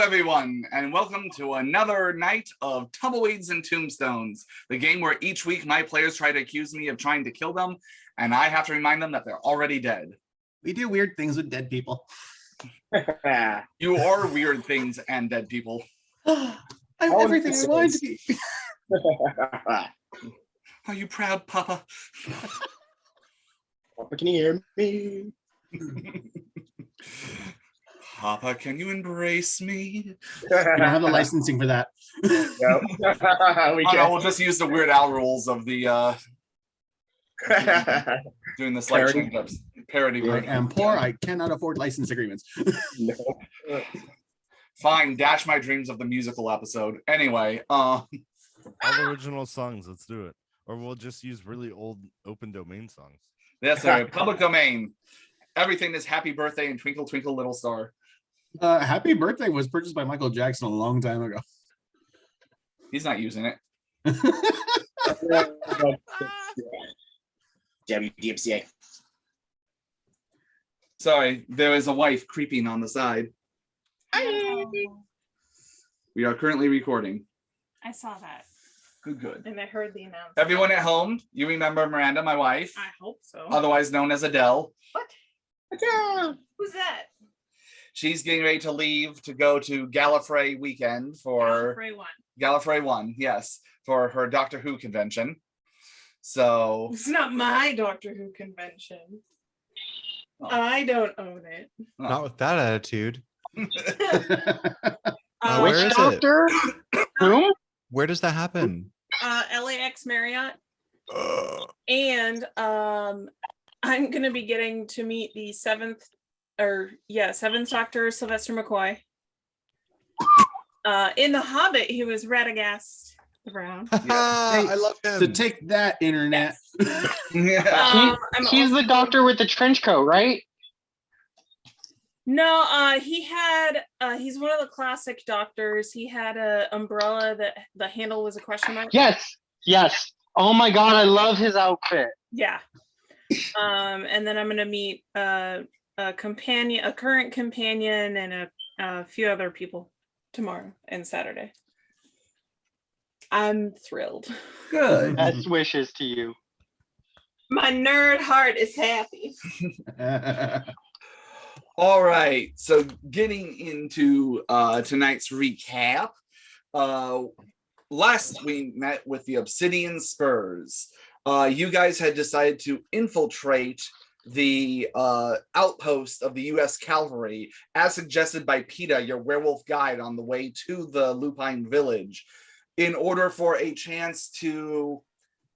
everyone, and welcome to another night of Tumbleweeds and Tombstones, the game where each week my players try to accuse me of trying to kill them, and I have to remind them that they're already dead. We do weird things with dead people. You are weird things and dead people. I'm everything I want to be. Are you proud, Papa? Papa, can you hear me? Papa, can you embrace me? We don't have the licensing for that. No. We'll just use the Weird Al rules of the doing this like parody. I am poor. I cannot afford license agreements. No. Fine, dash my dreams of the musical episode. Anyway, all original songs. Let's do it, or we'll just use really old open domain songs. That's a public domain. Everything is Happy Birthday and Twinkle Twinkle Little Star. Happy Birthday was purchased by Michael Jackson a long time ago. He's not using it. WDMCA. Sorry, there is a wife creeping on the side. We are currently recording. I saw that. Good. And I heard the announcement. Everyone at home, you remember Miranda, my wife? I hope so. Otherwise known as Adele. What? Adele. Who's that? She's getting ready to leave to go to Gallifrey weekend for Gallifrey 1, yes, for her Doctor Who convention. So it's not my Doctor Who convention. Oh. I don't own it. Not with that attitude. Where is Doctor? Who? Where does that happen? LAX Marriott. And I'm gonna be getting to meet the seventh Doctor, Sylvester McCoy. In The Hobbit, he was Radagast the Brown. I love him. So take that, internet. yeah. He's the doctor with the trench coat, right? No, he's one of the classic doctors. He had a umbrella that the handle was a question mark. Yes. Oh my god, I love his outfit. Yeah. And then I'm gonna meet a current companion, and a few other people tomorrow and Saturday. I'm thrilled. Good. Best wishes to you. My nerd heart is happy. All right, so getting into tonight's recap. Last we met with the Obsidian Spurs. You guys had decided to infiltrate the outpost of the U.S. Cavalry, as suggested by PETA, your werewolf guide, on the way to the Lupine Village, in order for a chance to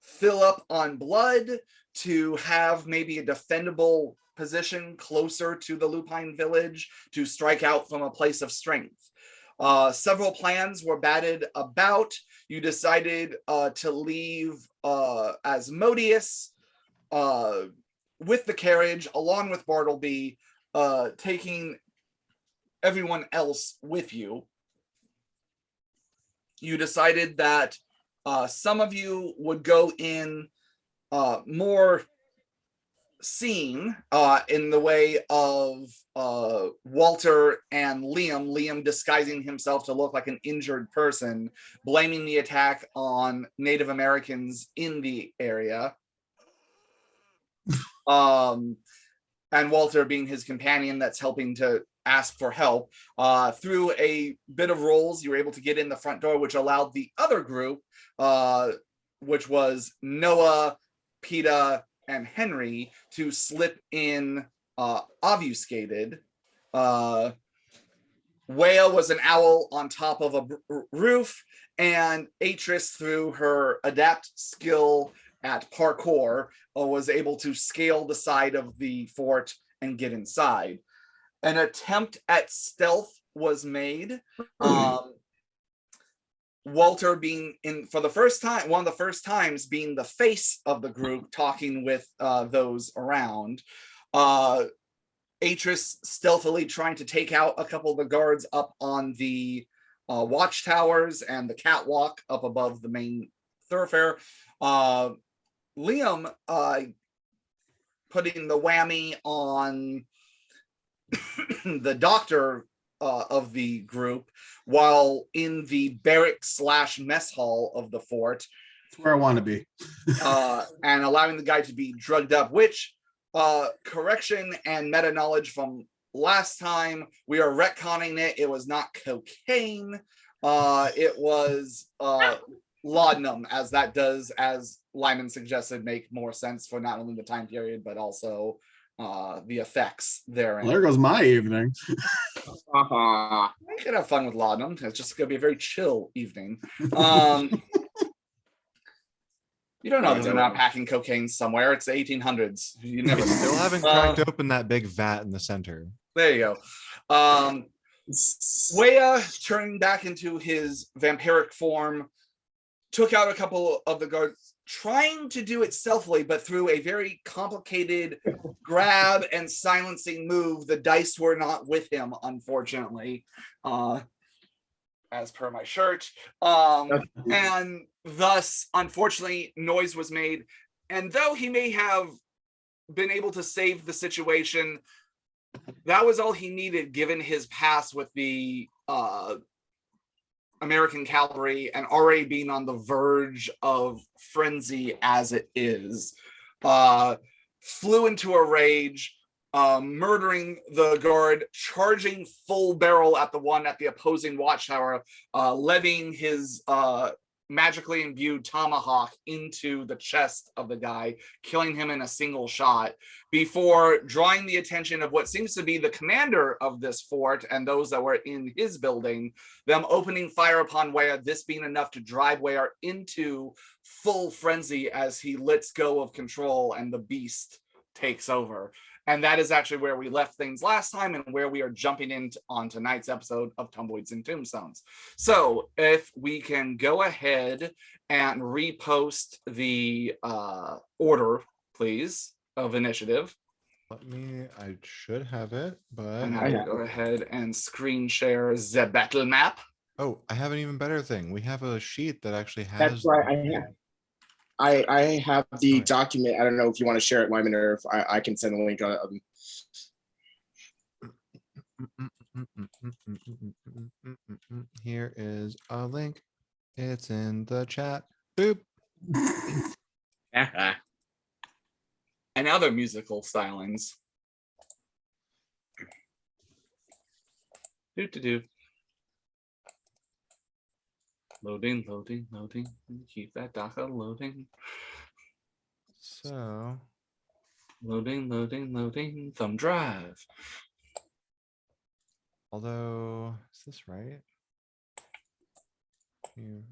fill up on blood, to have maybe a defendable position closer to the Lupine Village, to strike out from a place of strength. Several plans were batted about. You decided to leave Asmodeus with the carriage, along with Bartleby, taking everyone else with you. You decided that some of you would go in more seen in the way of Walter and Liam disguising himself to look like an injured person, blaming the attack on Native Americans in the area. And Walter being his companion that's helping to ask for help. Through a bit of rolls, you were able to get in the front door, which allowed the other group, which was Noah, PETA, and Henry, to slip in obfuscated. Whale was an owl on top of a roof, and Atris, through her adapt skill at parkour, was able to scale the side of the fort and get inside. An attempt at stealth was made. Walter being for the first time, one of the first times being the face of the group, talking with those around. Atris stealthily trying to take out a couple of the guards up on the watchtowers and the catwalk up above the main thoroughfare. Liam putting the whammy on the doctor of the group, while in the barrack/mess hall of the fort, That's where I want to be. and allowing the guy to be drugged up, which correction and meta knowledge from last time, we are retconning it. It was not cocaine. It was laudanum, as that does, as Lyman suggested, make more sense for not only the time period, but also the effects therein. Well, there goes my evening. I could have fun with laudanum. It's just going to be a very chill evening. You don't know that they're not packing cocaine somewhere. It's the 1800s. You never We know. still haven't cracked open that big vat in the center. There you go. Wea, turning back into his vampiric form, took out a couple of the guards, trying to do it stealthily, but through a very complicated grab and silencing move. The dice were not with him, unfortunately, as per my shirt. And thus, unfortunately, noise was made. And though he may have been able to save the situation, that was all he needed, given his past with the American cavalry and already being on the verge of frenzy as it is. Flew into a rage, murdering the guard, charging full barrel at the one at the opposing watchtower, levying his magically imbued tomahawk into the chest of the guy, killing him in a single shot, before drawing the attention of what seems to be the commander of this fort and those that were in his building, them opening fire upon Wea, this being enough to drive Wea into full frenzy as he lets go of control and the beast takes over. And that is actually where we left things last time and where we are jumping in on tonight's episode of Tumbleweeds and Tombstones. So if we can go ahead and repost the order, please, of initiative. I should have it, but And I will go ahead and screen share the battle map. oh, I have an even better thing. We have a sheet that actually has. That's right. I have the Okay. document. I don't know if you want to share it, Lyman, or if I can send a link. Here is a link. It's in the chat. Boop. And other musical stylings. Do. Loading. Keep that DACA loading. So Loading. Thumb drive. although, is this right? You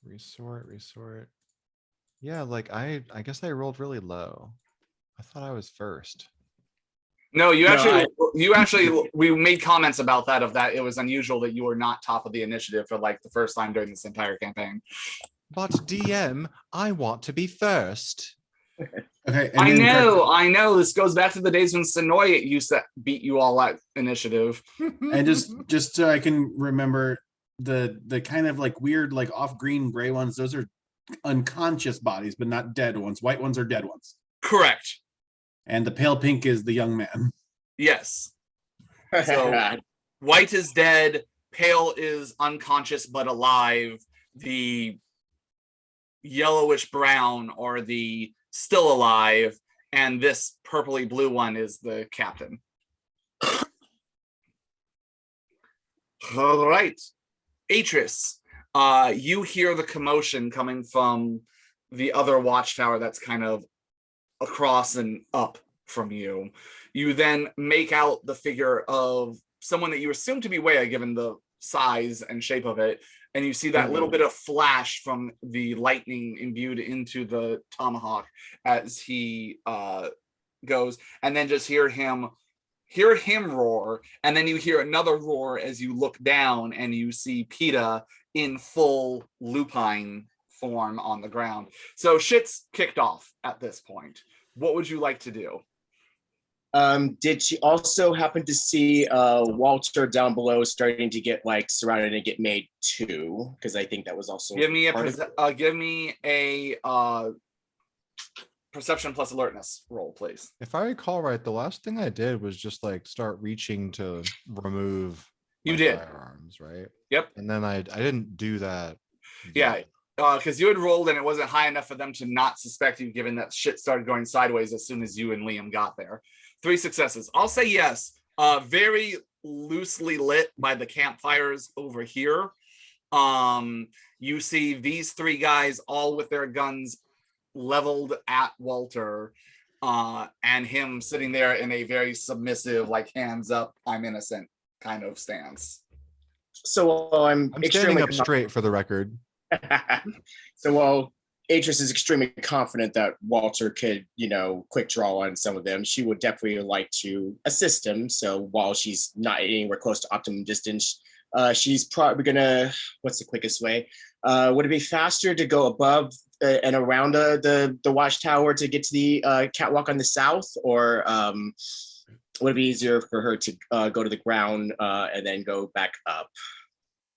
resort. Yeah, like I guess I rolled really low. I thought I was first. No, you No, actually, we made comments about that, it was unusual that you were not top of the initiative for like the first time during this entire campaign. But DM, I want to be first. Okay. and I then know. This goes back to the days when Sonoya used to beat you all at initiative. And just so I can remember the kind of like weird, like off green gray ones, those are unconscious bodies, but not dead ones. White ones are dead ones. Correct. And the pale pink is the young man. Yes. So white is dead, pale is unconscious but alive. The yellowish brown or the still alive, and this purpley blue one is the captain. All right. Atris, you hear the commotion coming from the other watchtower that's kind of across and up from you. You then make out the figure of someone that you assume to be Wea, given the size and shape of it, and you see that little bit of flash from the lightning imbued into the tomahawk as he goes, and then just hear him roar, and then you hear another roar as you look down and you see PETA in full lupine form on the ground. So shit's kicked off at this point. What would you like to do? Did she also happen to see Walter down below starting to get like surrounded and get made too? Because I think that was also Give me part of it. give me a perception plus alertness roll, please. If I recall right, the last thing I did was just like start reaching to remove You my did. firearms, right? Yep. And then I didn't do that. Yeah. yet. Because you had rolled and it wasn't high enough for them to not suspect you, given that shit started going sideways as soon as you and Liam got there. 3 successes. I'll say yes. Very loosely lit by the campfires over here. You see these 3 guys all with their guns leveled at Walter, and him sitting there in a very submissive, like hands up, I'm innocent kind of stance. So I'm standing up straight for the record. So while Atris is extremely confident that Walter could, quick draw on some of them, she would definitely like to assist him. So while she's not anywhere close to optimum distance, she's probably gonna, what's the quickest way? Would it be faster to go above and around the watchtower to get to the catwalk on the south, or would it be easier for her to go to the ground and then go back up?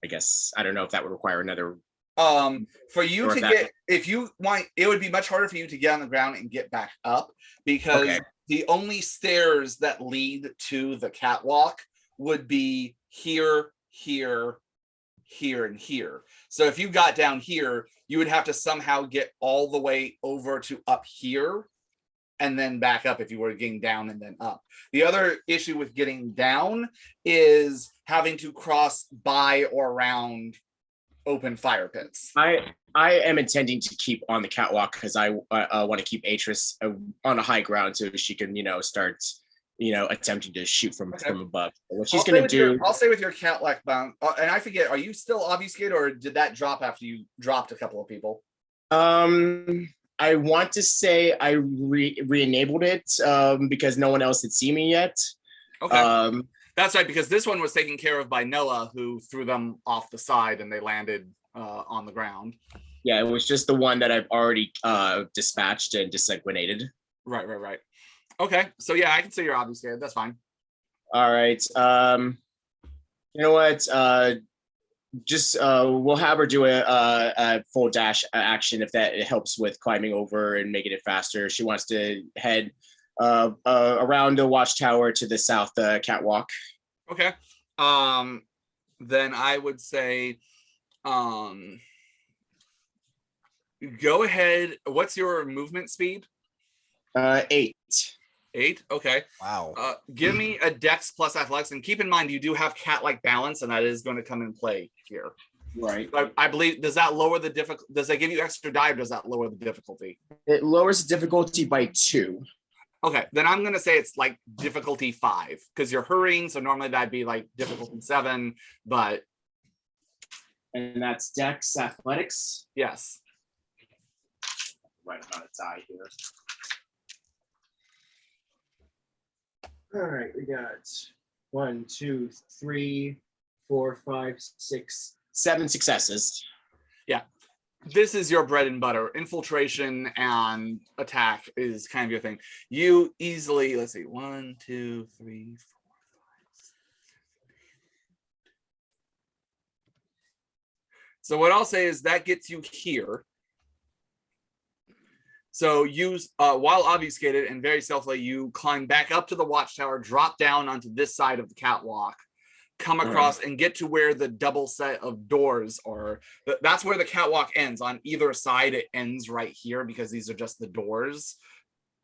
I guess I don't know if that would require another. For you to get, if you want, it would be much harder for you to get on the ground and get back up, because the only stairs that lead to the catwalk would be here, here, here, and here. So if you got down here, you would have to somehow get all the way over to up here and then back up if you were getting down and then up. The other issue with getting down is having to cross by or around open fire pits. I am intending to keep on the catwalk because I want to keep Atris on a high ground so she can, start, attempting to shoot from above. What she's going to do. I'll stay with your catwalk bound. And I forget, are you still obfuscated, or did that drop after you dropped a couple of people? I want to say I re-enabled it because no one else had seen me yet. Okay. That's right, because this one was taken care of by Noah, who threw them off the side and they landed on the ground. Yeah, it was just the one that I've already dispatched and disequinated. Right. Okay, so yeah, I can say you're obfuscated. That's fine. All right. You know what? Just we'll have her do a full dash action if that helps with climbing over and making it faster. She wants to head around the watchtower to the south catwalk. Okay. Then I would say go ahead. What's your movement speed? 8. 8. Okay. Wow. Give me a dex plus athletics, and keep in mind you do have cat-like balance, and that is going to come in play here. Right. I believe, does that lower the difficult? Does that give you extra die, or does that lower the difficulty? It lowers the difficulty by 2. Okay, then I'm gonna say it's like difficulty 5, because you're hurrying, so normally that'd be like difficulty 7, but and that's dex athletics. yes. Right amount of die here. All right, we got 1, 2, 3, 4, 5, 6, 7 successes. This is your bread and butter. Infiltration and attack is kind of your thing. You easily, let's see, 1, 2, 3, 4, 5, 6. So what I'll say is that gets you here. So use while obfuscated and very stealthily, you climb back up to the watchtower, drop down onto this side of the catwalk, come across and get to where the double set of doors are. That's where the catwalk ends. On either side, it ends right here because these are just the doors.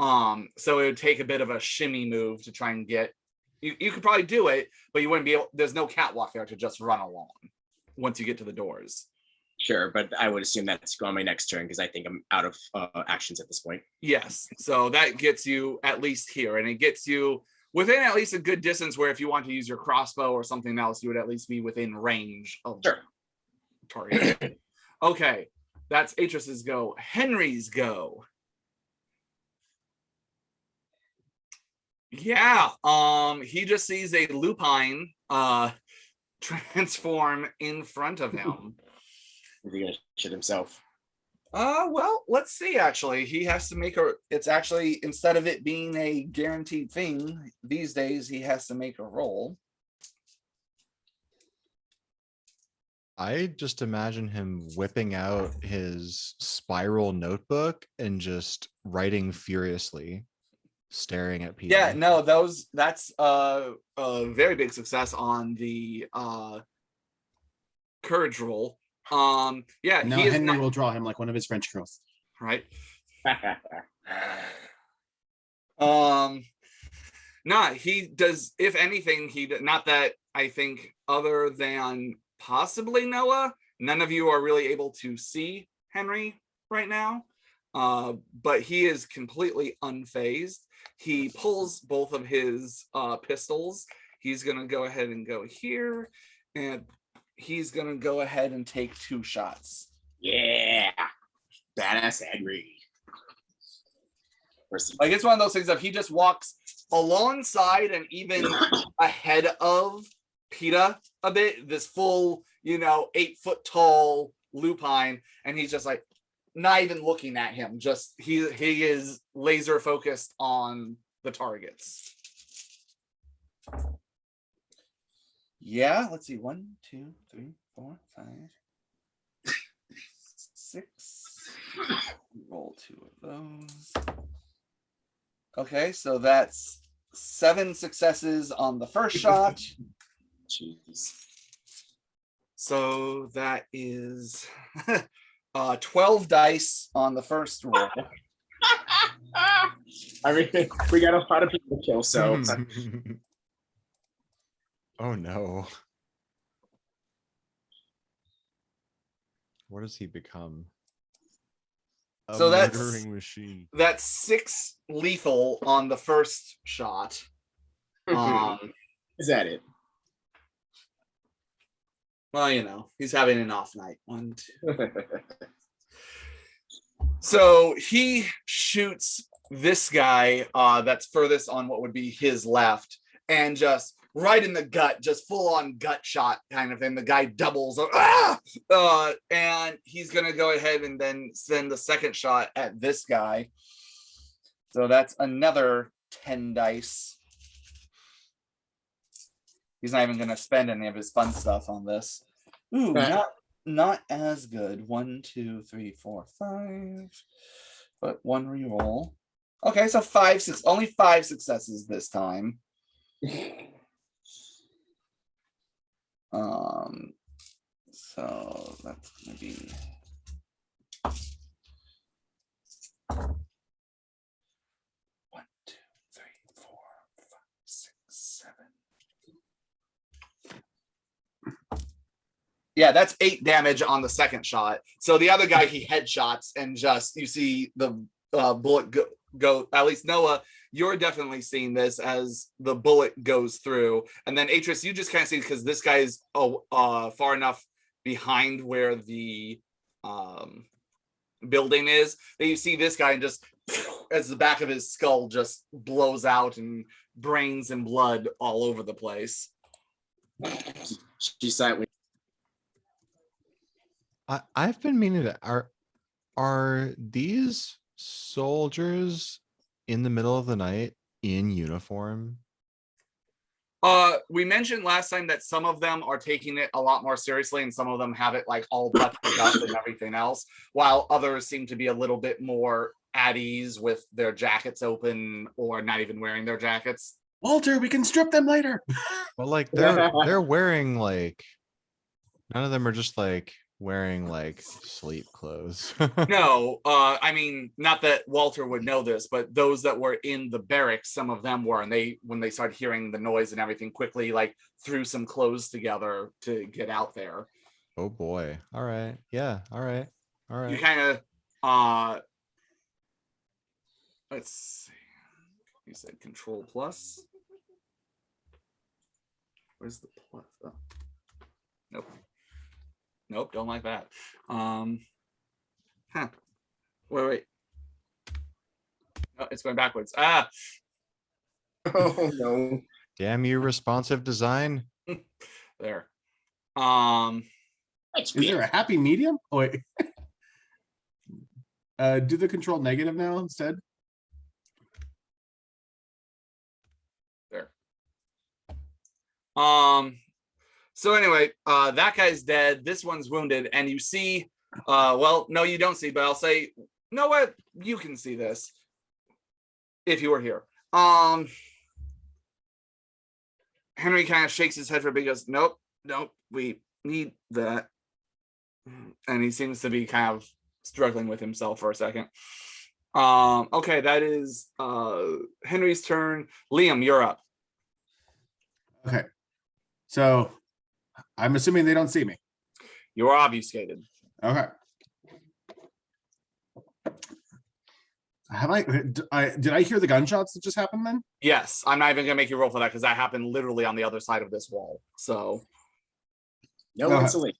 So it would take a bit of a shimmy move to try and get. You could probably do it, but you wouldn't be able. There's no catwalk there to just run along once you get to the doors. Sure, but I would assume that's on my next turn because I think I'm out of actions at this point. Yes, so that gets you at least here, and it gets you within at least a good distance where if you want to use your crossbow or something else, you would at least be within range of the target. Okay, that's Atris's go. Henry's go. Yeah, he just sees a lupine transform in front of him. Is he gonna shit himself? Well, let's see. Actually, he has to make it's actually, instead of it being a guaranteed thing these days, he has to make a roll. I just imagine him whipping out his spiral notebook and just writing furiously. staring at Peter. Yeah, no, that's a very big success on the courage roll. Yeah, Now he is Henry not will draw him like one of his French girls. right. Nah, he does. If anything, not that I think, other than possibly Noah, none of you are really able to see Henry right now. But he is completely unfazed. He pulls both of his pistols. He's gonna go ahead and go here, and he's gonna go ahead and take 2 shots. Yeah. Badass Henry. Like, it's one of those things of he just walks alongside and even ahead of PETA a bit, this full, 8-foot tall lupine, and he's just like not even looking at him. Just he is laser focused on the targets. Yeah, let's see. 1, 2, 3, 4, 5, 6. Roll 2 of those. Okay, so that's 7 successes on the first shot. Jeez. So that is 12 dice on the first roll. I mean, we got a lot of people to kill, so Oh no. What does he become? A So that's- murdering machine. That's 6 lethal on the first shot. is that it? Well, he's having an off night. 1, 2. So he shoots this guy that's furthest on what would be his left, and just right in the gut, just full on gut shot kind of thing. The guy doubles, and he's gonna go ahead and then send the second shot at this guy. So that's another 10 dice. He's not even gonna spend any of his fun stuff on this. Ooh, not as good. 1, 2, 3, 4, 5. But 1 reroll. Okay, so only 5 successes this time. So that's gonna be 1, 2, 3, 4, 5, 6, 7. Yeah, that's 8 damage on the second shot. So the other guy, he headshots, and just you see the bullet go. At least Noah, you're definitely seeing this as the bullet goes through, and then Atris, you just kind of see, because this guy is far enough behind where the building is that you see this guy, and just as the back of his skull just blows out, and brains and blood all over the place. She silently. I've been meaning to. Are these soldiers in the middle of the night in uniform? We mentioned last time that some of them are taking it a lot more seriously, and some of them have it like all buttoned up and everything else, while others seem to be a little bit more at ease with their jackets open or not even wearing their jackets. Walter, we can strip them later. Well, like they're wearing like, none of them are just like wearing like sleep clothes. No, I mean, not that Walter would know this, but those that were in the barracks, some of them were, and when they started hearing the noise and everything, quickly like threw some clothes together to get out there. Oh boy. All right. Yeah. All right. All right. You kind of let's see. You said control plus. Where's the plus? Oh. Nope, don't like that. Wait. No, it's going backwards. Oh no. Damn you, responsive design. There. Is there a happy medium? Oh, wait. Do the control negative now instead? There. So anyway, that guy's dead. This one's wounded, and you see, well, no, you don't see, but I'll say, you know what? You can see this if you were here. Henry kind of shakes his head for a bit. He goes, nope, we need that. And he seems to be kind of struggling with himself for a second. Okay, that is Henry's turn. Liam, you're up. Okay. So I'm assuming they don't see me. You are obfuscated. Okay. Did I hear the gunshots that just happened then? Yes, I'm not even gonna make you roll for that because that happened literally on the other side of this wall. So No Okay. insulation.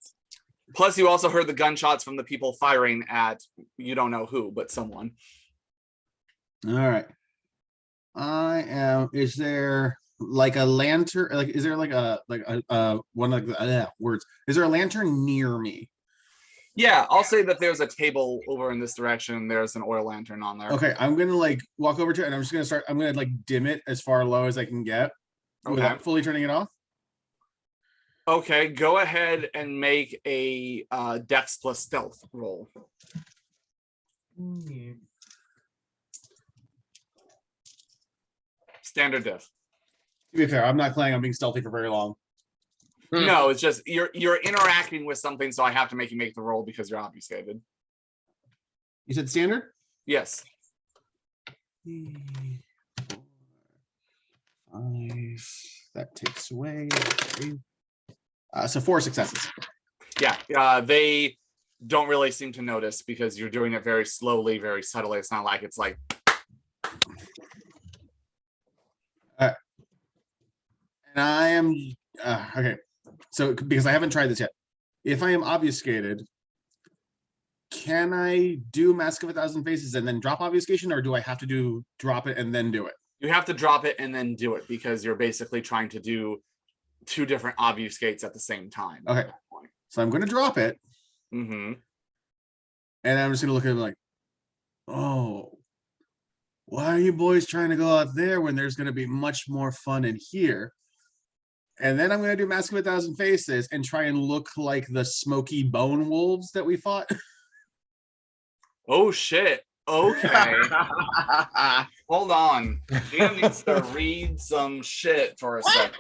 plus you also heard the gunshots from the people firing at you don't know who, but someone. All right. Is there like a lantern? Like, is there like a one of the words? Is there a lantern near me? Yeah, I'll say that there's a table over in this direction. There's an oil lantern on there. Okay, I'm gonna like walk over to it and I'm just gonna start. I'm gonna like dim it as far low as I can get without fully turning it off. Okay, go ahead and make a Dex plus Stealth roll. Standard diff. To be fair, I'm not planning on being stealthy for very long. No, it's just you're interacting with something, so I have to make you make the roll because you're obfuscated. You said standard? Yes. 5. That takes away. So 4 successes. Yeah, they don't really seem to notice because you're doing it very slowly, very subtly. It's not like it's like. And I am okay. So because I haven't tried this yet, if I am obfuscated, can I do Mask of 1,000 Faces and then drop obfuscation, or do I have to drop it and then do it? You have to drop it and then do it because you're basically trying to do 2 different obfuscates at the same time. Okay. So I'm going to drop it. Mm-hmm. And I'm just going to look at it like, oh, why are you boys trying to go out there when there's going to be much more fun in here? And then I'm going to do Mask of 1,000 Faces and try and look like the smoky bone wolves that we fought. Oh, shit. Okay. Hold on. DM needs to read some shit for a second.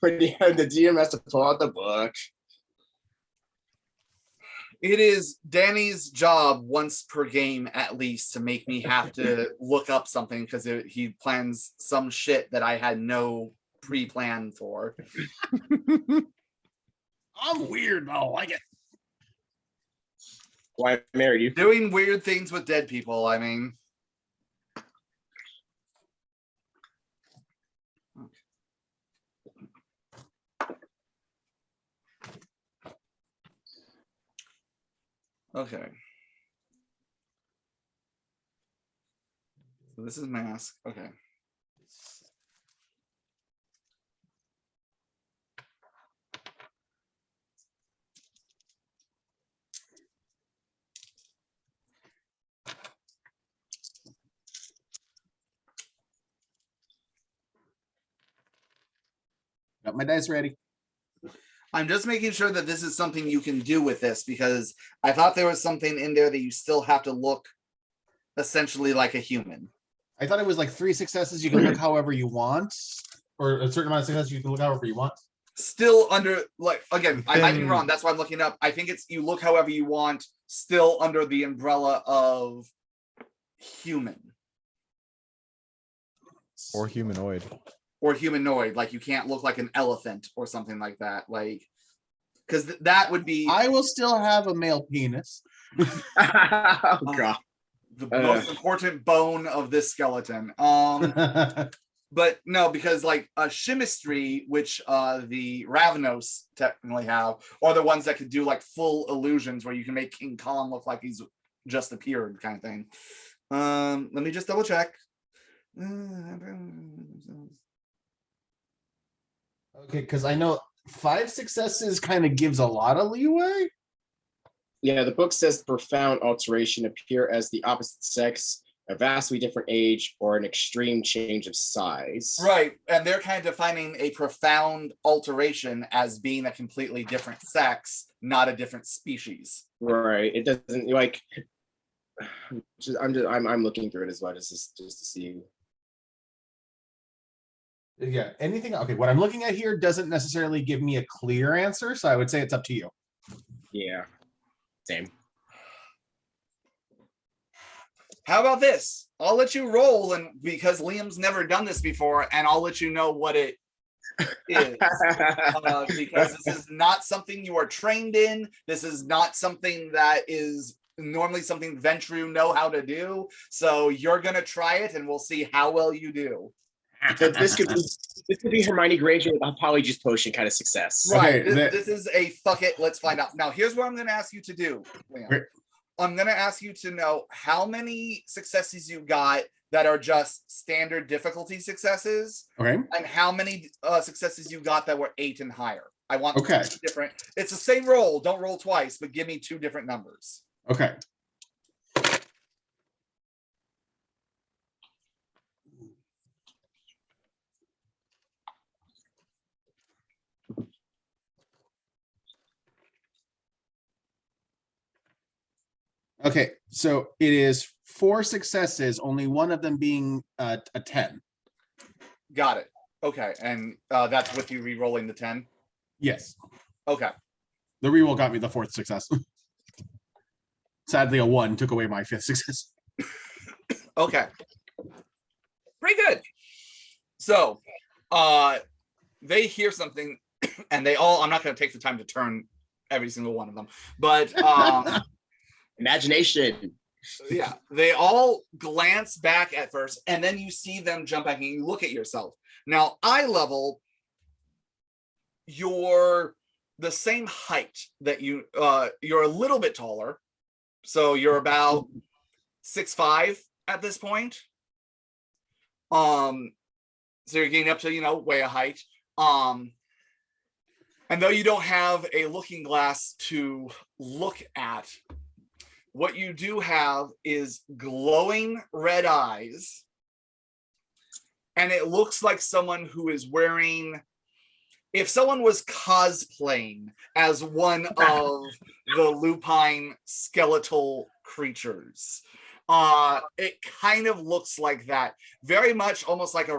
But the DM has to pull out the book. It is Danny's job once per game at least to make me have to look up something because he plans some shit that I had no pre-plan for. I'm weird, but I like it. Why I married you. Doing weird things with dead people, I mean. Okay. So this is mask. Okay. Got my dice ready. I'm just making sure that this is something you can do with this because I thought there was something in there that you still have to look essentially like a human. I thought it was like 3 successes. You can look however you want, or a certain amount of successes you can look however you want. Still under, like, again, I might be Then- wrong. That's why I'm looking up. I think it's you look however you want, still under the umbrella of human Or humanoid. or humanoid. Like you can't look like an elephant or something like that. Like, because that would be I will still have a male penis. Oh god. the most important bone of this skeleton. But no, because like a chemistry, which the Ravenos technically have, are the ones that could do like full illusions where you can make King Kong look like he's just appeared kind of thing. Let me just double check. Okay, because I know 5 successes kind of gives a lot of leeway. Yeah, the book says profound alteration appear as the opposite sex, a vastly different age, or an extreme change of size. Right, and they're kind of defining a profound alteration as being a completely different sex, not a different species. Right. It doesn't like I'm looking through it as well just to see. Yeah, anything, okay, what I'm looking at here doesn't necessarily give me a clear answer, so I would say it's up to you. Yeah. Same. How about this? I'll let you roll, and because Liam's never done this before, and I'll let you know what it is. Because this is not something you are trained in. This is not something that is normally something Ventru know how to do. So you're gonna try it, and we'll see how well you do. So this could be Hermione Granger with a polyjuice potion kind of success. Right. Okay, This is a fuck it. Let's find out. Now, here's what I'm gonna ask you to do, Liam. Great. I'm gonna ask you to know how many successes you got that are just standard difficulty successes, Okay, and how many successes you got that were 8 and higher. I want Okay. two different. It's the same roll. Don't roll twice, but give me 2 different numbers. okay. Okay, so it is 4 successes, only one of them being a 10. Got it. Okay, and that's with you re-rolling the 10. Yes, Okay. the reroll got me the 4th success. Sadly, a 1 took away my 5th success. Okay. Pretty good. So, they hear something, and they all. I'm not going to take the time to turn every single one of them, but Imagination. yeah, they all glance back at first, and then you see them jump back, and you look at yourself. Now, eye level, you're the same height that you're a little bit taller, so you're about 6'5" at this point. So you're getting up to way a height. And though you don't have a looking glass to look at, what you do have is glowing red eyes, and it looks like someone who is wearing, if someone was cosplaying as one of the lupine skeletal creatures. It kind of looks like that. Very much almost like a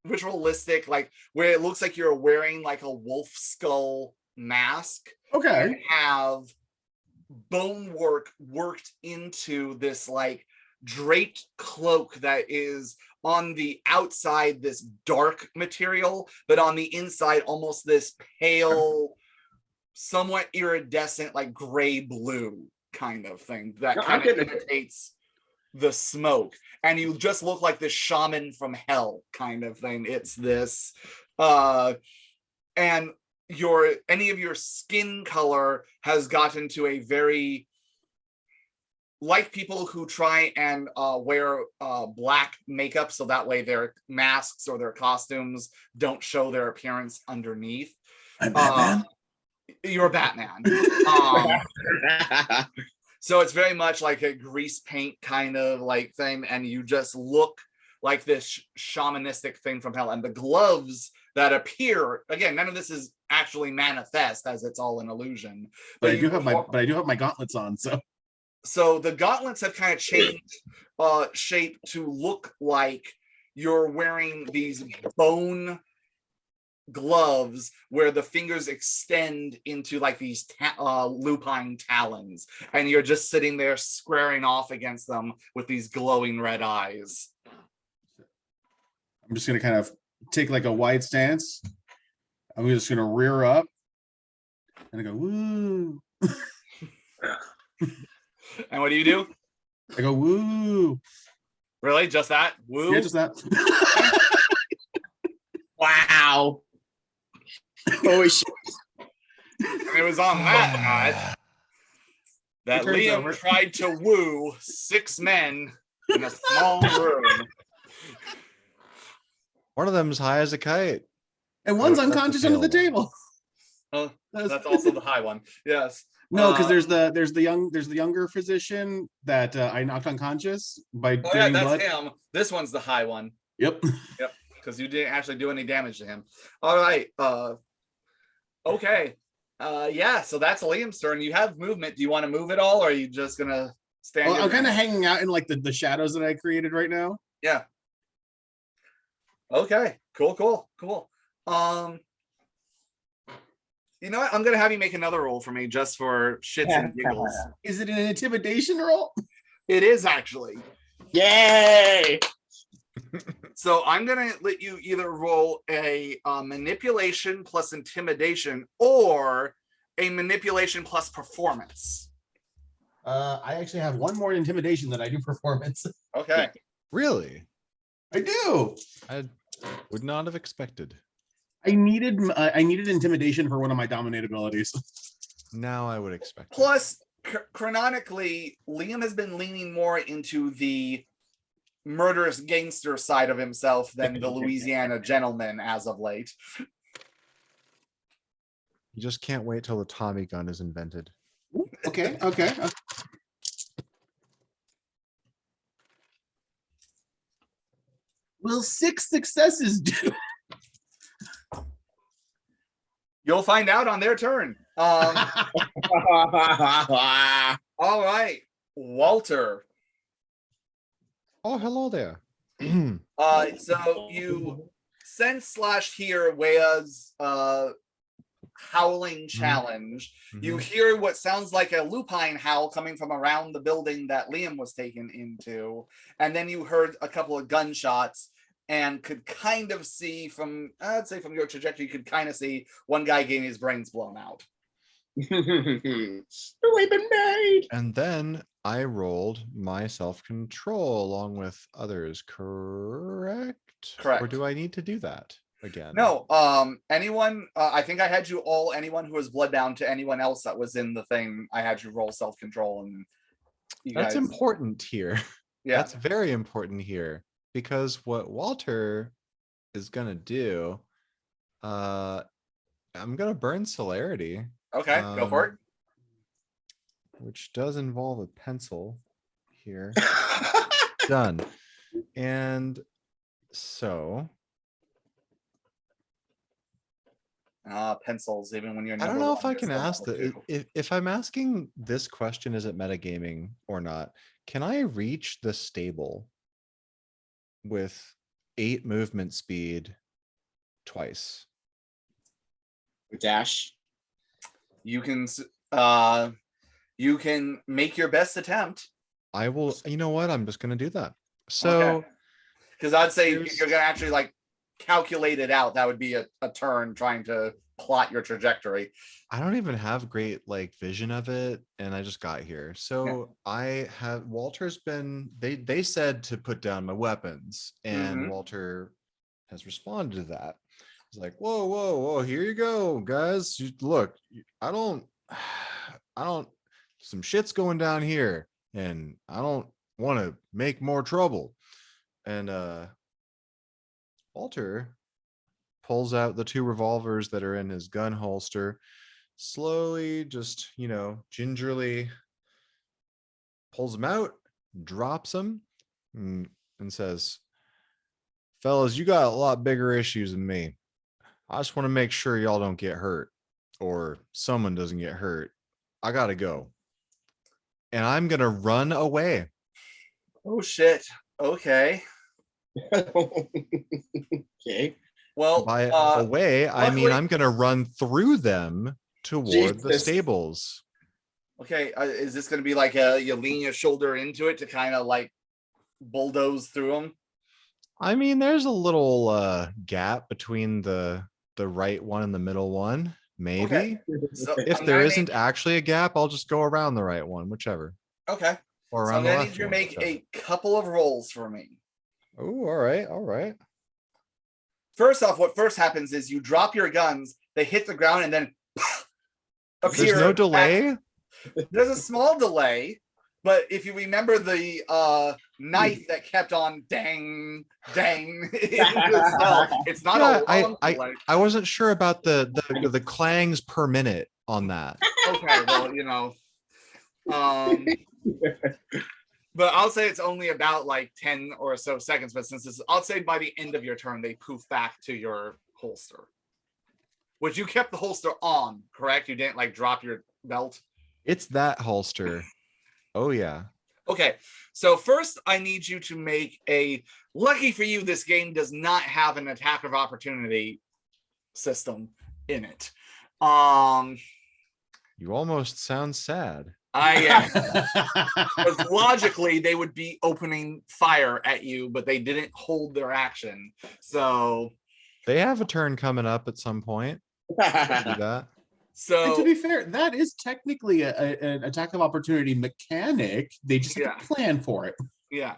ritualistic, like where it looks like you're wearing like a wolf skull mask. Okay, And have bone work worked into this like draped cloak that is on the outside this dark material, but on the inside almost this pale, somewhat iridescent, like gray blue kind of thing that No, kind I'm of good. imitates the smoke. And you just look like the shaman from hell kind of thing. It's this and any of your skin color has gotten to a very, like people who try and wear black makeup so that way their masks or their costumes don't show their appearance underneath. I'm Batman. You're Batman. So it's very much like a grease paint kind of like thing, and you just look like this shamanistic thing from hell. And the gloves that appear, again, none of this is actually manifest, as it's all an illusion. But I do have my gauntlets on, so the gauntlets have kind of changed shape to look like you're wearing these bone gloves where the fingers extend into like these lupine talons, and you're just sitting there squaring off against them with these glowing red eyes. I'm just gonna kind of take like a wide stance. I'm just gonna rear up and I go, woo. And what do? I go, woo. Really? Just that? Woo? Yeah, just that. Wow. Holy shit. And it was on that night that It turns Liam over. tried to woo 6 men in a small room. One of them's high as a kite. And one's That's the unconscious under the pale one. table. Oh, that's also the high one. Yes. No, because there's the younger physician that I knocked unconscious by Oh yeah, draining that's blood. him. This one's the high one. Yep. Because you didn't actually do any damage to him. All right. Okay. Yeah, so that's Liam's turn. You have movement. Do you want to move at all, or are you just gonna stand? Well, your I'm kind of ground? hanging out in like the shadows that I created right now. Yeah. Okay, cool. You know what? I'm gonna have you make another roll for me just for shits and giggles. Is it an intimidation roll? It is actually. Yay! So I'm gonna let you either roll a manipulation plus intimidation or a manipulation plus performance. I actually have one more intimidation than I do performance. Okay. Really? I do. I would not have expected. I needed intimidation for one of my dominate abilities. Now I would expect. Plus, canonically, Liam has been leaning more into the murderous gangster side of himself than the Louisiana gentleman as of late. You just can't wait till the Tommy gun is invented. Okay. Will 6 successes do? You'll find out on their turn. All right, Walter. Oh, hello there. So you sense / hear Wea's howling challenge. You hear what sounds like a lupine howl coming from around the building that Liam was taken into, and then you heard a couple of gunshots and could kind of see from, I'd say from your trajectory, you could kind of see one guy getting his brains blown out. We've been made. And then I rolled my self-control along with others, correct? Correct. Or do I need to do that again? No, anyone, I think I had you all, anyone who was blood bound to anyone else that was in the thing, I had you roll self-control, and you That's guys, important here. yeah. That's very important here, because what Walter is gonna do, I'm gonna burn celerity, Okay, go for it. which does involve a pencil here. Done. And so Pencils, even when you're I don't number know if one, I can you're ask still that. two. If I'm asking this question, is it metagaming or not? Can I reach the stable with 8 movement speed twice? Dash. You can make your best attempt. I will. You know what? I'm just gonna do that. So Because I'd say Here's- if you're gonna actually like calculate it out, that would be a turn trying to plot your trajectory. I don't even have great like vision of it, and I just got here. So I have Walter's been. They said to put down my weapons, and Walter has responded to that. He's like, whoa, here you go, guys. Look, I don't, some shit's going down here, and I don't want to make more trouble. And Walter pulls out the 2 revolvers that are in his gun holster, slowly, just, gingerly pulls them out, drops them, and says, fellas, you got a lot bigger issues than me. I just want to make sure y'all don't get hurt, or someone doesn't get hurt. I gotta go. And I'm gonna run away. Oh shit. Okay. Okay. Well, By away, I mean luckily- I'm gonna run through them toward the Jesus. stables. okay. Is this gonna be like you lean your shoulder into it to kind of like bulldoze through them? I mean, there's a little gap between the right one and the middle one. Maybe. Okay. So If I'm there gonna isn't actually a gap, I'll just go around the right one, whichever. okay. Or So around I'm the gonna left need you to one, make whichever. a couple of rolls for me. Oh, all right. First off, what first happens is you drop your guns, they hit the ground, and then appear. There's no back. delay. There's a small delay, but if you remember the knife that kept on dang, it's not Yeah, a long delay. I wasn't sure about the clangs per minute on that. Okay, well, but I'll say it's only about like 10 or so seconds. But since this, I'll say by the end of your turn, they poof back to your holster. Which you kept the holster on, correct? You didn't like drop your belt. It's that holster. Oh yeah. Okay, so first I need you to make a, lucky for you, this game does not have an attack of opportunity system in it. You almost sound sad. Because logically they would be opening fire at you, but they didn't hold their action. So They have a turn coming up at some point. Do that. And to so be fair, that is technically an attack of opportunity mechanic. They just have to plan for it. yeah.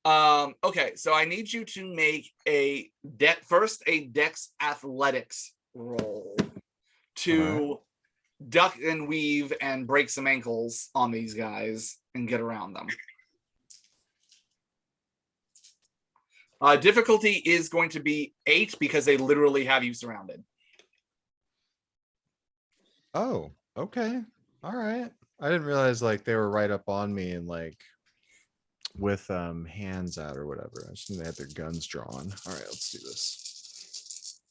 Okay, so I need you to make a first a Dex athletics roll to duck and weave and break some ankles on these guys and get around them. Difficulty is going to be 8 because they literally have you surrounded. Oh, okay. All right. I didn't realize like they were right up on me and like with hands out or whatever. I just knew they had their guns drawn. All right, let's do this.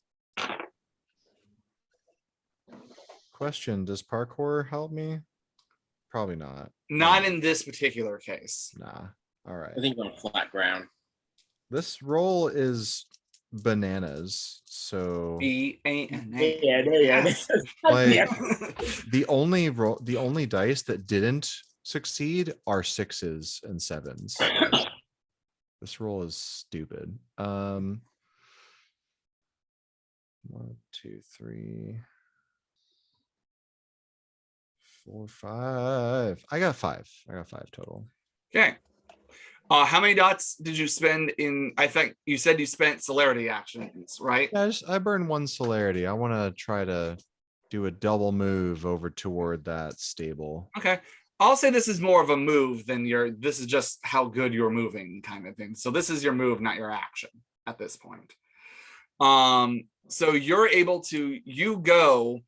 Question, does parkour help me? Probably not. Not in this particular case. Nah. All right. I think on flat ground. This roll is bananas. So B-A-N-A. Yeah. like the only dice that didn't succeed are 6s and 7s. This roll is stupid. 1, 2, 3, 4, 5. I got 5 total. Okay. How many dots did you spend in? I think you said you spent celerity actions, right? Yeah, I burned 1 celerity. I want to try to do a double move over toward that stable. Okay. I'll say this is more of a move than this is just how good you're moving kind of thing. So this is your move, not your action at this point. So you're able to, you go,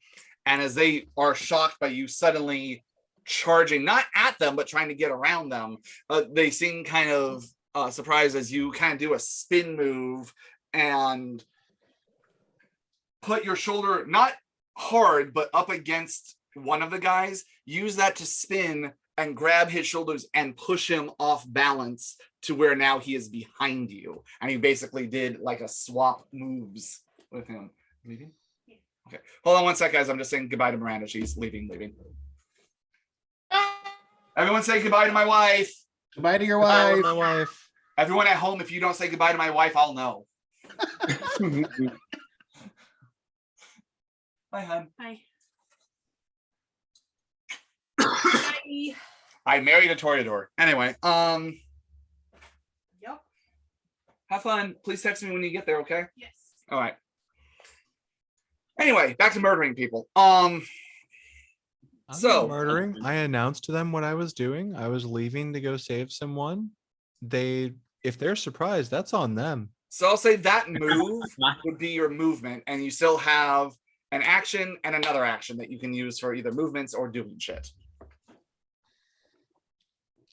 and as they are shocked by you suddenly charging, not at them, but trying to get around them, they seem kind of surprised as you kind of do a spin move and put your shoulder, not hard, but up against one of the guys, use that to spin and grab his shoulders and push him off balance to where now he is behind you. And he basically did like a swap moves with him. Leaving? Okay, hold on one sec, guys. I'm just saying goodbye to Miranda. She's leaving. Everyone say goodbye to my wife. Goodbye to your Bye, wife. my wife. Everyone at home, if you don't say goodbye to my wife, I'll know. Bye, hon. Hi. Hi. I married a Toreador. Anyway, Yep. have fun. Please text me when you get there, okay? Yes. All right. Anyway, back to murdering people. I'm So- not murdering. I announced to them what I was doing. I was leaving to go save someone. If they're surprised, that's on them. So I'll say that move would be your movement, and you still have an action and another action that you can use for either movements or doing shit.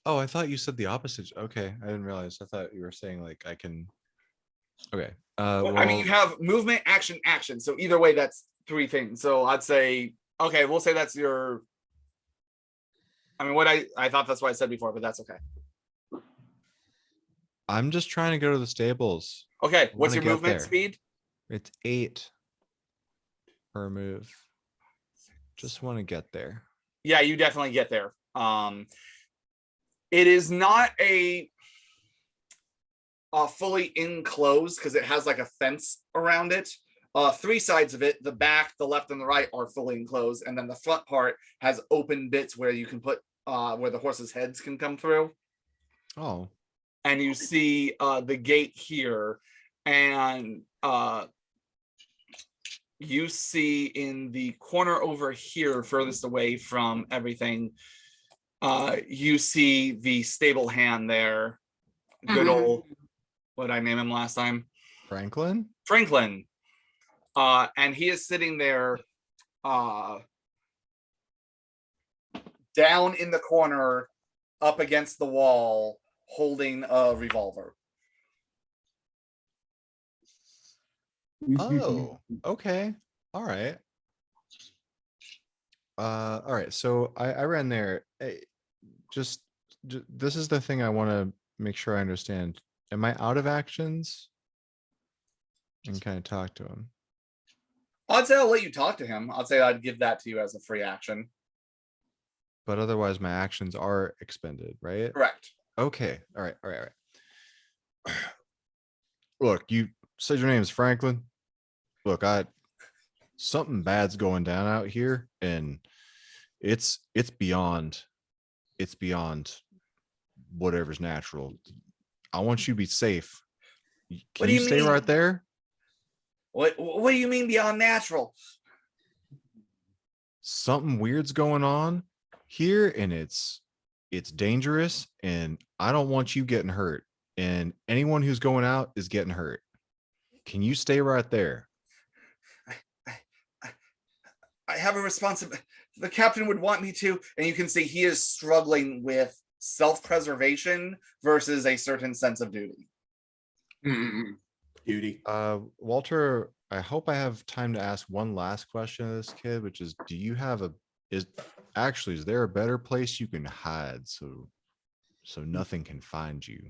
Oh, I thought you said the opposite. Okay, I didn't realize. I thought you were saying like I can. Okay. I mean, you have movement, action, action. So either way, that's 3 things. So I'd say, okay, we'll say that's your. I mean, what I thought that's what I said before, but that's okay. I'm just trying to go to the stables. Okay, what's wanna your get movement there. speed? It's 8 per move. Just want to get there. Yeah, you definitely get there. It is not a fully enclosed because it has like a fence around it. 3 sides of it, the back, the left, and the right are fully enclosed, and then the front part has open bits where you can put where the horses' heads can come through. Oh, And you see the gate here, and you see in the corner over here, furthest away from everything, you see the stable hand there. Good old, what did I name him last time? Franklin? Franklin. And he is sitting there down in the corner up against the wall holding a revolver. Oh, okay. All right. All right. So I ran there. Just this is the thing I want to make sure I understand. Am I out of actions? And can I talk to him? I'd say I'll let you talk to him. I'd say I'd give that to you as a free action. But otherwise my actions are expended, right? Correct. Okay. All right. All right. All right. Look, you said your name is Franklin. Look, something bad's going down out here, and it's beyond whatever's natural. I want you to be safe. What Can do you you stay mean? right there? What do you mean beyond natural? Something weird's going on here, and it's dangerous, and I don't want you getting hurt. And anyone who's going out is getting hurt. Can you stay right there? I have a responsibility. The captain would want me to, and you can see he is struggling with self-preservation versus a certain sense of duty. Duty. Walter, I hope I have time to ask one last question of this kid, which is, do you have is there a better place you can hide so nothing can find you?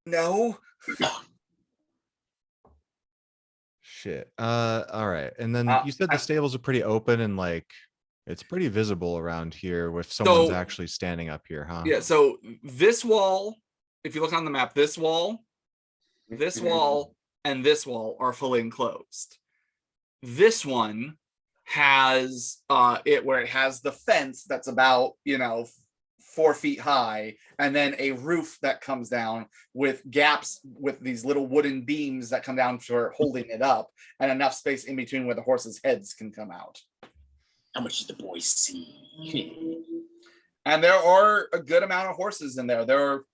No. Shit. All right. And then you said the I- stables are pretty open and like it's pretty visible around here if someone's So- actually standing up here, huh? Yeah, so this wall, if you look on the map, this wall, and this wall are fully enclosed. This one has where it has the fence that's about 4 feet high, and then a roof that comes down with gaps with these little wooden beams that come down for holding it up, and enough space in between where the horses' heads can come out. How much did the boys see? And there are a good amount of horses in there. There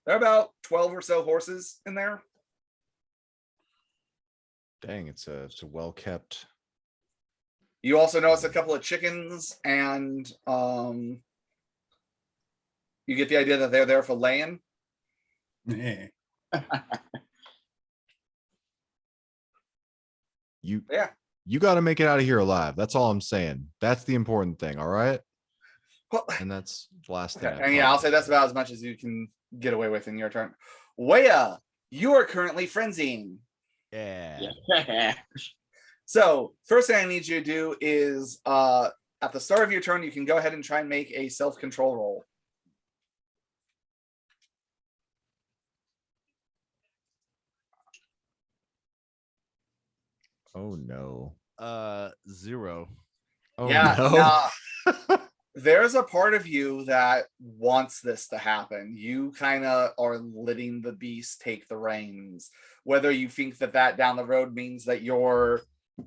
are about 12 or so horses in there. Dang, it's a well kept. You also notice a couple of chickens, and you get the idea that they're there for laying. Yeah. You got to make it out of here alive. That's all I'm saying. That's the important thing. All right. Well, And that's the last thing. okay, and yeah, I'll say that's about as much as you can get away with in your turn. Wea, you are currently frenzying. Yeah. So first thing I need you to do is at the start of your turn, you can go ahead and try and make a self-control roll. Oh no. 0. Oh Yeah, no. there's a part of you that wants this to happen. You kind of are letting the beast take the reins. Whether you think that down the road means that you're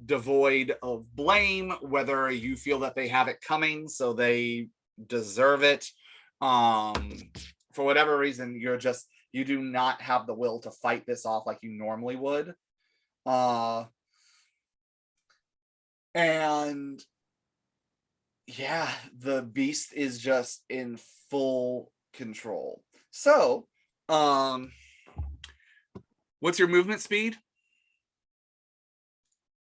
devoid of blame, whether you feel that they have it coming so they deserve it, for whatever reason, you do not have the will to fight this off like you normally would. And yeah, the beast is just in full control. So, what's your movement speed?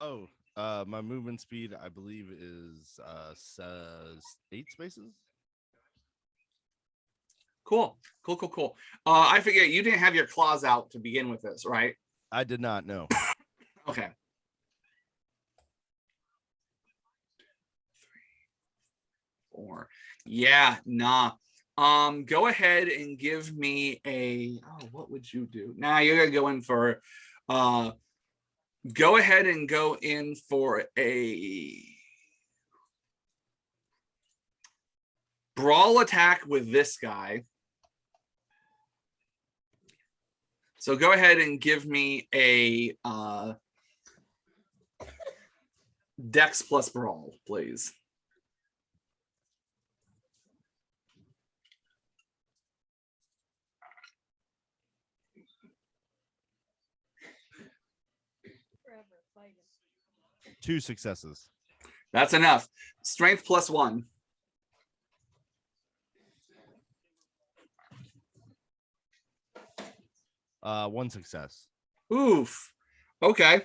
Oh, my movement speed, I believe, is says 8 spaces. Cool. I forget you didn't have your claws out to begin with this, right? I did not know. Okay. 3, 4. Yeah, nah. Go ahead and give me a. Oh, what would you do? Nah, you're gonna go in for. Go ahead and go in for a brawl attack with this guy. So go ahead and give me a Dex plus brawl, please. Two successes. That's enough. Strength plus 1. One success. Oof. Okay.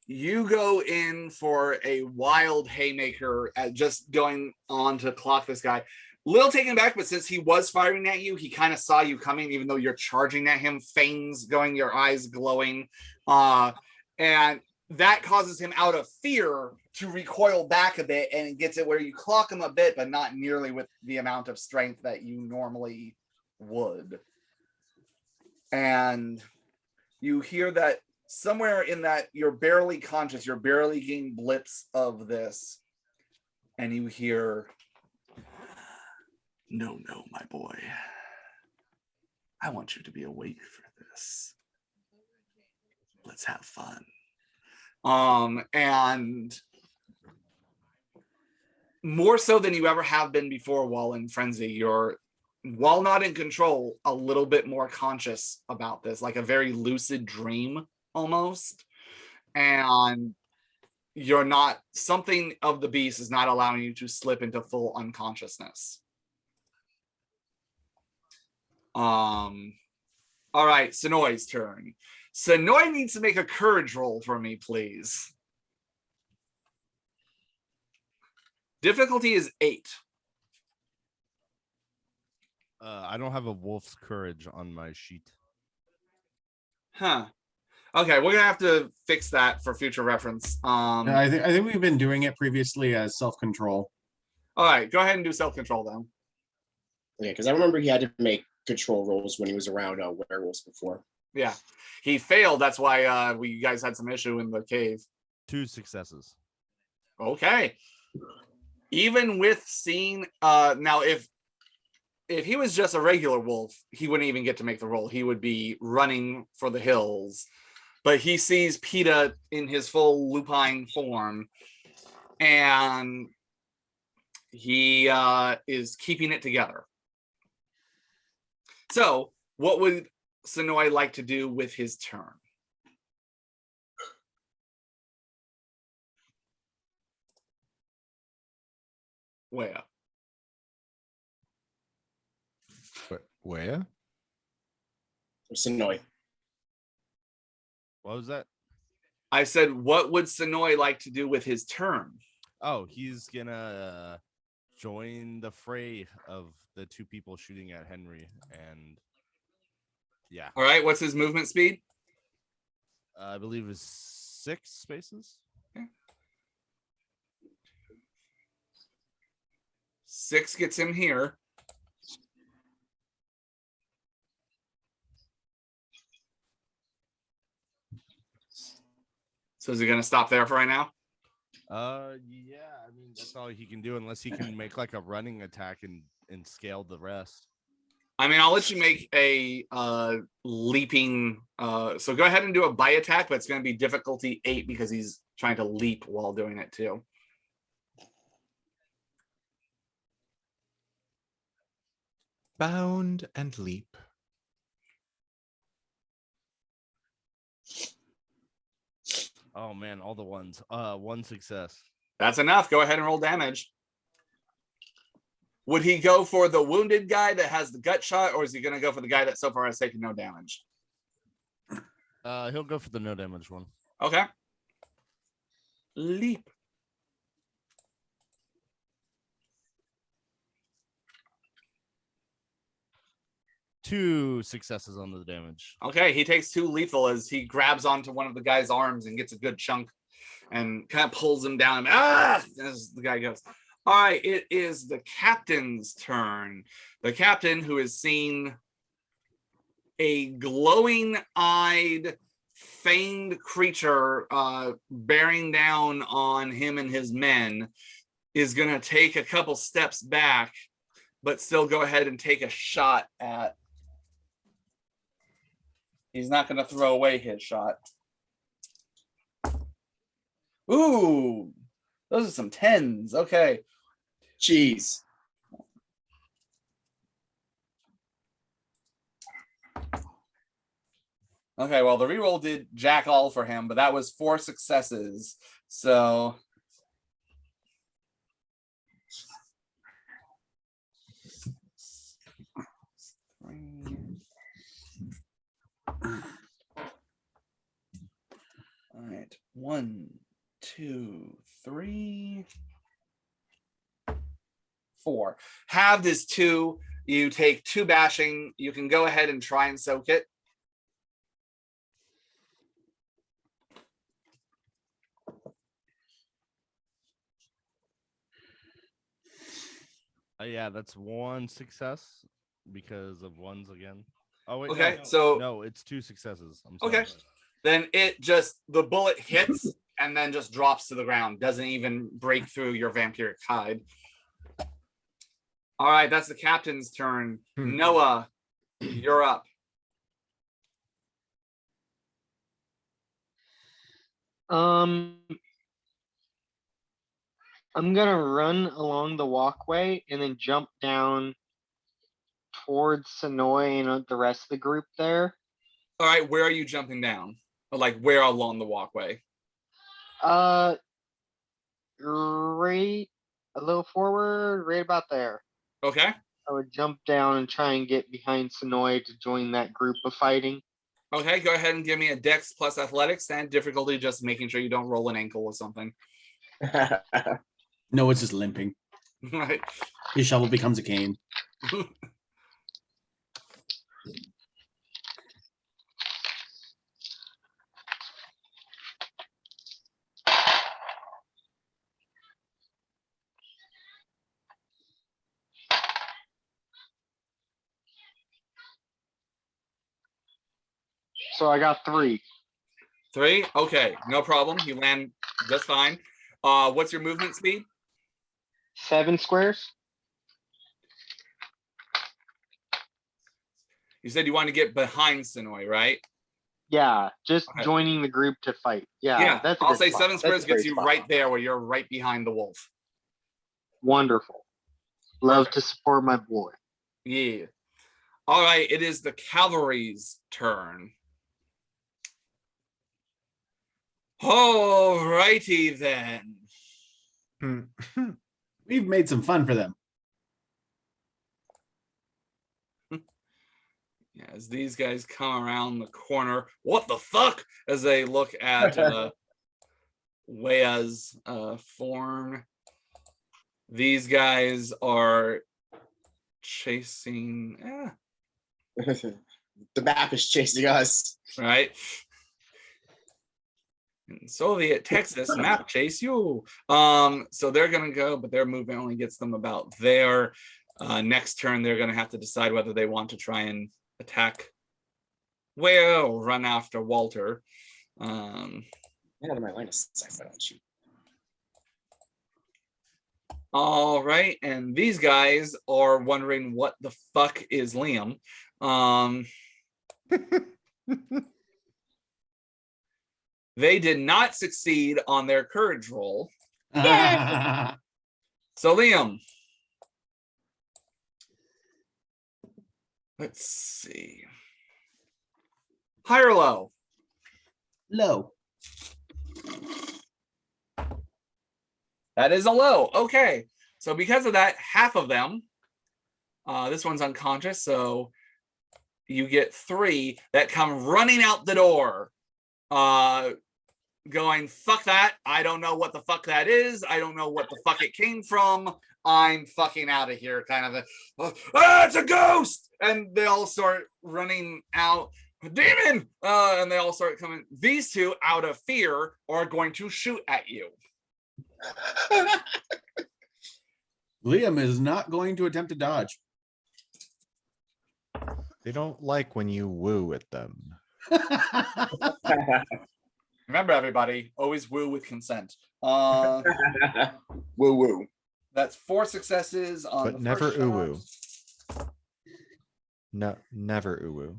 You go in for a wild haymaker at just going on to clock this guy. Little taken back, but since he was firing at you, he kind of saw you coming, even though you're charging at him, fangs going, your eyes glowing. And that causes him out of fear to recoil back a bit, and it gets it where you clock him a bit, but not nearly with the amount of strength that you normally would. And you hear that somewhere in that you're barely conscious, you're barely getting blips of this, and you hear, no, my boy. I want you to be awake for this. Let's have fun. And more so than you ever have been before while in frenzy, you're, while not in control, a little bit more conscious about this, like a very lucid dream almost. And you're not, something of the beast is not allowing you to slip into full unconsciousness. All right, Sonoy's turn. Sonoy needs to make a courage roll for me, please. Difficulty is 8. I don't have a wolf's courage on my sheet. Huh. Okay, we're gonna have to fix that for future reference. I think we've been doing it previously as self-control. All right, go ahead and do self-control then. Yeah, because I remember he had to make control rolls when he was around werewolves before. Yeah, he failed. That's why you guys had some issue in the cave. 2 successes. Okay. Even with seeing now, if he was just a regular wolf, he wouldn't even get to make the roll. He would be running for the hills. But he sees PETA in his full lupine form, and he is keeping it together. So, what would Sonoy like to do with his turn? Where? Where? Sonoy. What was that? I said, what would Sonoy like to do with his turn? Oh, he's gonna join the fray of the 2 people shooting at Henry, and yeah. All right, what's his movement speed? I believe it's 6 spaces. Okay. 6 gets him here. So is he going to stop there for right now? Yeah, I mean, that's all he can do unless he can make like a running attack and scale the rest. I mean, I'll let you make a leaping. So go ahead and do a bite attack, but it's going to be difficulty 8 because he's trying to leap while doing it too. Bound and leap. Oh man, all the ones. 1 success. That's enough. Go ahead and roll damage. Would he go for the wounded guy that has the gut shot, or is he going to go for the guy that so far has taken no damage? He'll go for the no damage one. Okay. Leap. Two successes on the damage. Okay, he takes 2 lethal as he grabs onto one of the guy's arms and gets a good chunk and kind of pulls him down. As the guy goes. All right, it is the captain's turn. The captain, who has seen a glowing-eyed, fanged creature bearing down on him and his men, is going to take a couple steps back, but still go ahead and take a shot at. He's not going to throw away his shot. Ooh, those are some 10s. Okay. Jeez. Okay, well, the reroll did jack all for him, but that was 4 successes. So all right, 1, 2, 3, 4. Halved is 2. You take 2 bashing. You can go ahead and try and soak it. Yeah, that's 1 success because of ones again. Oh wait, Okay, no, so no, it's 2 successes. I'm sorry. okay. Then it just, the bullet hits and then just drops to the ground. Doesn't even break through your vampiric hide. All right, that's the captain's turn. Noah, you're up. I'm gonna run along the walkway and then jump down towards Sonoy and the rest of the group there. All right, where are you jumping down? Or like where along the walkway? Right a little forward, right about there. Okay. I would jump down and try and get behind Sonoy to join that group of fighting. Okay, go ahead and give me a dex plus athletics and difficulty, just making sure you don't roll an ankle or something. No, it's just limping. Right. His shovel becomes a cane. So I got 3. 3? Okay, no problem. You land just fine. What's your movement speed? 7 squares. You said you want to get behind Sonoy, right? Yeah, just Okay. joining the group to fight. Yeah, that's a I'll good say spot. 7 That's squares a great gets you spot. right there where you're right behind the wolf. Wonderful. Love Perfect. to support my boy. Yeah. All right, it is the cavalry's turn. All righty then. We've made some fun for them. Yeah, as these guys come around the corner, what the fuck? As they look at Wea's form. These guys are chasing, The map is chasing us. right? In Soviet Texas, map chase you. So they're gonna go, but their movement only gets them about there. Next turn, they're gonna have to decide whether they want to try and attack Wea or run after Walter. Get out of my line of sight, why don't you? All right, and these guys are wondering what the fuck is Liam. They did not succeed on their courage roll. So Liam, let's see. High or low? Low. That is a low. Okay. So because of that, half of them, this one's unconscious. So you get 3 that come running out the door, going, fuck that. I don't know what the fuck that is. I don't know what the fuck it came from. I'm fucking out of here. Kind of it's a ghost. And they all start running out. Demon! And they all start coming. These 2, out of fear, are going to shoot at you. Liam is not going to attempt to dodge. They don't like when you woo at them. Remember, everybody, always woo with consent. Woo woo. That's 4 successes on But the never first shot. uwu. No, never uwu.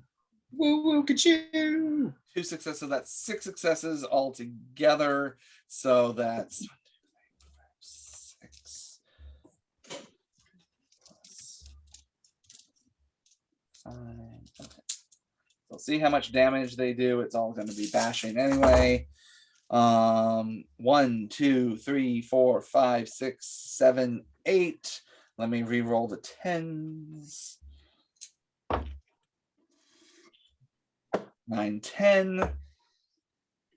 Woo woo ka-choo. 2 successes. That's 6 successes altogether. So that's 6 plus 5. Okay. So see how much damage they do. It's all going to be bashing anyway. 1, 2, 3, 4, 5, 6, 7, 8. Let me re-roll the 10s. 9, 10,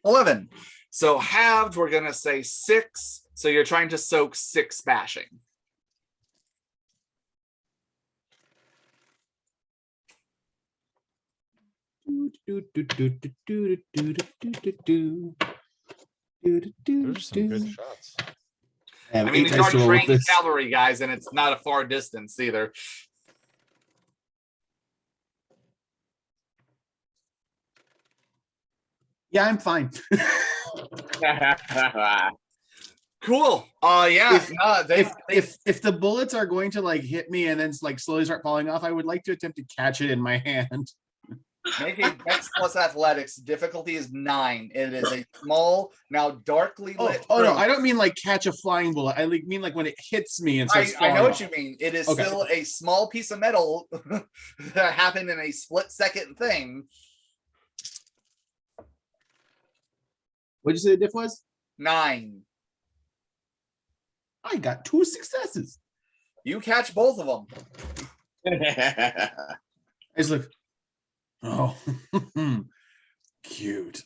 11. So halved, we're gonna say 6. So you're trying to soak 6 bashing. Those are some good shots. I have I mean, 8 these dice are to roll with trained this. cavalry guys, and it's not a far distance either. Yeah, I'm fine. Cool. Yeah. If- No, If the bullets are going to like hit me and then like slowly start falling off, I would like to attempt to catch it in my hand. make a Dex plus athletics. Difficulty is 9. It is a small, now darkly Oh, lit. oh no, room. I don't mean like catch a flying bullet. I like mean like when it hits me and starts I know falling what off. you mean. It is Okay. still a small piece of metal that happened in a split-second thing. What'd you say the diff was? 9. I got 2 successes. You catch both of them. I just look. Oh, cute.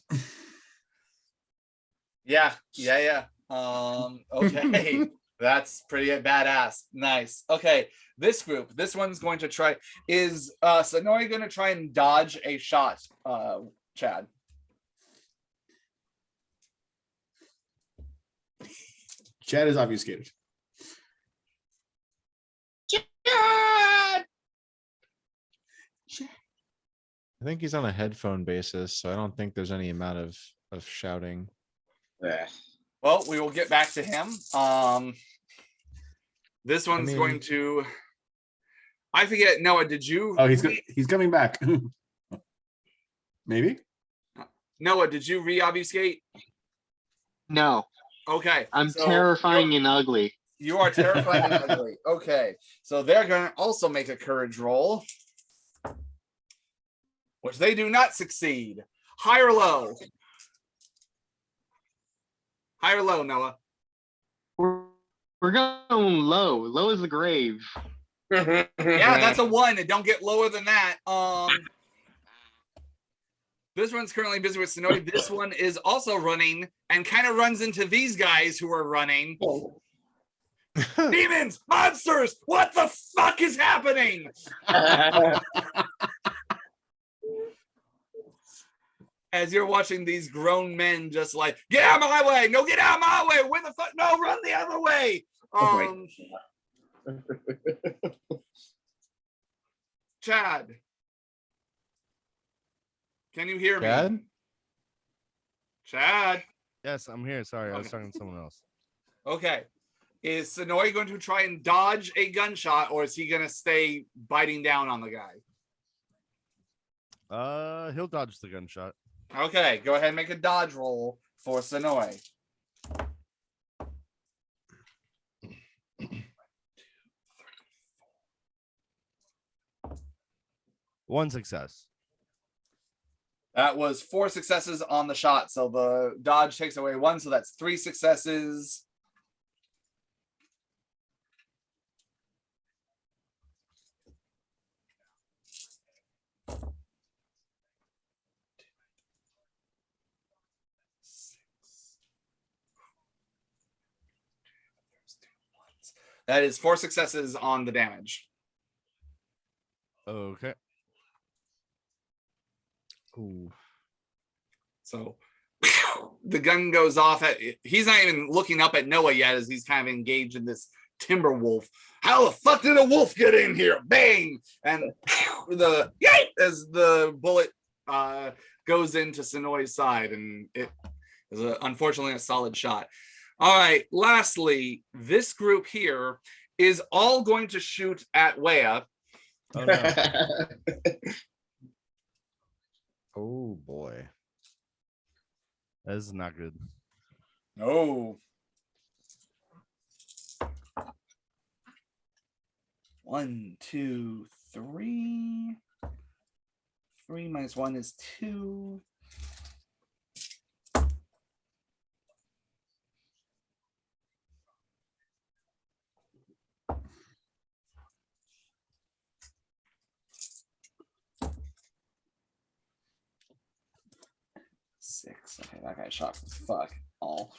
Yeah. Okay. That's pretty badass. Nice. Okay. This group, this one's going to try. Is Sonori going to try and dodge a shot, Chad? Chad is obfuscated. I think he's on a headphone basis, so I don't think there's any amount of shouting. Well, we will get back to him. This one's mean- going to. I forget. Noah, did you? Oh, he's coming back. Maybe. Noah, did you re-obfuscate? No, Okay. I'm so terrifying and ugly. You are terrifying and ugly. Okay. So they're going to also make a courage roll, which they do not succeed. High or low? High or low, Noah? We're going low. Low as the grave. Yeah, that's a 1. And don't get lower than that. This one's currently busy with Sonori. This one is also running and kind of runs into these guys who are running. Demons, monsters, what the fuck is happening? As you're watching these grown men just like, get out of my way, no, get out of my way, where the fuck, no, run the other way. Chad, can you hear me? Chad? Yes, I'm here. Sorry, I was Okay. talking to someone else. Okay. Is Sonori going to try and dodge a gunshot, or is he going to stay biting down on the guy? He'll dodge the gunshot. Okay, go ahead and make a dodge roll for Sonori. One success. That was 4 successes on the shot, so the dodge takes away 1, so that's 3 successes. That is 4 successes on the damage. Okay. Ooh. So the gun goes off. He's not even looking up at Noah yet as he's kind of engaged in this timber wolf. How the fuck did a wolf get in here? Bang! And the as the bullet goes into Sonoi's side, and it is unfortunately a solid shot. All right. Lastly, this group here is all going to shoot at Wea. Oh no. Oh boy. That is not good. Oh. 1, 2, 3. 3 minus 1 is 2. 6. Okay, that guy shot for fuck all.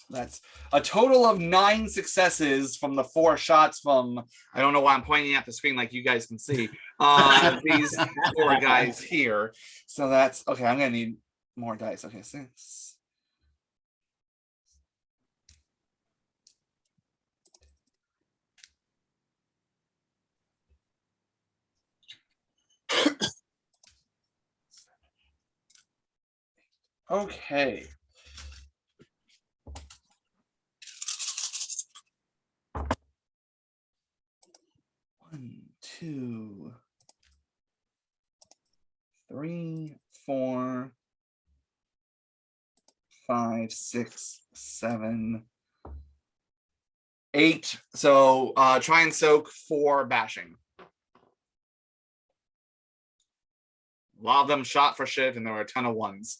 That's a total of 9 successes from the 4 shots from, I don't know why I'm pointing at the screen like you guys can see, these 4 guys here. So that's, okay, I'm going to need more dice. Okay, 6. Okay. One, 2, 3, 4, 5, 6, 7, 8. So try and soak 4 bashing. A lot of them shot for shit, and there were a ton of 1s.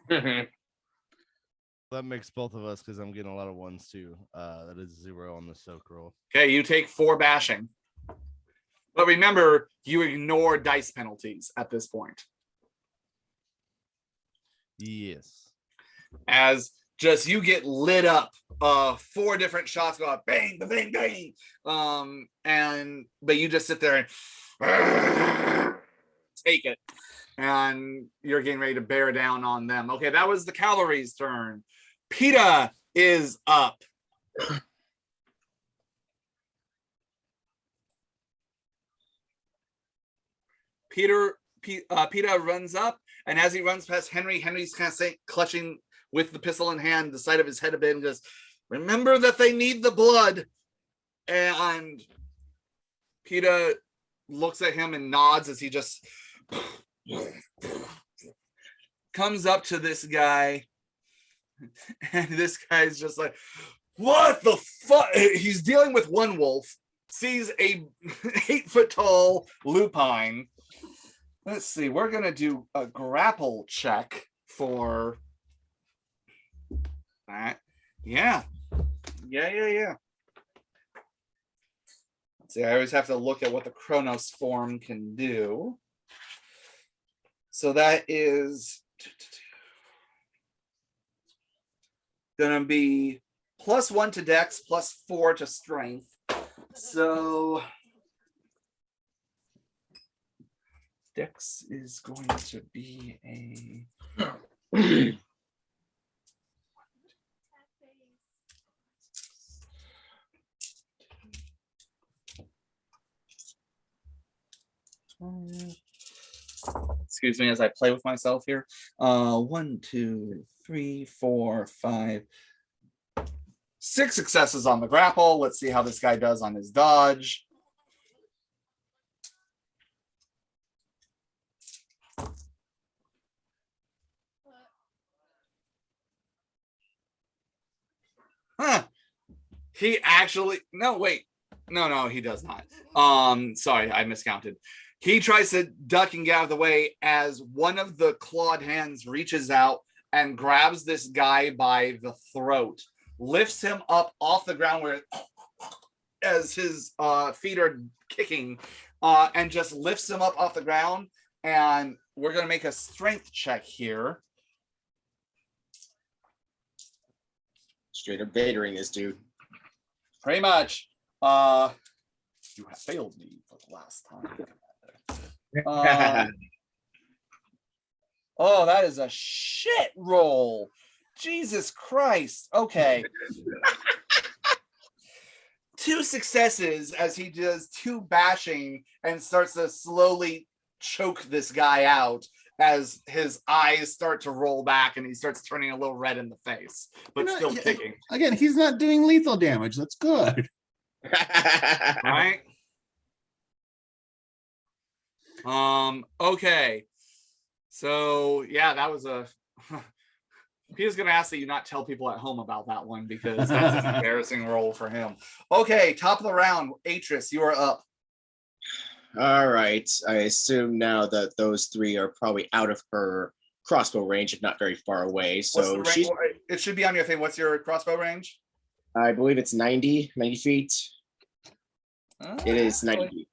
That makes both of us because I'm getting a lot of 1s too. That is 0 on the soak roll. Okay, you take 4 bashing. But remember, you ignore dice penalties at this point. Yes. As just you get lit up. 4 different shots go out, bang, bang, bang. But you just sit there and take it. And you're getting ready to bear down on them. Okay, that was the cavalry's turn. PETA is up. PETA runs up, and as he runs past Henry, Henry's kind of clutching with the pistol in hand, the side of his head a bit, and goes, "Remember that they need the blood." And PETA looks at him and nods as he just comes up to this guy, and this guy's just like, "What the fuck?" He's dealing with one wolf, sees a 8-foot tall lupine. Let's see, we're gonna do a grapple check for that. Yeah. Let's see, I always have to look at what the Chronos form can do. So that is gonna be +1 to Dex, +4 to Strength. So Dex is going to be a excuse me as I play with myself here. 1, 2, 3, 4, 5, 6 successes on the grapple. Let's see how this guy does on his dodge. Huh. He actually, no, wait. No, he does not. Sorry, I miscounted. He tries to duck and get out of the way as one of the clawed hands reaches out and grabs this guy by the throat, lifts him up off the ground where as his feet are kicking, and just lifts him up off the ground. And we're going to make a strength check here. Straight up Vadering this dude. Pretty much. You have failed me for the last time. Oh, that is a shit roll. Jesus Christ. Okay. 2 successes as he does 2 bashing and starts to slowly choke this guy out as his eyes start to roll back and he starts turning a little red in the face, but still kicking. Again, he's not doing lethal damage. That's good. Right? Okay. So yeah, that was a Peter's gonna ask that you not tell people at home about that one because that's an embarrassing roll for him. Okay, top of the round, Atris, you are up. All right. I assume now that those 3 are probably out of her crossbow range, if not very far away. So she's, it should be on your thing. What's your crossbow range? I believe it's 90 feet. It is 90 feet.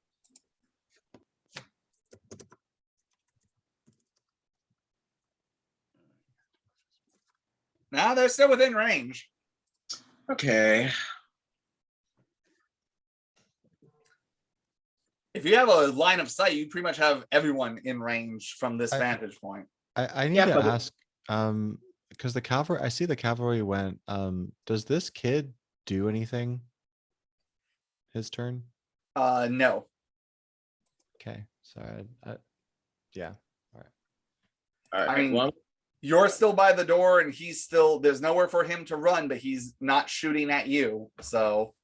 Now they're still within range. Okay. If you have a line of sight, you pretty much have everyone in range from this I- vantage point. I need Yeah, to but- ask, because the cavalry, I see the cavalry went, does this kid do anything? His turn? No. Okay, sorry. Yeah, All right. I mean, well, you're still by the door and he's still, there's nowhere for him to run, but he's not shooting at you. So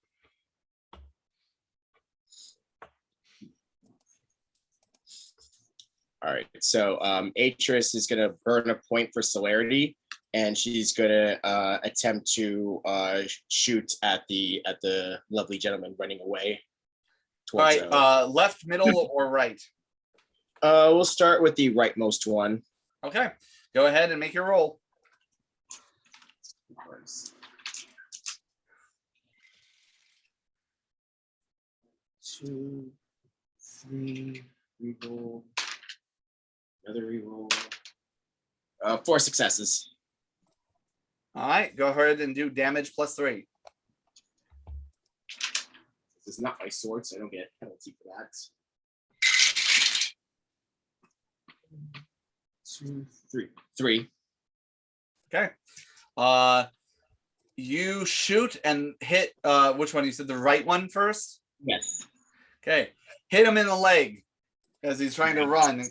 all right. So Atris is gonna burn a point for celerity, and she's gonna attempt to shoot at the lovely gentleman running away. all right, left, middle, or right? We'll start with the rightmost one. Okay, go ahead and make your roll. Two, three, reroll. Another reroll. 4 successes. All right, go ahead and do damage +3. This is not my sword, so I don't get a penalty for that. 2, 3. 3. Okay. You shoot and hit which one? You said the right one first? Yes. Okay. Hit him in the leg as he's trying to run.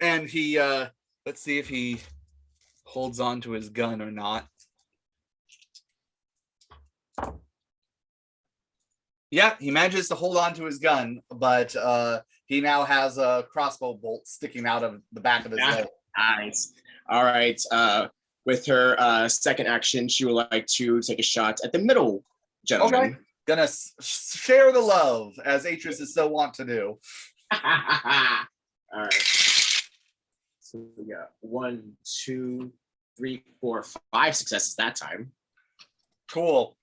And he let's see if he holds on to his gun or not. Yeah, he manages to hold on to his gun, but he now has a crossbow bolt sticking out of the back of his leg. Nice. All right. With her second action, she would like to take a shot at the middle gentleman. Okay. Gonna share the love, as Atris is so wont to do. All right. So we got 1, 2, 3, 4, 5 successes that time. Cool.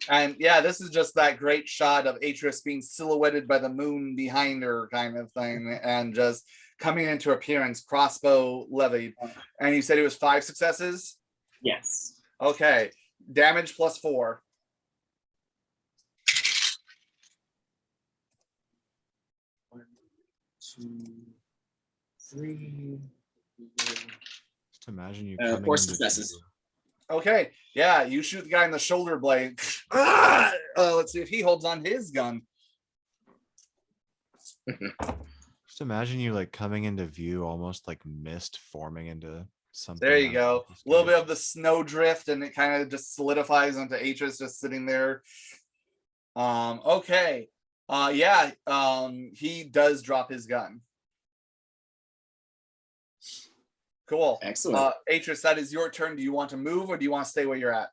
And yeah, this is just that great shot of Atris being silhouetted by the moon behind her kind of thing, and just coming into appearance, crossbow levied. And you said it was 5 successes? Yes. Okay. Damage +4. One, 2, 3. just imagine you 4 coming into successes. view. Okay. Yeah, you shoot the guy in the shoulder blade. Let's see if he holds on his gun. Just imagine you like coming into view, almost like mist forming into something. There you else. go. Just A little kinda- bit of the snow drift, and it kind of just solidifies onto Atris just sitting there. Okay. Yeah, he does drop his gun. Cool. Excellent. Atris, that is your turn. Do you want to move or do you want to stay where you're at?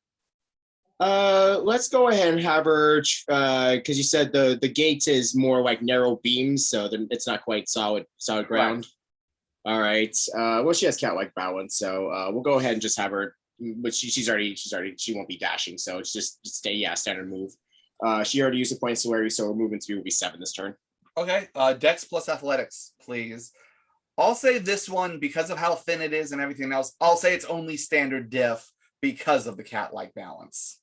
Let's go ahead and have her, because you said the gate is more like narrow beams, so it's not quite solid ground. All right. Well, she has cat-like balance, so we'll go ahead and just have her. But she won't be dashing, so it's just stay. Yeah, standard move. She already used a point of celerity, so her movement speed will be 7 this turn. Okay. Dex plus athletics, please. I'll say this one, because of how thin it is and everything else, I'll say it's only standard diff because of the cat-like balance.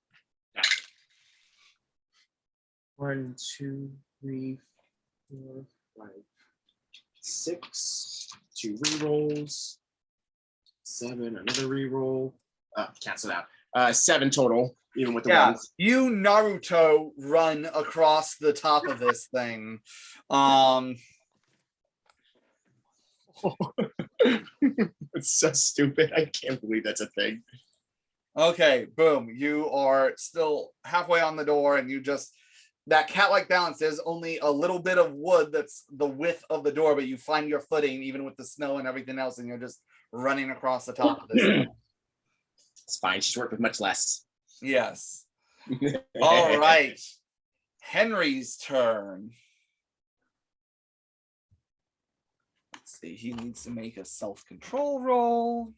1, 2, 3, 4, 5, 6. 2 rerolls. 7, another reroll. Cancel out. 7 total, even with the Yeah, ones. you Naruto run across the top of this thing. It's so stupid. I can't believe that's a thing. Okay, boom. You are still halfway on the door, and you just, that cat-like balance is only a little bit of wood that's the width of the door, but you find your footing even with the snow and everything else, and you're just running across the top of this thing. It's fine. She's worked with much less. Yes. All right. Henry's turn. Let's see. He needs to make a self-control roll.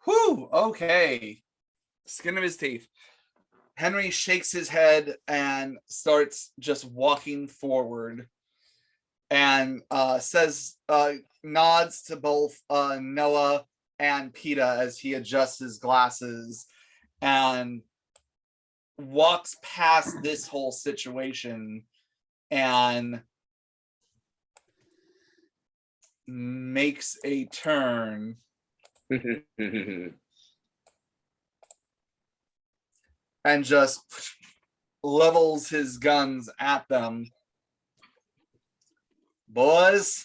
Whew. Okay. Skin of his teeth. Henry shakes his head and starts just walking forward. and says, nods to both Noah and PETA as he adjusts his glasses and walks past this whole situation and makes a turn and just levels his guns at them. Boys,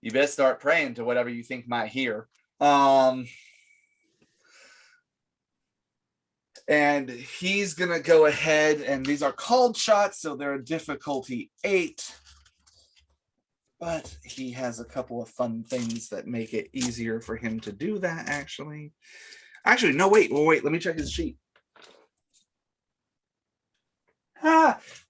you best start praying to whatever you think might hear. And he's gonna go ahead, and these are called shots, so they're a difficulty 8. But he has a couple of fun things that make it easier for him to do that, actually. Actually, no, wait, let me check his sheet.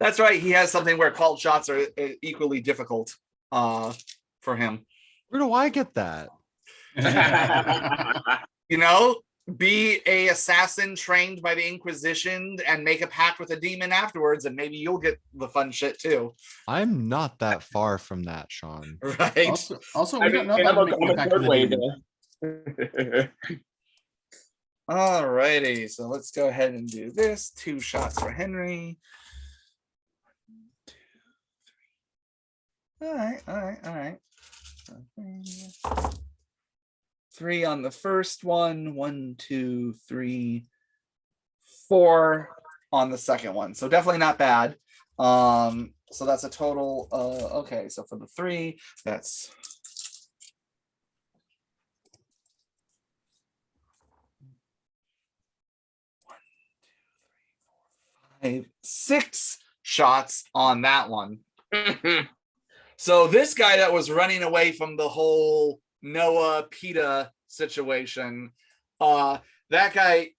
That's right, he has something where called shots are equally difficult for him. Where do I get that? You know, be a assassin trained by the Inquisition and make a pact with a demon afterwards, and maybe you'll get the fun shit too. I'm not that far from that, Sean. Right? Also, I we don't know mean, about I'm making a a pact third with a way demon. there. Alrighty, so let's go ahead and do this. 2 shots for Henry. 1, 2, 3. All right. 3 on the first one. 1, 2, 3, 4 on the second one. So definitely not bad. So that's a total. Okay, so for the 3, that's 6 shots on that one. So this guy that was running away from the whole Noah PETA situation, that guy,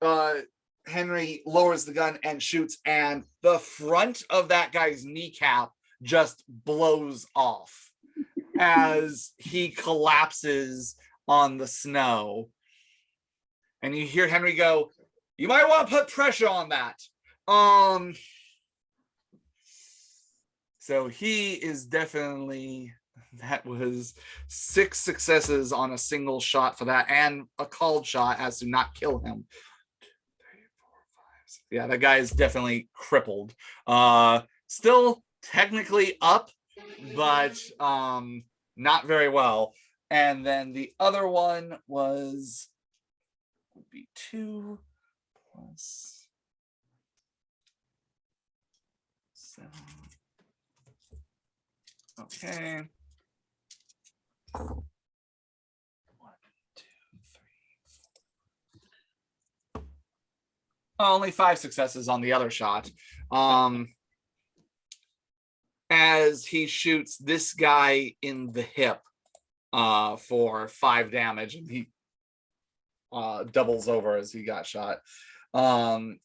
Henry, lowers the gun and shoots, and the front of that guy's kneecap just blows off as he collapses on the snow. And you hear Henry go, "You might want to put pressure on that." So he is definitely, that was 6 successes on a single shot for that, and a called shot as to not kill him. 2, 3, 4, 5, 6. Yeah, that guy is definitely crippled. Still technically up, but not very well. And then the other one would be 2 plus 7. Okay. 1, 2, 3. Only 5 successes on the other shot. As he shoots this guy in the hip for 5 damage, and he doubles over as he got shot. And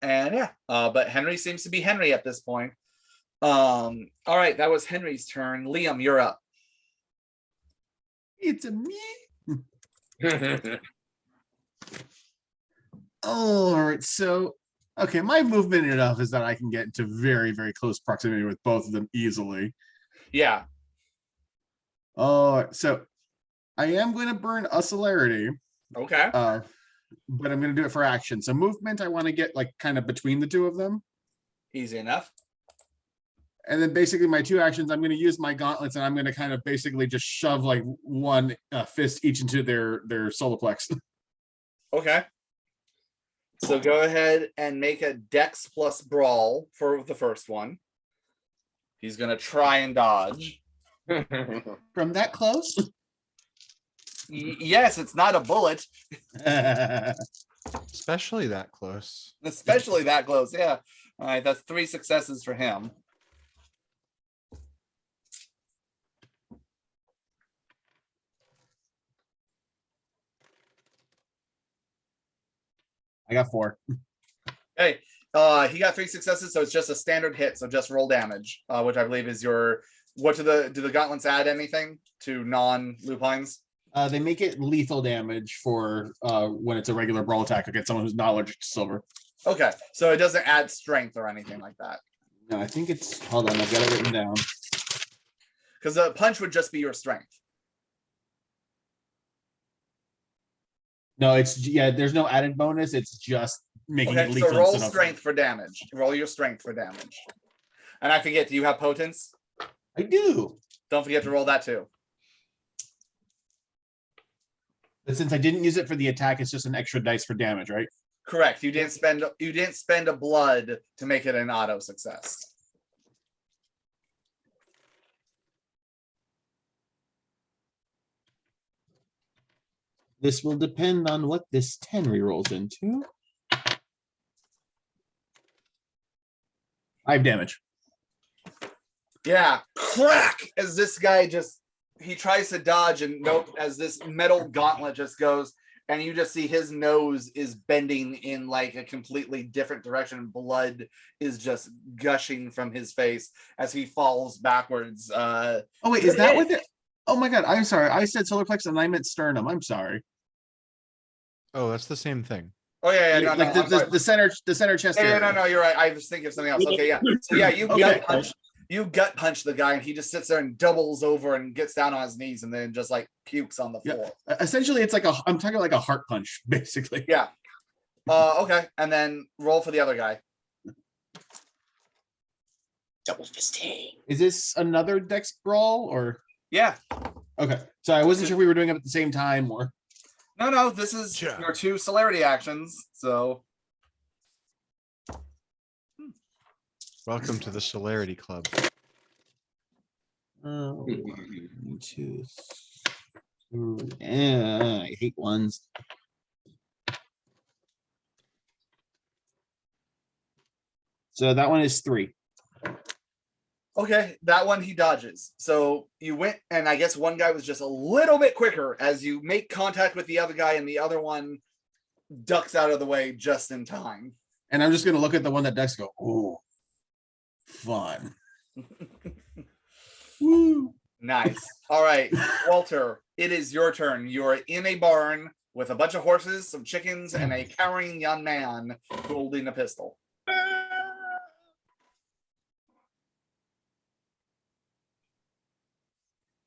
yeah, but Henry seems to be Henry at this point. All right, that was Henry's turn. Liam, you're up. It's a me. All right, so okay, my movement enough is that I can get into very, very close proximity with both of them easily. Yeah. All right, so I am going to burn a celerity, Okay. but I'm going to do it for action. So movement, I want to get like kind of between the two of them. Easy enough. And then basically my 2 actions, I'm going to use my gauntlets, and I'm going to kind of basically just shove like one fist each into their solar plex. Okay. So go ahead and make a Dex plus Brawl for the first one. He's going to try and dodge. From that close? Yes, it's not a bullet. Especially that close. Especially that close, yeah. All right, that's 3 successes for him. I got 4. Hey, he got 3 successes, so it's just a standard hit, so just roll damage, which I believe is your... What do the gauntlets add anything to non-lupines? They make it lethal damage for when it's a regular brawl attack against someone who's not allergic to silver. Okay, so it doesn't add strength or anything like that. No, I think it's, hold on, I've got it written down. Because the punch would just be your strength. No, it's, yeah, there's no added bonus. It's just making it Okay, so lethal. roll instead of- strength for damage. Roll your strength for damage. And I forget, do you have potence? I do. Don't forget to roll that too. But since I didn't use it for the attack, it's just an extra dice for damage, right? Correct. You didn't spend a blood to make it an auto success. This will depend on what this 10 rerolls into. 5 damage. Yeah, crack! As this guy he tries to dodge and nope, as this metal gauntlet just goes, and you just see his nose is bending in like a completely different direction. Blood is just gushing from his face as he falls backwards. Oh wait, is that what the, oh my god, I'm sorry. I said solar plexus and I meant sternum. I'm sorry. Oh, that's the same thing. Oh yeah, no, Like no, I'm sorry. the center chest Yeah, area. no, you're right. I was thinking of something else. Okay, yeah. So yeah, Okay. you gut punch the guy, and he just sits there and doubles over and gets down on his knees, and then just like pukes on the Yeah. floor. Essentially, it's like I'm talking like a heart punch, basically. Yeah. Okay, and then roll for the other guy. Double fisting. Is this another dex brawl or? Yeah. Okay, so I wasn't sure we were doing it at the same time or. No, this is Yeah. your 2 celerity actions. So Welcome to the Celerity Club. 1, 2, 3. I hate ones. So that one is 3. okay, that one he dodges. So you went, and I guess one guy was just a little bit quicker as you make contact with the other guy, and the other one ducks out of the way just in time. And I'm just gonna look at the one that ducks and go, oh, fun. Woo. Nice. All right, Walter, it is your turn. You're in a barn with a bunch of horses, some chickens, and a cowering young man holding a pistol.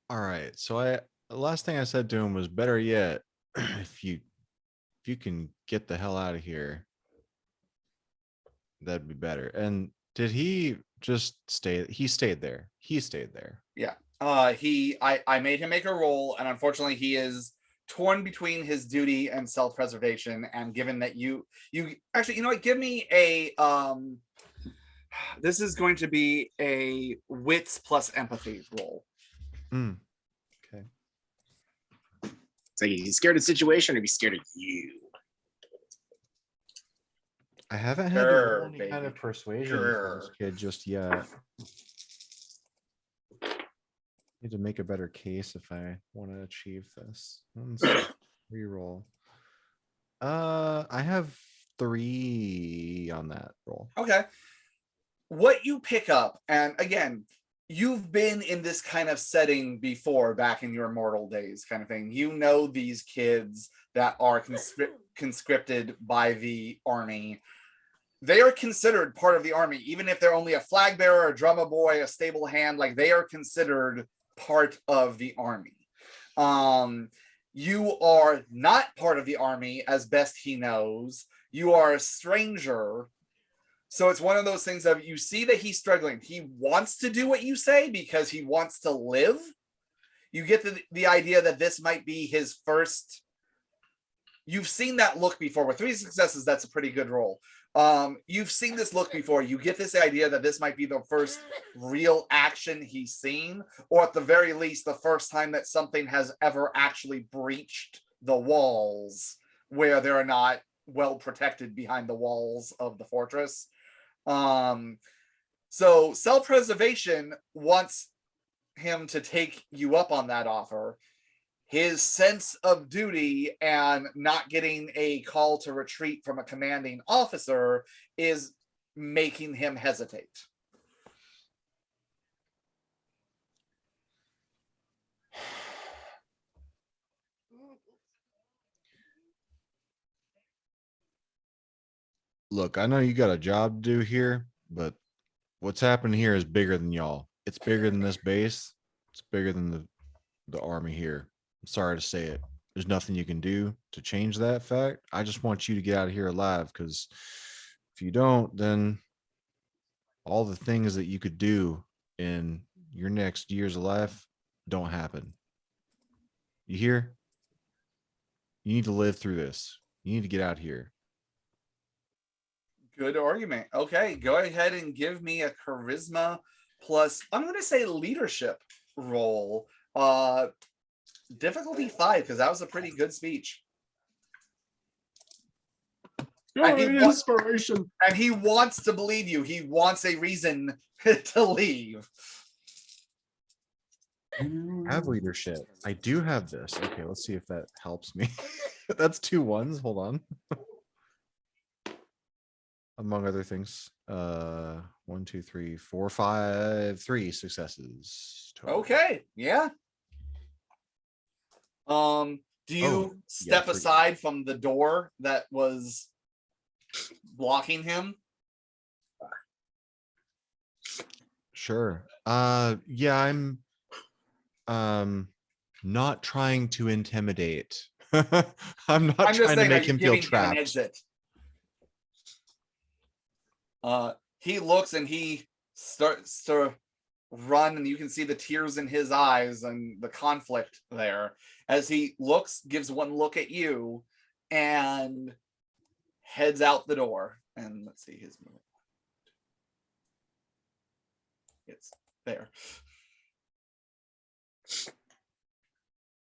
All right. So the last thing I said to him was better yet, if you can get the hell out of here, that'd be better. And did he just stay? He stayed there. He stayed there. Yeah. I made him make a roll, and unfortunately he is torn between his duty and self-preservation. And given that you actually, you know what, give me a this is going to be a wits plus empathy roll. Mm. Okay. It's like he's scared of the situation or he's scared of you. I haven't had to Sure, roll any kind of baby. persuasion for this Sure. kid just yet. Need to make a better case if I want to achieve this. Let's reroll. I have 3 on that roll. Okay. What you pick up, and again, you've been in this kind of setting before back in your mortal days kind of thing. You know these kids that are conscripted by the army. They are considered part of the army, even if they're only a flag bearer, a drummer boy, a stable hand, like they are considered part of the army. You are not part of the army as best he knows. You are a stranger. So it's one of those things of you see that he's struggling. He wants to do what you say because he wants to live. You get the idea that this might be his first. You've seen that look before. With 3 successes, that's a pretty good roll. You've seen this look before. You get this idea that this might be the first real action he's seen, or at the very least, the first time that something has ever actually breached the walls where they're not well protected behind the walls of the fortress. So self-preservation wants him to take you up on that offer. His sense of duty and not getting a call to retreat from a commanding officer is making him hesitate. Look, I know you got a job to do here, but what's happening here is bigger than y'all. It's bigger than this base. It's bigger than the army here. I'm sorry to say it. There's nothing you can do to change that fact. I just want you to get out of here alive, because if you don't, then all the things that you could do in your next years of life don't happen. You hear? You need to live through this. You need to get out here. Good argument. Okay, go ahead and give me a charisma plus, I'm going to say leadership roll. Difficulty 5, because that was a pretty good speech. And he wants- Inspiration. And he wants to believe you. He wants a reason to leave. Have leadership. I do have this. Okay, let's see if that helps me. That's 2 ones. Hold on. Among other things. 1, 2, 3, 4, 5, 3 successes. total. Okay, yeah. Do you step 3. aside from the door that was blocking him? Sure. Yeah, I'm not trying to intimidate. I'm not I'm just trying to saying, are make you him feel giving him an trapped. exit? He looks and he starts to run, and you can see the tears in his eyes and the conflict there as he looks, gives one look at you, and heads out the door. And let's see his movement. It's there.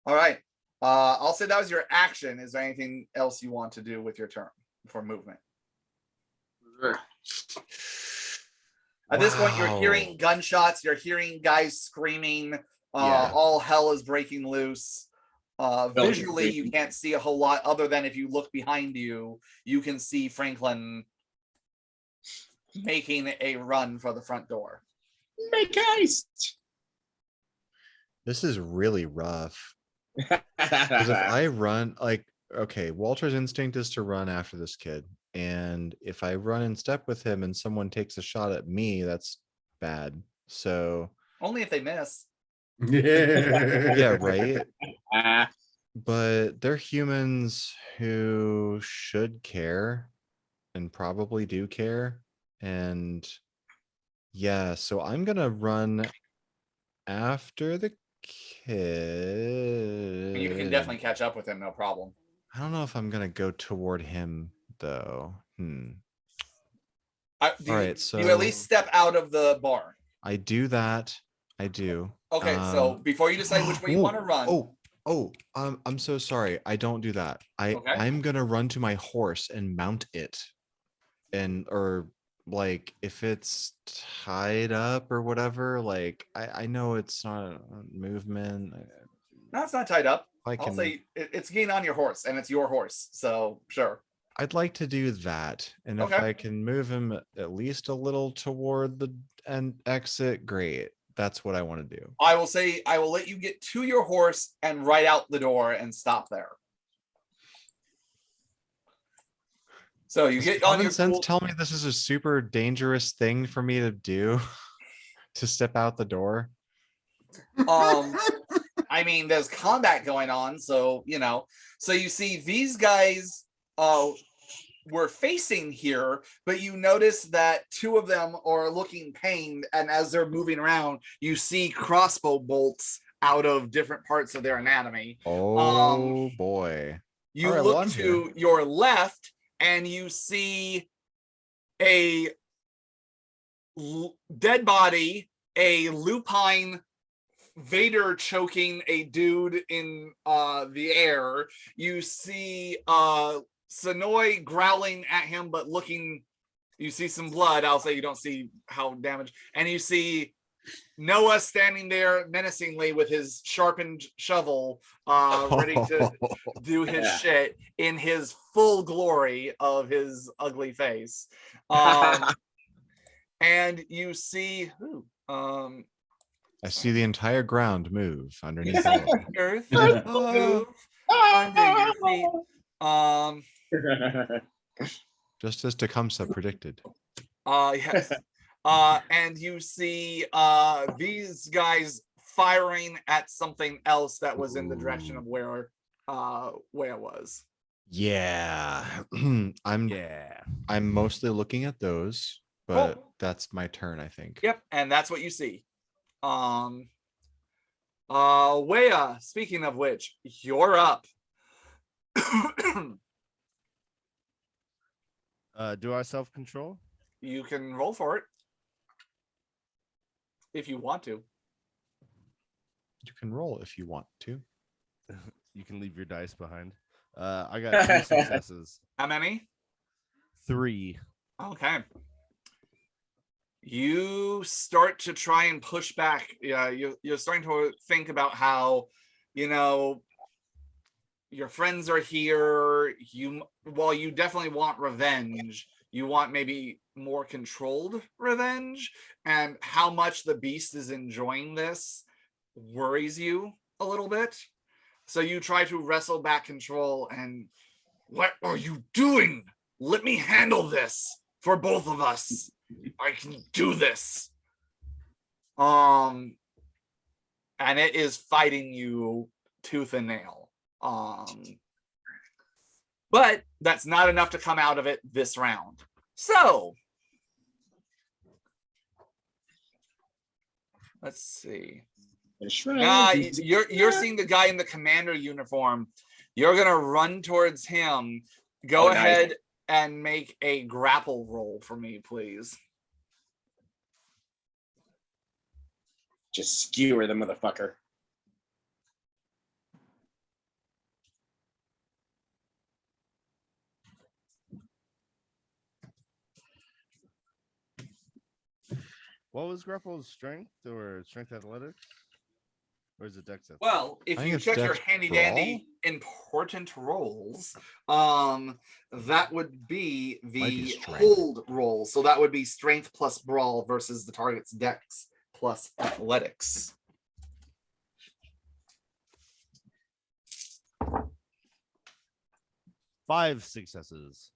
All right. I'll say that was your action. Is there anything else you want to do with your turn for movement? At this point, you're hearing Wow. gunshots. You're hearing guys screaming. Yeah. All hell is breaking loose. Visually, you can't see a whole lot other than if you look behind you, you can see Franklin making a run for the front door. Make haste. This is really rough. Because if I run, like, okay, Walter's instinct is to run after this kid. And if I run in step with him and someone takes a shot at me, that's bad. So Only if they miss. yeah, right. Ah, But they're humans who should care and probably do care. And yeah, so I'm gonna run after the kid. And you can definitely catch up with him, no problem. I don't know if I'm gonna go toward him though. Do Alright, you at least so- step out of the barn? I do that. I do. Okay, so before you decide which way you want to run, I'm so sorry. I don't do that. Okay. I'm gonna run to my horse and mount it. Or like if it's tied up or whatever, like I know it's not a movement. no, it's not tied up. I I'll can say it's getting on your horse, and it's your horse, so sure. I'd like to do that. And if Okay. I can move him at least a little toward the end exit, great. That's what I want to do. I will say I will let you get to your horse and right out the door and stop there. So you get on Common your sense cool- tell me this is a super dangerous thing for me to do to step out the door. I mean, there's combat going on, so you know. So you see these guys were facing here, but you notice that 2 of them are looking pained, and as they're moving around, you see crossbow bolts out of different parts of their anatomy. Oh boy. You All right, look well, I'm to your left, and you see a dead body, a lupine Vader choking a dude in the air. You see Sonoy growling at him, but looking, you see some blood. I'll say you don't see how damaged. And you see Noah standing there menacingly with his sharpened shovel, ready to do his shit in his full glory of his ugly face. And you see I see the entire ground move underneath. all of them. earth move under your feet. Just as Tecumseh predicted. Yes. And you see these guys firing at something else that was in the direction of where it was. Yeah. I'm Yeah. I'm mostly looking at those, but that's my turn, I think. Yep, and that's what you see. Wea, speaking of which, you're up. Do I self-control? You can roll for it if you want to. You can roll if you want to. You can leave your dice behind. I got 3 successes. How many? 3. Okay. You start to try and push back. Yeah, you're starting to think about how, your friends are here. While you definitely want revenge, you want maybe more controlled revenge, and how much the beast is enjoying this worries you a little bit. So you try to wrestle back control and, what are you doing? Let me handle this for both of us. I can do this. And it is fighting you tooth and nail. But that's not enough to come out of it this round. So let's see. You're seeing the guy in the commander uniform. You're gonna run towards him. Go ahead and make a grapple roll for me, please. Just skewer the motherfucker. What was Grapple's strength or strength athletics? Or is it dex athletics? Well, if I think you it's check your Dex handy dandy important rolls, that would be Might be the strength. hold roll. So that would be strength plus brawl versus the target's dex plus athletics. Five successes.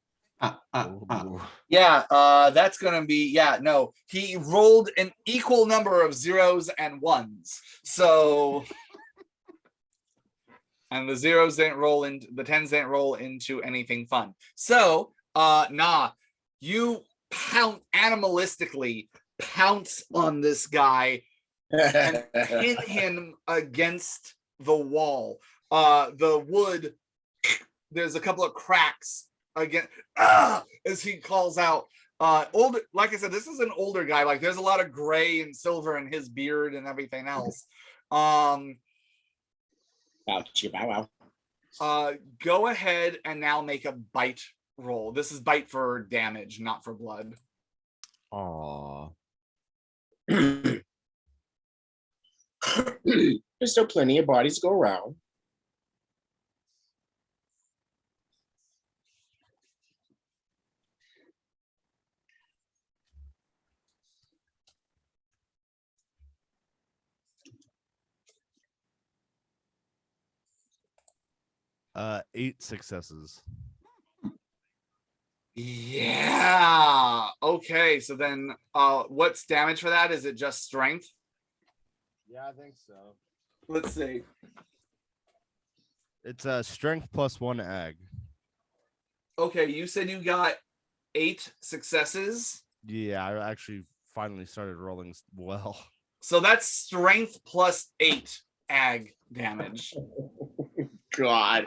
Ooh. Yeah, that's gonna be no. He rolled an equal number of zeros and ones. So and the zeros didn't roll into the tens didn't roll into anything fun. So you animalistically pounce on this guy and pin him against the wall. The wood, there's a couple of cracks again as he calls out. Older, like I said, this is an older guy. Like there's a lot of gray and silver in his beard and everything else. Bow, wow. Go ahead and now make a bite roll. This is bite for damage, not for blood. Aw. There's still plenty of bodies to go around. Eight successes. Yeah. Okay. So then, what's damage for that? Is it just strength? Yeah, I think so. Let's see. It's strength plus 1 ag. Okay, you said you got 8 successes. Yeah, I actually finally started rolling well. So that's strength plus 8 ag damage. God.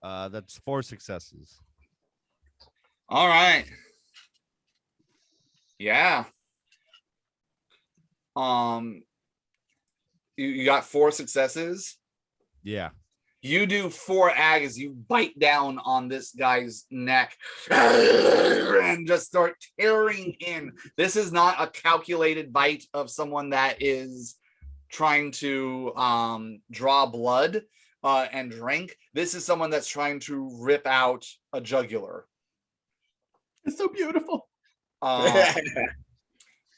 That's 4 successes. All right. Yeah. You got 4 successes. Yeah. You do 4 ag as you bite down on this guy's neck and just start tearing in. This is not a calculated bite of someone that is trying to draw blood and drink. This is someone that's trying to rip out a jugular. It's so beautiful.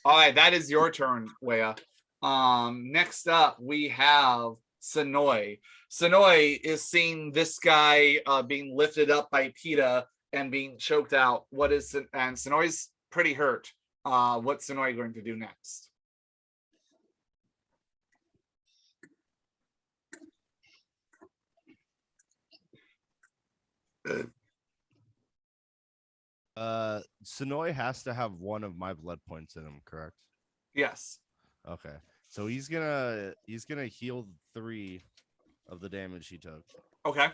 All right, that is your turn, Wea. Next up we have Sonoy. Sonoy is seeing this guy being lifted up by PETA and being choked out. And Sonoy's pretty hurt. What's Sonoy going to do next? Sonoy has to have one of my blood points in him, correct? Yes. Okay. So he's gonna heal 3 of the damage he took. Okay.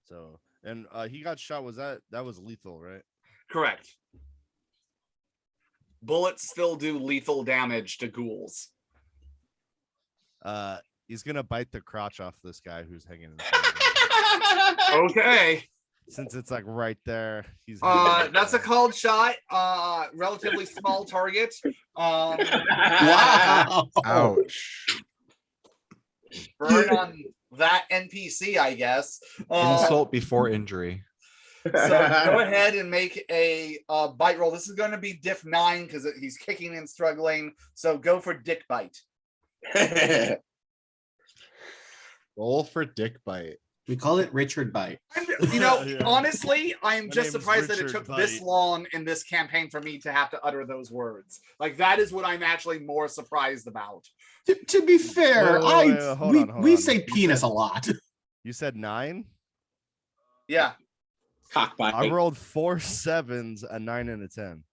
So and he got shot. That was lethal, right? Correct. Bullets still do lethal damage to ghouls. He's gonna bite the crotch off this guy who's hanging in front of him. Okay. Since it's like right there, he's that's a called shot. Relatively small target. Wow. Ouch. Burn on that NPC, I guess. Insult before injury. So go ahead and make a bite roll. This is going to be diff 9 because he's kicking and struggling. So go for dick bite. Roll for dick bite. We call it Richard Bite. You know, Yeah. honestly, I am My just name's surprised that it Richard took this Bite. long in this campaign for me to have to utter those words. Like that is what I'm actually more surprised about. To be fair, Wait, hold on. we say You penis said- a lot. You said 9? Yeah. Cockbite. I rolled 4 7s, a 9, and a 10.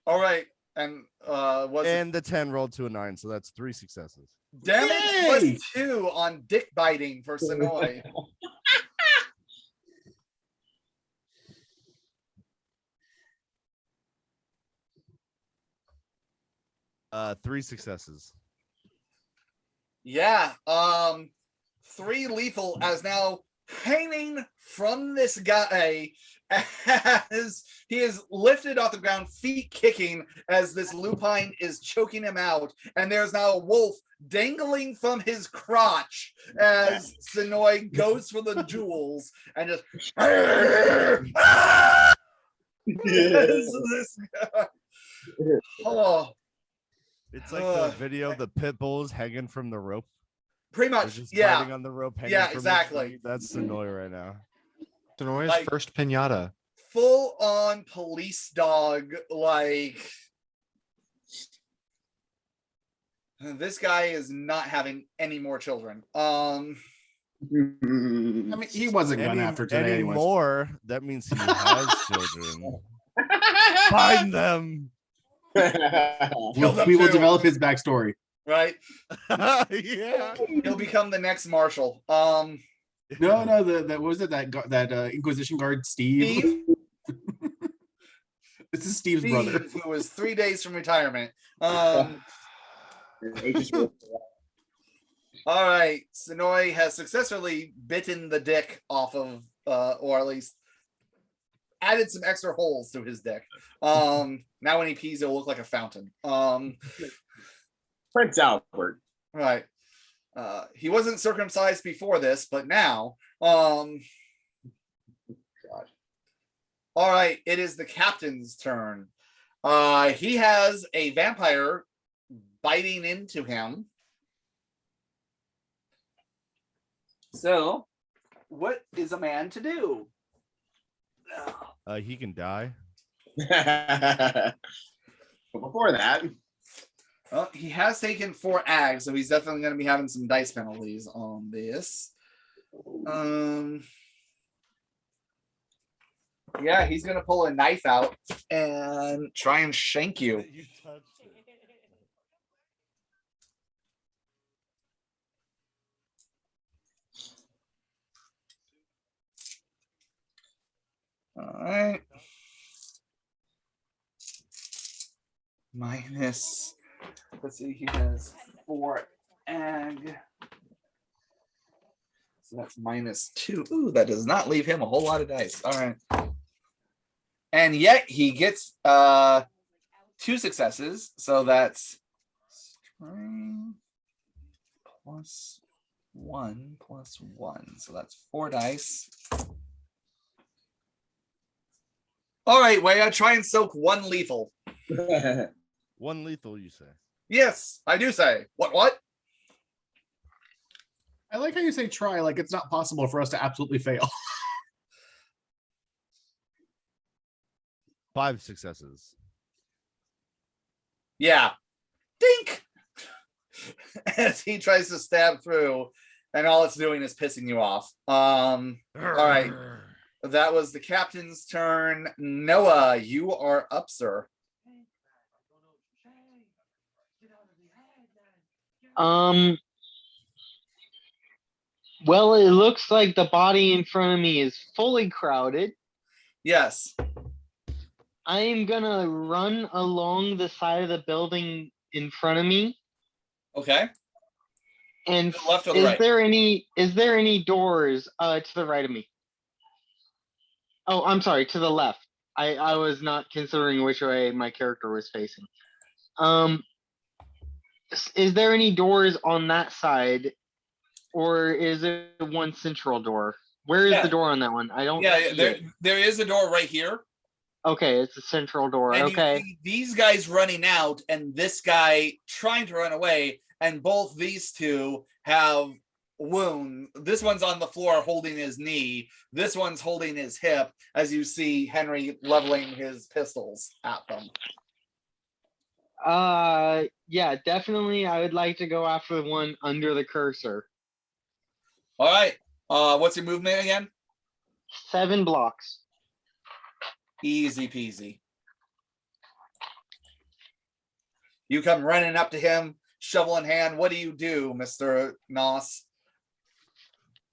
All right. And And the 10 rolled to a 9, so that's 3 successes. damage Yay! +2 on dick biting for Sonoy. 3 successes. Yeah. 3 lethal as now hanging from this guy as he is lifted off the ground, feet kicking as this lupine is choking him out, and there's now a wolf dangling from his crotch as Sonoy goes for the jewels and just this guy. Oh, It's like the video of the pit bulls hanging from the rope. pretty They're much. just Yeah. fighting on the rope. Hanging Yeah, from his exactly. feet. That's Sonoy right now. Sonoy's Like- first pinata. Full on police dog, like this guy is not having any more children. I mean, he wasn't going after today anyways. anymore. That means he has children. Find them. Killed them We will too. develop his backstory. Right? Yeah. He'll become the next marshal. No, the what was it that Inquisition guard Steve? Steve, This is Steve's brother. who was 3 days from retirement. All right, Sonoy has successfully bitten the dick off of, or at least added some extra holes to his dick. Now when he pees, it'll look like a fountain. Prince Albert. Right. He wasn't circumcised before this, but now. God. All right, it is the captain's turn. He has a vampire biting into him. So, what is a man to do? He can die. But before that, Well, he has taken 4 ags, so he's definitely going to be having some dice penalties on this. Yeah, he's going to pull a knife out and try and shank you. You touched it. All right. Minus, let's see, he has 4 ag. So that's -2. Ooh, that does not leave him a whole lot of dice. All right. And yet he gets 2 successes. So that's strength +1 +1. So that's 4 dice. All right, Waya, try and soak 1 lethal. One lethal, you say? Yes, I do say. What? I like how you say try, like it's not possible for us to absolutely fail. 5 successes. Yeah. Dink! As he tries to stab through, and all it's doing is pissing you off. All right. That was the captain's turn. Noah, you are up, sir. Well, it looks like the body in front of me is fully crowded. Yes. I am gonna run along the side of the building in front of me. Okay. And To the left or the is right? there any doors to the right of me? Oh, I'm sorry, to the left. I was not considering which way my character was facing. Is there any doors on that side, or is it one central door? Where is Yeah. the door on that one? I don't Yeah, see there, it. there is a door right here. Okay, it's a central door. And Okay. you see these guys running out and this guy trying to run away, and both these two have wounds. This one's on the floor holding his knee. This one's holding his hip, as you see Henry leveling his pistols at them. Yeah, definitely. I would like to go after the one under the cursor. All right. What's your movement again? 7 blocks. Easy peasy. You come running up to him, shovel in hand. What do you do, Mr. Noss?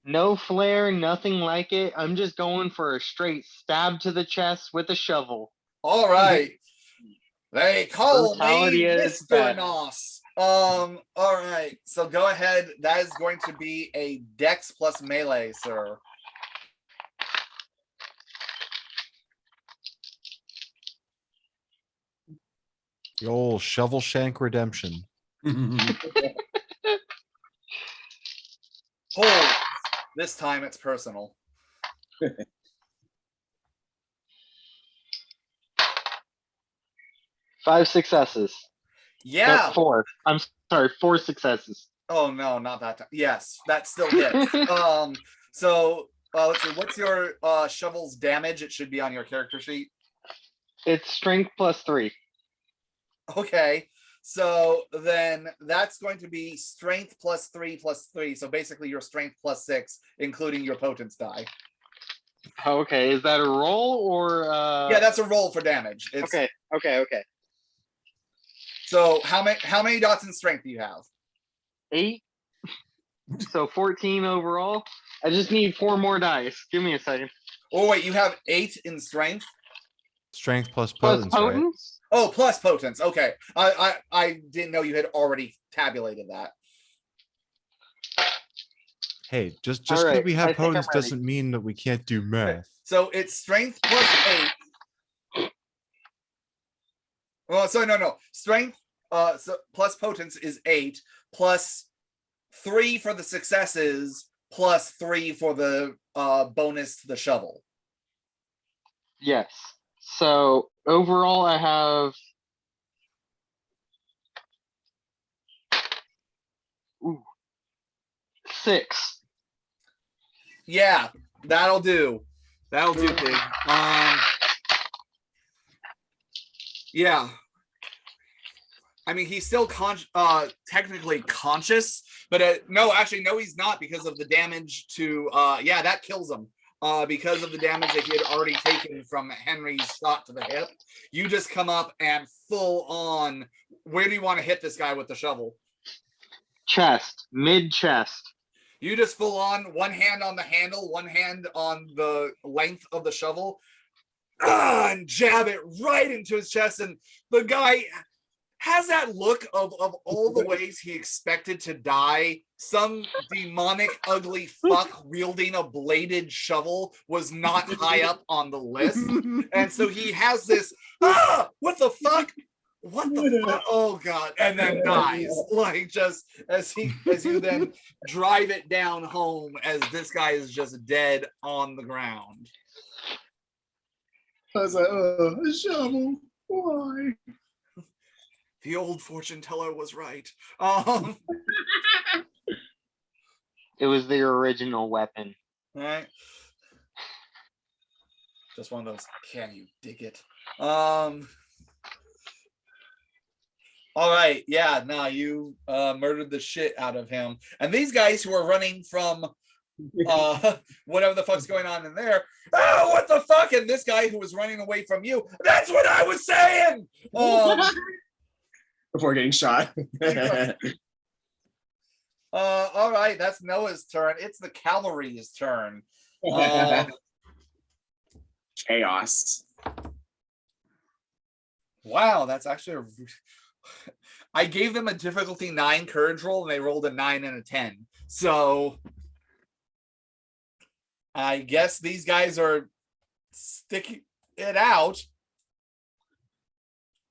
No flare, nothing like it. I'm just going for a straight stab to the chest with a shovel. All right. They call Brutality me is Mr. bad. Noss. All right. So go ahead. That is going to be a dex plus melee, sir. The old shovel shank redemption. Oh, this time it's personal. 5 successes. Yeah. No, 4. I'm sorry, 4 successes. Oh no, not that time. Yes, that still hits. So let's see. What's your shovel's damage? It should be on your character sheet. It's strength plus 3. Okay. So then that's going to be strength plus 3 plus 3. So basically your strength plus 6, including your potence die. Okay, is that a roll or Yeah, that's a roll for damage. It's, Okay. So how many dots in strength do you have? 8. So 14 overall. I just need 4 more dice. Give me a second. Oh wait, you have 8 in strength. Strength plus Plus potence, right? potence? Oh, plus potence. Okay, I didn't know you had already tabulated that. Hey, just All because right, we I have think I'm potence ready. doesn't mean that we can't do math. So it's strength plus 8. Well, so no. Strength so plus potence is 8, plus 3 for the successes, plus 3 for the bonus to the shovel. Yes. So overall, I have 6. Yeah, that'll do. That'll do, pig. Yeah. I mean, he's still technically conscious, but no, actually, no, he's not, because of the damage to yeah, that kills him. Because of the damage that he had already taken from Henry's shot to the hip. You just come up and full on. Where do you want to hit this guy with the shovel? Chest, mid chest. You just full on, one hand on the handle, one hand on the length of the shovel, and jab it right into his chest. And the guy has that look of all the ways he expected to die. Some demonic, ugly fuck wielding a bladed shovel was not high up on the list. And so he has this, what the fuck? What the fuck? Oh God. And then dies. Like, just as you then drive it down home as this guy is just dead on the ground. I was like, oh, a shovel. Why? The old fortune teller was right. It was the original weapon. Right. Just one of those, can you dig it? All right, yeah, no, you murdered the shit out of him. And these guys who are running from whatever the fuck's going on in there, oh, what the fuck? And this guy who was running away from you, that's what I was saying. Before getting shot. All right, that's Noah's turn. It's the cavalry's turn. Chaos. Wow, that's actually I gave them a difficulty 9 courage roll and they rolled a 9 and a 10. So I guess these guys are sticking it out.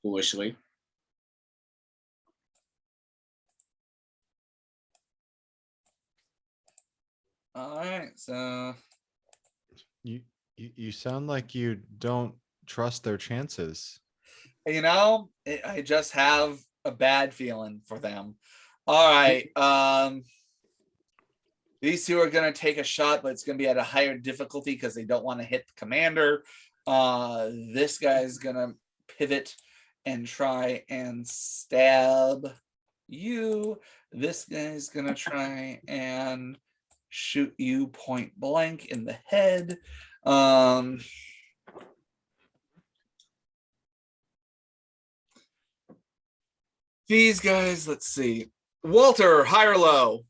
Foolishly. All right, so You sound like you don't trust their chances. you know, I just have a bad feeling for them. All right, these two are gonna take a shot, but it's gonna be at a higher difficulty because they don't want to hit the commander. This guy's gonna pivot and try and stab you. This guy's gonna try and shoot you point blank in the head. These guys, let's see. Walter, high or low?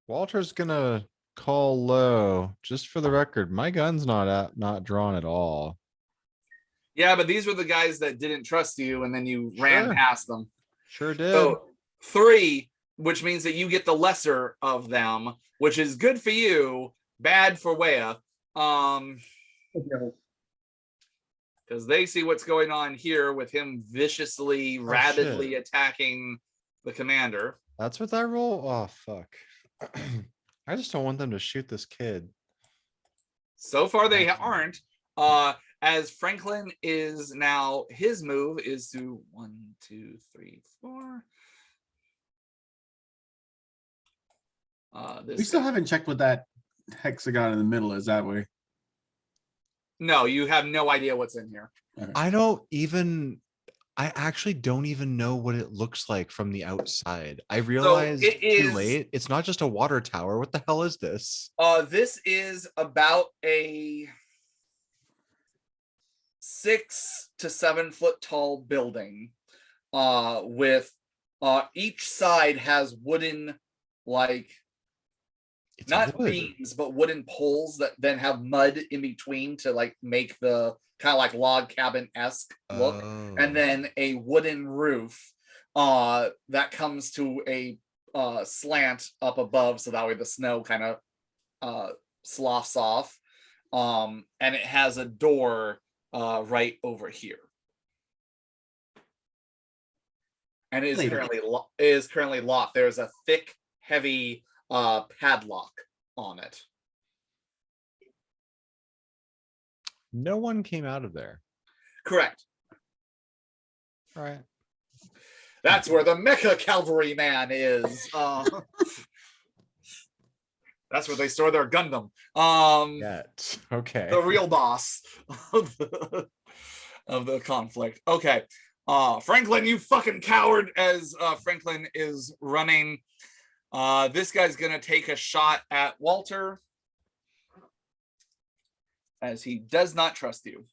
Walter's gonna call low. Just for the record, my gun's not drawn at all. Yeah, but these were the guys that didn't trust you, and then you ran Sure. past them. Sure did. So 3, which means that you get the lesser of them, which is good for you, bad for Wea. Because they see what's going on here with him viciously, rabidly attacking the commander. That's what that roll. Oh fuck. I just don't want them to shoot this kid. So far, they aren't. As Franklin is now, his move is to 1, 2, 3, 4. We still haven't checked what that hexagon in the middle is, that way. No, you have no idea what's in here. I actually don't even know what it looks like from the outside. I realized it too is- late. It's not just a water tower. What the hell is this? This is about a 6 to 7 foot tall building, with each side has wooden, like, It's not wood. beams, but wooden poles that then have mud in between to like make the kind of like log cabin-esque look. Oh. And then a wooden roof that comes to a slant up above, so that way the snow kind of sloughs off. And it has a door right over here. And it is currently locked. There's a thick, heavy padlock on it. No one came out of there. Correct. All right. That's where the Mecha Cavalry Man is. That's where they store their Gundam. Yet. Okay. The real boss of the conflict. Okay. Franklin, you fucking coward, as Franklin is running. This guy's gonna take a shot at Walter, as he does not trust you.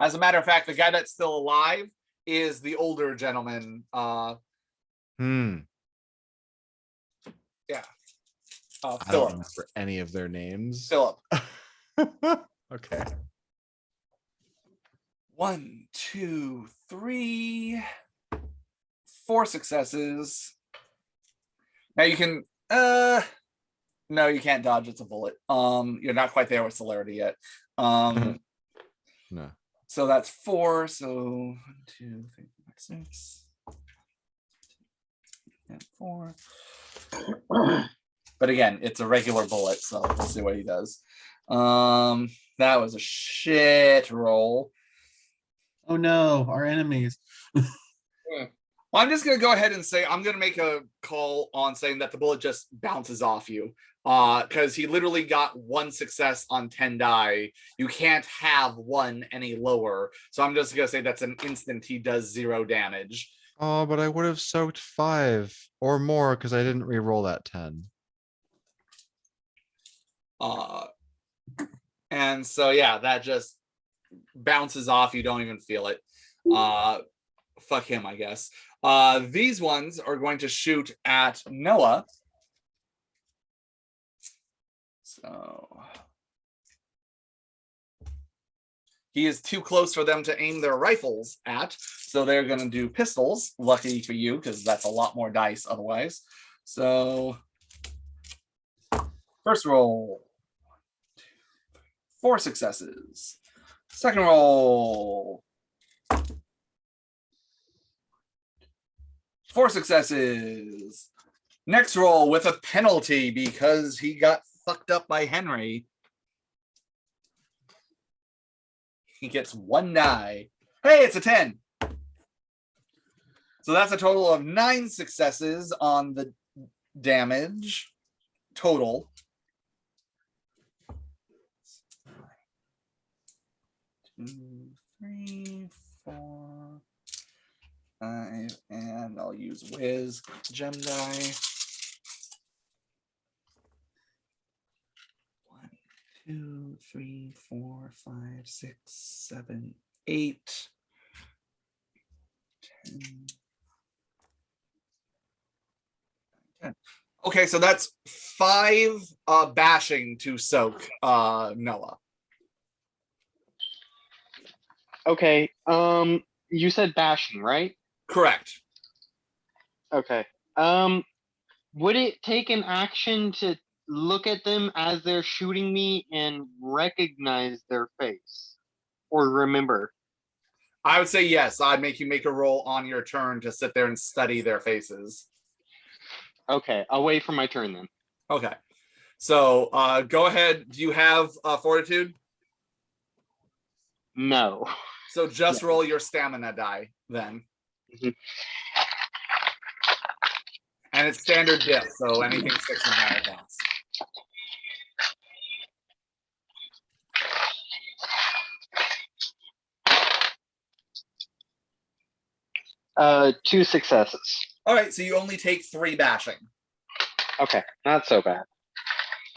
As a matter of fact, the guy that's still alive is the older gentleman. Yeah. I don't Philip. remember any of their names. Philip. Okay. 1, 2, 3, 4 successes. Now you can no, you can't dodge, it's a bullet. You're not quite there with celerity yet. No. So that's 4. So 1, 2, 3, 4, 6. And 4. But again, it's a regular bullet, so we'll see what he does. That was a shit roll. Oh no, our enemies. Well, I'm just gonna go ahead and say I'm gonna make a call on saying that the bullet just bounces off you. Because he literally got 1 success on 10 die. You can't have 1 any lower. So I'm just gonna say that's an instant he does 0 damage. Oh, but I would have soaked 5 or more because I didn't re-roll that 10. And so yeah, that just bounces off. You don't even feel it. Fuck him, I guess. These ones are going to shoot at Noah. So he is too close for them to aim their rifles at. So they're going to do pistols. Lucky for you, because that's a lot more dice otherwise. So first roll, 4 successes. Second roll, 4 successes. Next roll with a penalty because he got fucked up by Henry. He gets 1 die. Hey, it's a 10. So that's a total of 9 successes on the damage total. 2, 3, 4, 5, and I'll use Wiz gem die. 1, 2, 3, 4, 5, 6, 7, 8, 10. 10. Okay, so that's 5 bashing to soak Noah. Okay. You said bashing, right? Correct. Okay. Would it take an action to look at them as they're shooting me and recognize their face or remember? I would say yes. I'd make you make a roll on your turn to sit there and study their faces. Okay, I'll wait for my turn then. Okay. So go ahead. Do you have fortitude? No. So just roll your stamina die then. Mhm. And it's standard diff, so anything 6 and higher counts. Two successes. All right, so you only take 3 bashing. Okay, not so bad.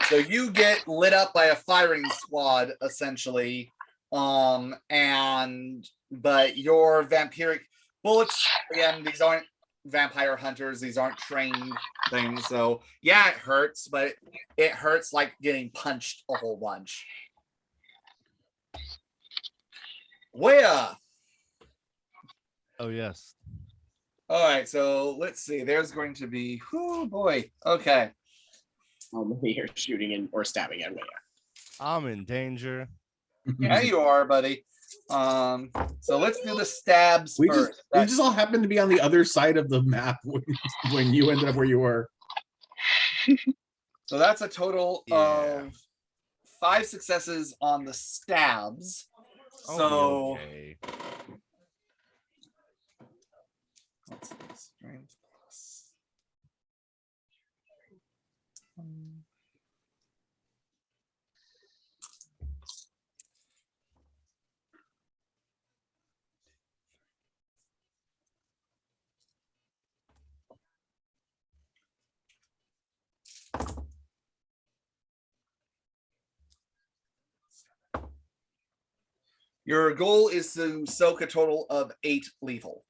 So you get lit up by a firing squad, essentially. But your vampiric bullets, again, these aren't vampire hunters, these aren't trained things. So yeah, it hurts, but it hurts like getting punched a whole bunch. Where? Oh yes. All right, so let's see. There's going to be, oh boy. Okay. You're shooting or stabbing at Leia. I'm in danger. Yeah, you are, buddy. So let's do the stabs We first. just all happened to be on the other side of the map when you ended up where you were. So that's a total Yeah. of 5 successes on the stabs. I'll So be okay. let's see, strength plus. Your goal is to soak a total of 8 lethal.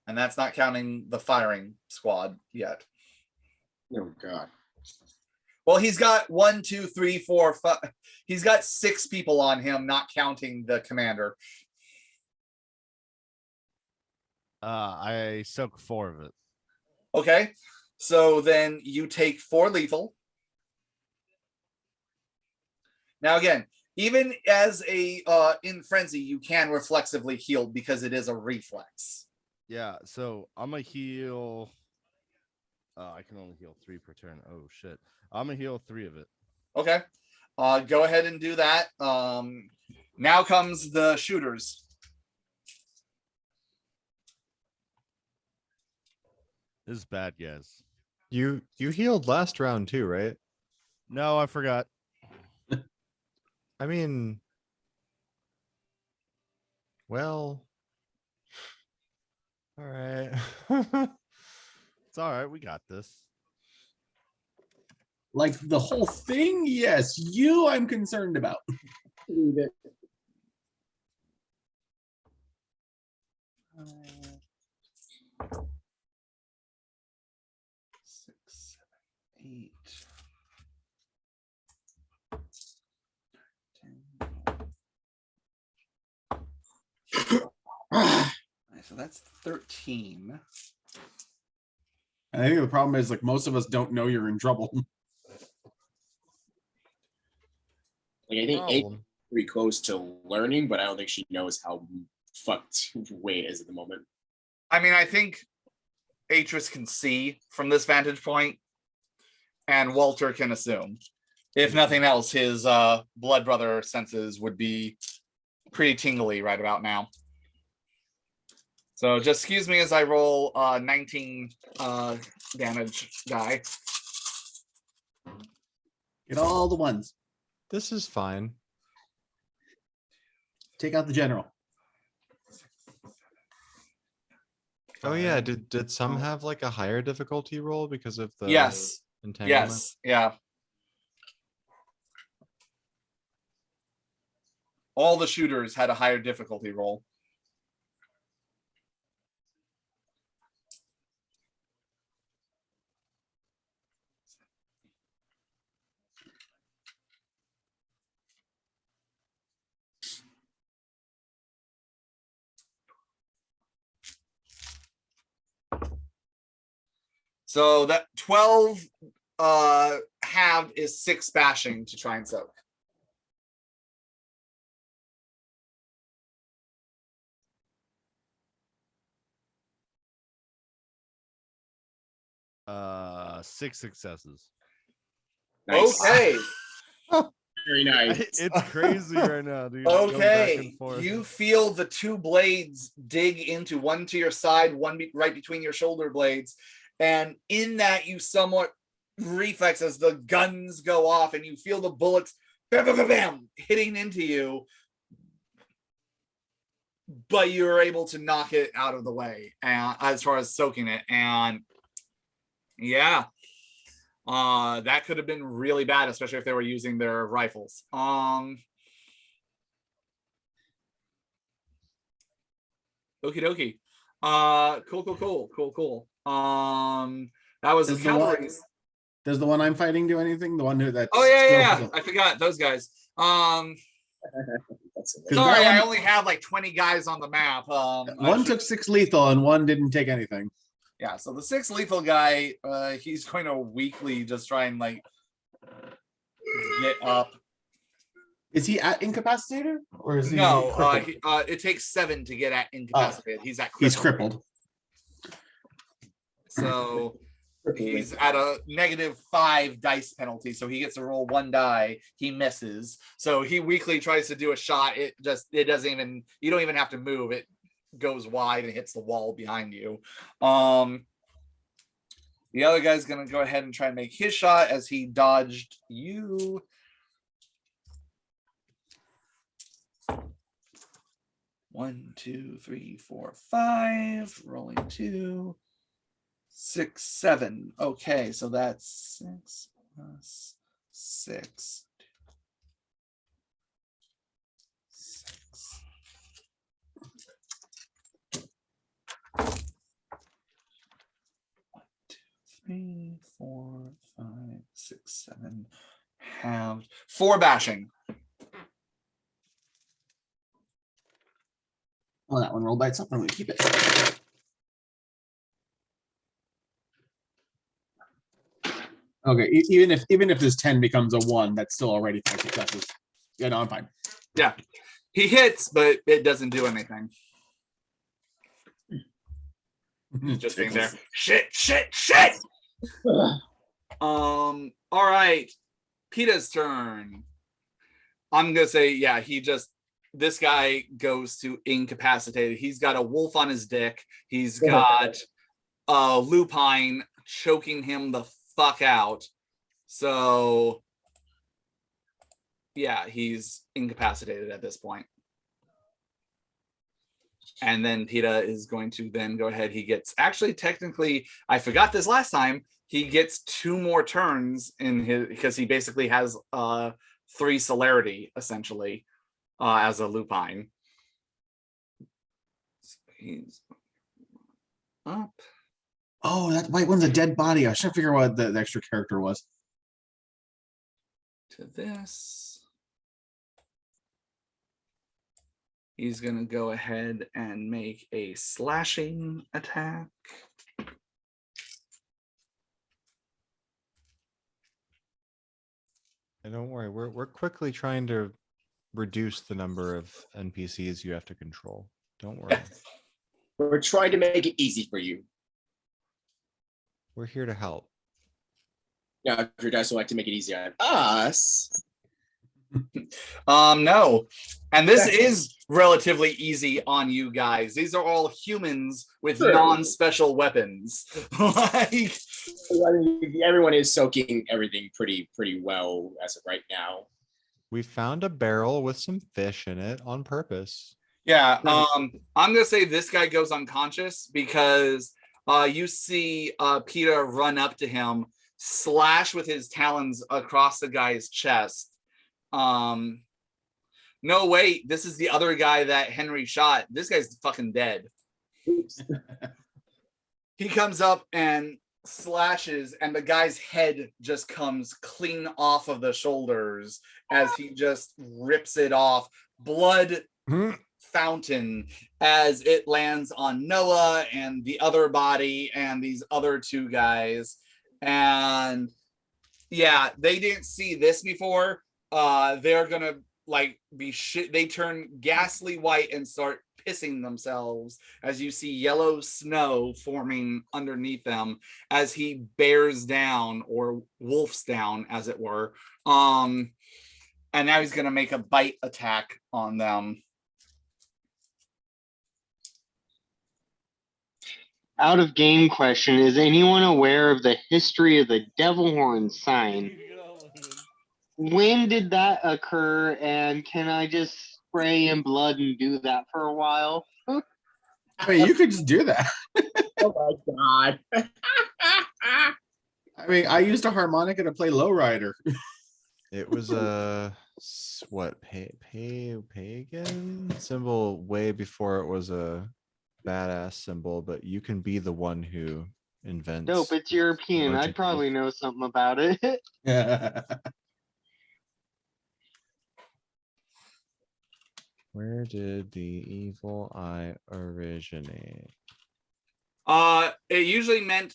And that's not counting the firing squad yet. Oh God. Well, he's got 1, 2, 3, 4, 5. He's got 6 people on him, not counting the commander. I soak 4 of it. Okay. So then you take 4 lethal. Now again, even as a in frenzy, you can reflexively heal because it is a reflex. Yeah, so I'm gonna heal I can only heal 3 per turn. Oh shit! I'm gonna heal 3 of it. Okay. Go ahead and do that. Now comes the shooters. This is bad, guys. You healed last round too, right? No, I forgot. I mean, well, all right. It's all right. We got this. Like the whole thing? Yes, you I'm concerned about. Leave it. Six, 7, 8. 10. Alright, so that's 13. I think the problem is like most of us don't know you're in trouble. Like I think eight Problem. pretty close to learning, but I don't think she knows how fucked Wade is at the moment. I mean, I think Atris can see from this vantage point, and Walter can assume. If nothing else, his blood brother senses would be pretty tingly right about now. So just excuse me as I roll 19 damage die. Get all the ones. This is fine. Take out the general. Oh yeah, did some have like a higher difficulty roll because of the Yes. entanglement? Yes. Yeah. All the shooters had a higher difficulty roll. So that 12 halved is 6 bashing to try and soak. Uh, 6 successes. Nice. Okay. Very nice. It's crazy right now, dude. Going back Okay. and forth. You feel the 2 blades dig into one to your side, one right between your shoulder blades. And in that, you somewhat reflex as the guns go off and you feel the bullets bam, bam, bam, bam, hitting into you. But you're able to knock it out of the way as far as soaking it. And yeah, that could have been really bad, especially if they were using their rifles. Okie dokie. Cool. That was the Does the one- cavalry. Does the one I'm fighting do anything? The one who that's Oh yeah. still- I forgot those guys. That's it. Because Sorry, that I one- only have like 20 guys on the map. One took 6 lethal and one didn't take anything. Yeah, so the 6 lethal guy, he's going to weakly just try and like get up. Is he at incapacitator or is he? No, crippled? it takes 7 to get at incapacitated. He's at He's crippled. crippled. So he's at a -5 dice penalty. So he gets to roll 1 die. He misses. So he weakly tries to do a shot. It doesn't even, you don't even have to move. It goes wide and hits the wall behind you. The other guy's gonna go ahead and try and make his shot as he dodged you. One, 2, 3, 4, 5. Rolling 2, 6, 7. Okay, so that's 6 plus 6. 6. One, 2, 3, 4, 5, 6, 7. Halved. 4 bashing. Well, that one rolled by itself. I'm going to keep it. Okay, even if this 10 becomes a 1, that's still already 5 successes. Yeah, no, I'm fine. Yeah, he hits, but it doesn't do anything. He's just being there. Shit. All right. PETA's turn. I'm gonna say, yeah, this guy goes to incapacitated. He's got a wolf on his dick. He's got lupine choking him the fuck out. So yeah, he's incapacitated at this point. And then PETA is going to then go ahead. He gets, actually, technically, I forgot this last time. He gets 2 more turns in his, because he basically has 3 celerity essentially as a lupine. So he's up. Oh, that white one's a dead body. I was trying to figure out what the extra character was. To this. He's going to go ahead and make a slashing attack. And don't worry, we're quickly trying to reduce the number of NPCs you have to control. Don't worry. We're trying to make it easy for you. We're here to help. Now, if you guys would like to make it easy on us. No. And this is relatively easy on you guys. These are all humans with Sure. non-special weapons. Like, I mean, everyone is soaking everything pretty well as of right now. We found a barrel with some fish in it on purpose. yeah, I'm gonna say this guy goes unconscious because you see PETA run up to him, slash with his talons across the guy's chest. No, wait, this is the other guy that Henry shot. This guy's fucking dead. He comes up and slashes, and the guy's head just comes clean off of the shoulders as he just rips it off. Blood fountain as it lands on Noah and the other body and these other 2 guys. And yeah, they didn't see this before. They're gonna like be shit. They turn ghastly white and start pissing themselves as you see yellow snow forming underneath them as he bears down, or wolfs down as it were. And now he's gonna make a bite attack on them. Out of game question, is anyone aware of the history of the devil horn sign? When did that occur, and can I just spray in blood and do that for a while? I mean, you could just do that. Oh my god. I mean, I used a harmonica to play lowrider. It was a pagan symbol way before it was a badass symbol, but you can be the one who invents. Nope, it's European. bunch I'd of probably know something about it. Where did the evil eye originate? It usually meant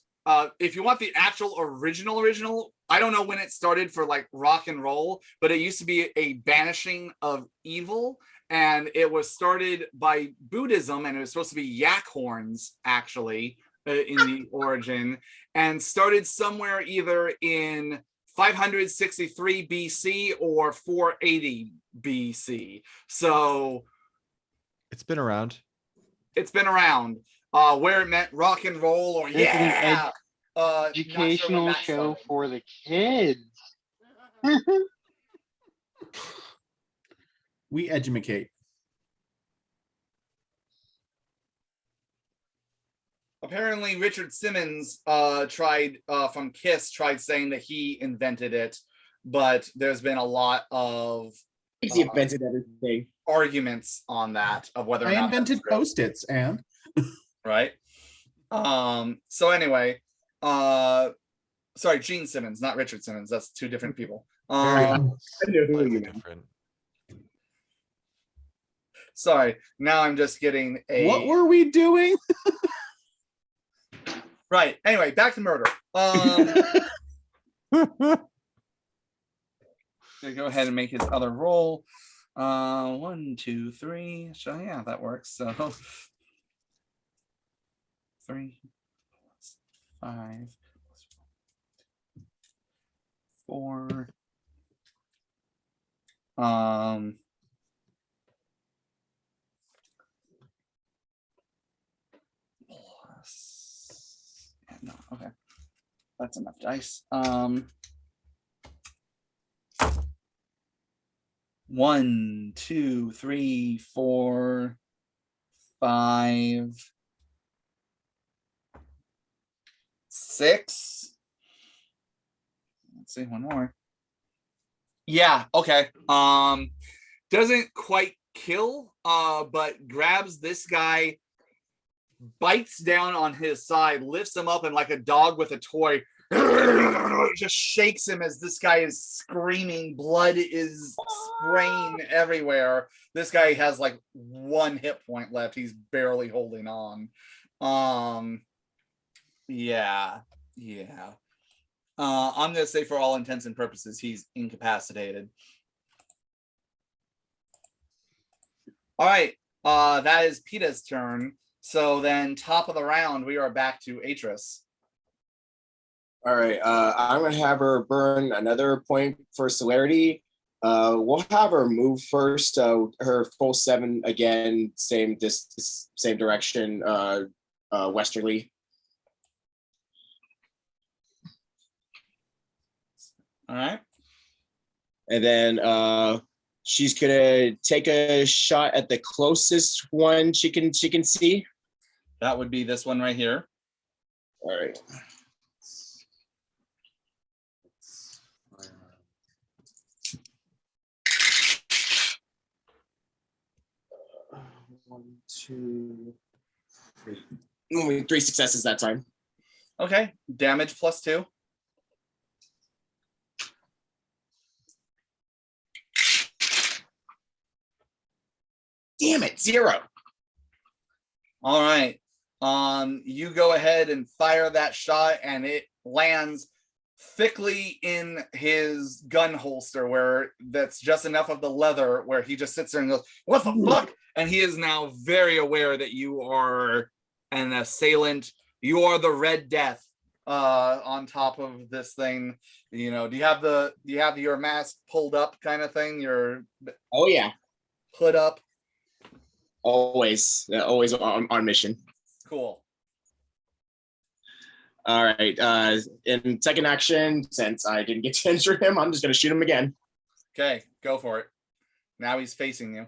if you want the actual original, I don't know when it started for like rock and roll, but it used to be a banishing of evil, and it was started by Buddhism, and it was supposed to be yak horns actually in the origin, and started somewhere either in 563 BC or 480 BC. So It's been around. it's been around. Where it meant rock and roll, or It's an yeah, Educational show for the kids. We educate. Apparently, Richard Simmons tried from Kiss tried saying that he invented it, but there's been a lot of He invented everything. arguments on that of whether or I not invented that's true, Post-its, and right? So anyway, sorry, Gene Simmons, not Richard Simmons. That's 2 different people. Very I knew who slightly you meant. different. Sorry, now I'm just getting a what were we doing? right. Anyway, back to murder. Gonna go ahead and make his other roll. 1, 2, 3. So yeah, that works. So 3 plus 5. 4. Plus, yeah, no, okay. That's enough dice. 1, 2, 3, 4, 5, 6. Let's see, one more. Yeah, okay. Doesn't quite kill, but grabs this guy, bites down on his side, lifts him up, and like a dog with a toy, just shakes him as this guy is screaming. Blood is spraying everywhere. This guy has like 1 hit point left. He's barely holding on. Yeah. I'm gonna say for all intents and purposes, he's incapacitated. All right, that is Peta's turn. So then, top of the round, we are back to Atris. All right, I'm gonna have her burn another point for celerity. We'll have her move first. Her full 7 again, same direction, westerly. All right. And then she's gonna take a shot at the closest one she can see. That would be this one right here. All right. One, 2, 3. Only 3 successes that time. Okay, damage +2. Damn it, 0. All right. You go ahead and fire that shot, and it lands thickly in his gun holster, where that's just enough of the leather where he just sits there and goes, "What the fuck?" And he is now very aware that you are an assailant. You are the Red Death on top of this thing. You know, do you have your mask pulled up kind of thing? Your Oh yeah, hood up? always on mission. Cool. All right. In second action, since I didn't get to injure him, I'm just gonna shoot him again. Okay, go for it. Now he's facing you.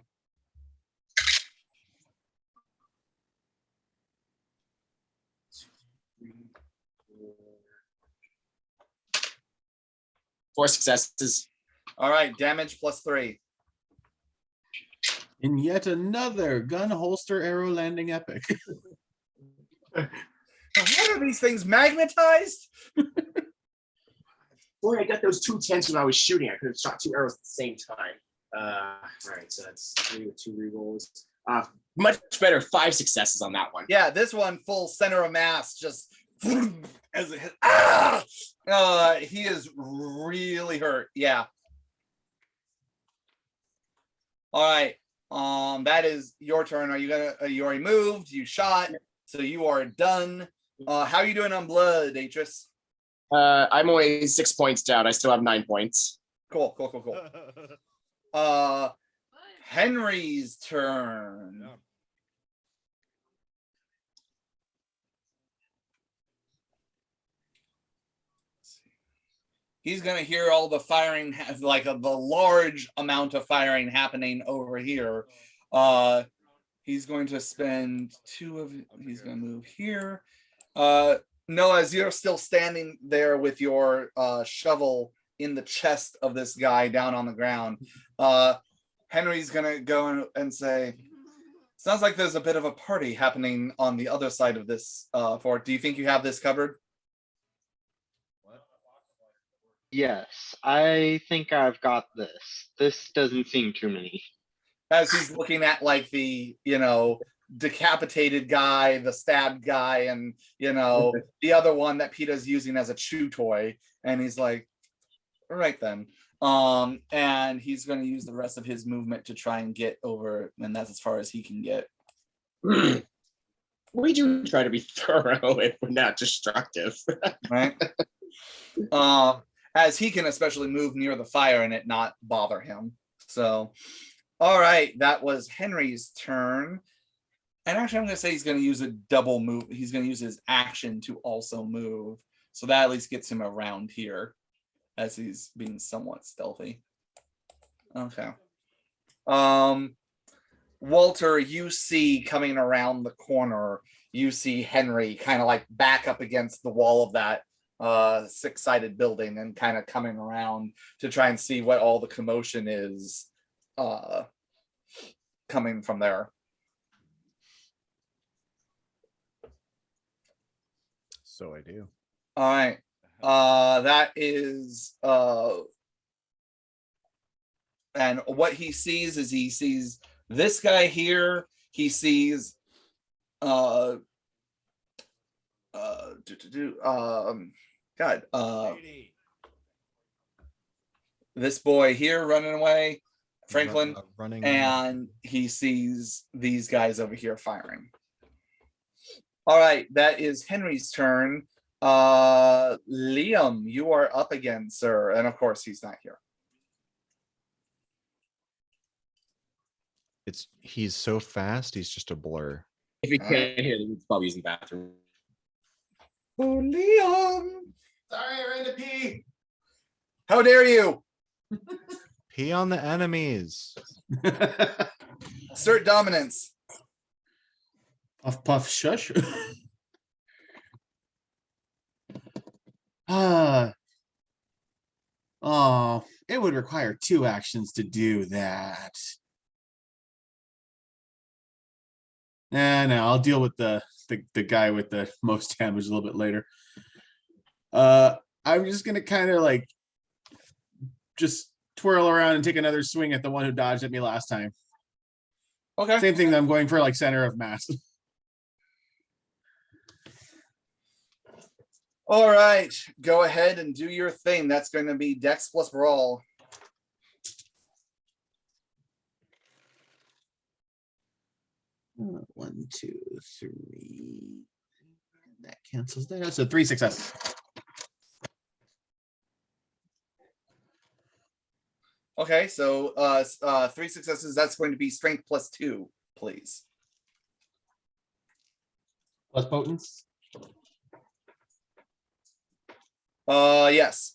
Four successes. All right, damage +3. In yet another gun holster arrow landing epic. What are these things, magnetized? Boy, I got those 2 10s when I was shooting. I could have shot 2 arrows at the same time. All right, so that's 3 with 2 rerolls. Much better. 5 successes on that one. Yeah, this one full center of mass, just as it hits. He is really hurt. Yeah. All right. That is your turn. Are you already moved? You shot, so you are done. How are you doing on blood, Atris? I'm only 6 points down. I still have 9 points. Cool. Henry's turn. Yeah. He's gonna hear all the firing, like the large amount of firing happening over here. He's going to spend 2 of it. He's gonna move here. Noah, as you're still standing there with your shovel in the chest of this guy down on the ground, Henry's gonna go and say, "Sounds like there's a bit of a party happening on the other side of this fort. Do you think you have this covered?" Yes, I think I've got this. This doesn't seem too many. As he's looking at like the, decapitated guy, the stabbed guy, and the other one that Peta's using as a chew toy, and he's like, all right then. And he's going to use the rest of his movement to try and get over, and that's as far as he can get. We do try to be thorough if we're not destructive. Right. as he can especially move near the fire and it not bother him. So, all right, that was Henry's turn. And actually, I'm going to say he's going to use a double move. He's going to use his action to also move. So that at least gets him around here as he's being somewhat stealthy. Okay. Walter, you see coming around the corner, you see Henry kind of like back up against the wall of that six-sided building and kind of coming around to try and see what all the commotion is coming from there. So I do. All right. That is and what he sees is he sees this guy here. He sees this boy here running away, Franklin, running, and he sees these guys over here firing. All right, that is Henry's turn. Liam, you are up again, sir. And of course, he's not here. He's so fast, he's just a blur. If you can't hear them, he's probably using the bathroom. Oh, Liam! Sorry, I ran to pee. How dare you? Pee on the enemies. Assert dominance. Puff, puff, shush. Oh, it would require 2 actions to do that. No, I'll deal with the guy with the most damage a little bit later. I'm just gonna kind of like just twirl around and take another swing at the one who dodged at me last time. Okay. Same thing that I'm going for, like center of mass. All right, go ahead and do your thing. That's going to be Dex plus Brawl. One, two, three. That cancels that. So 3 successes. Okay, so 3 successes. That's going to be Strength plus 2, please. Plus potence. Yes.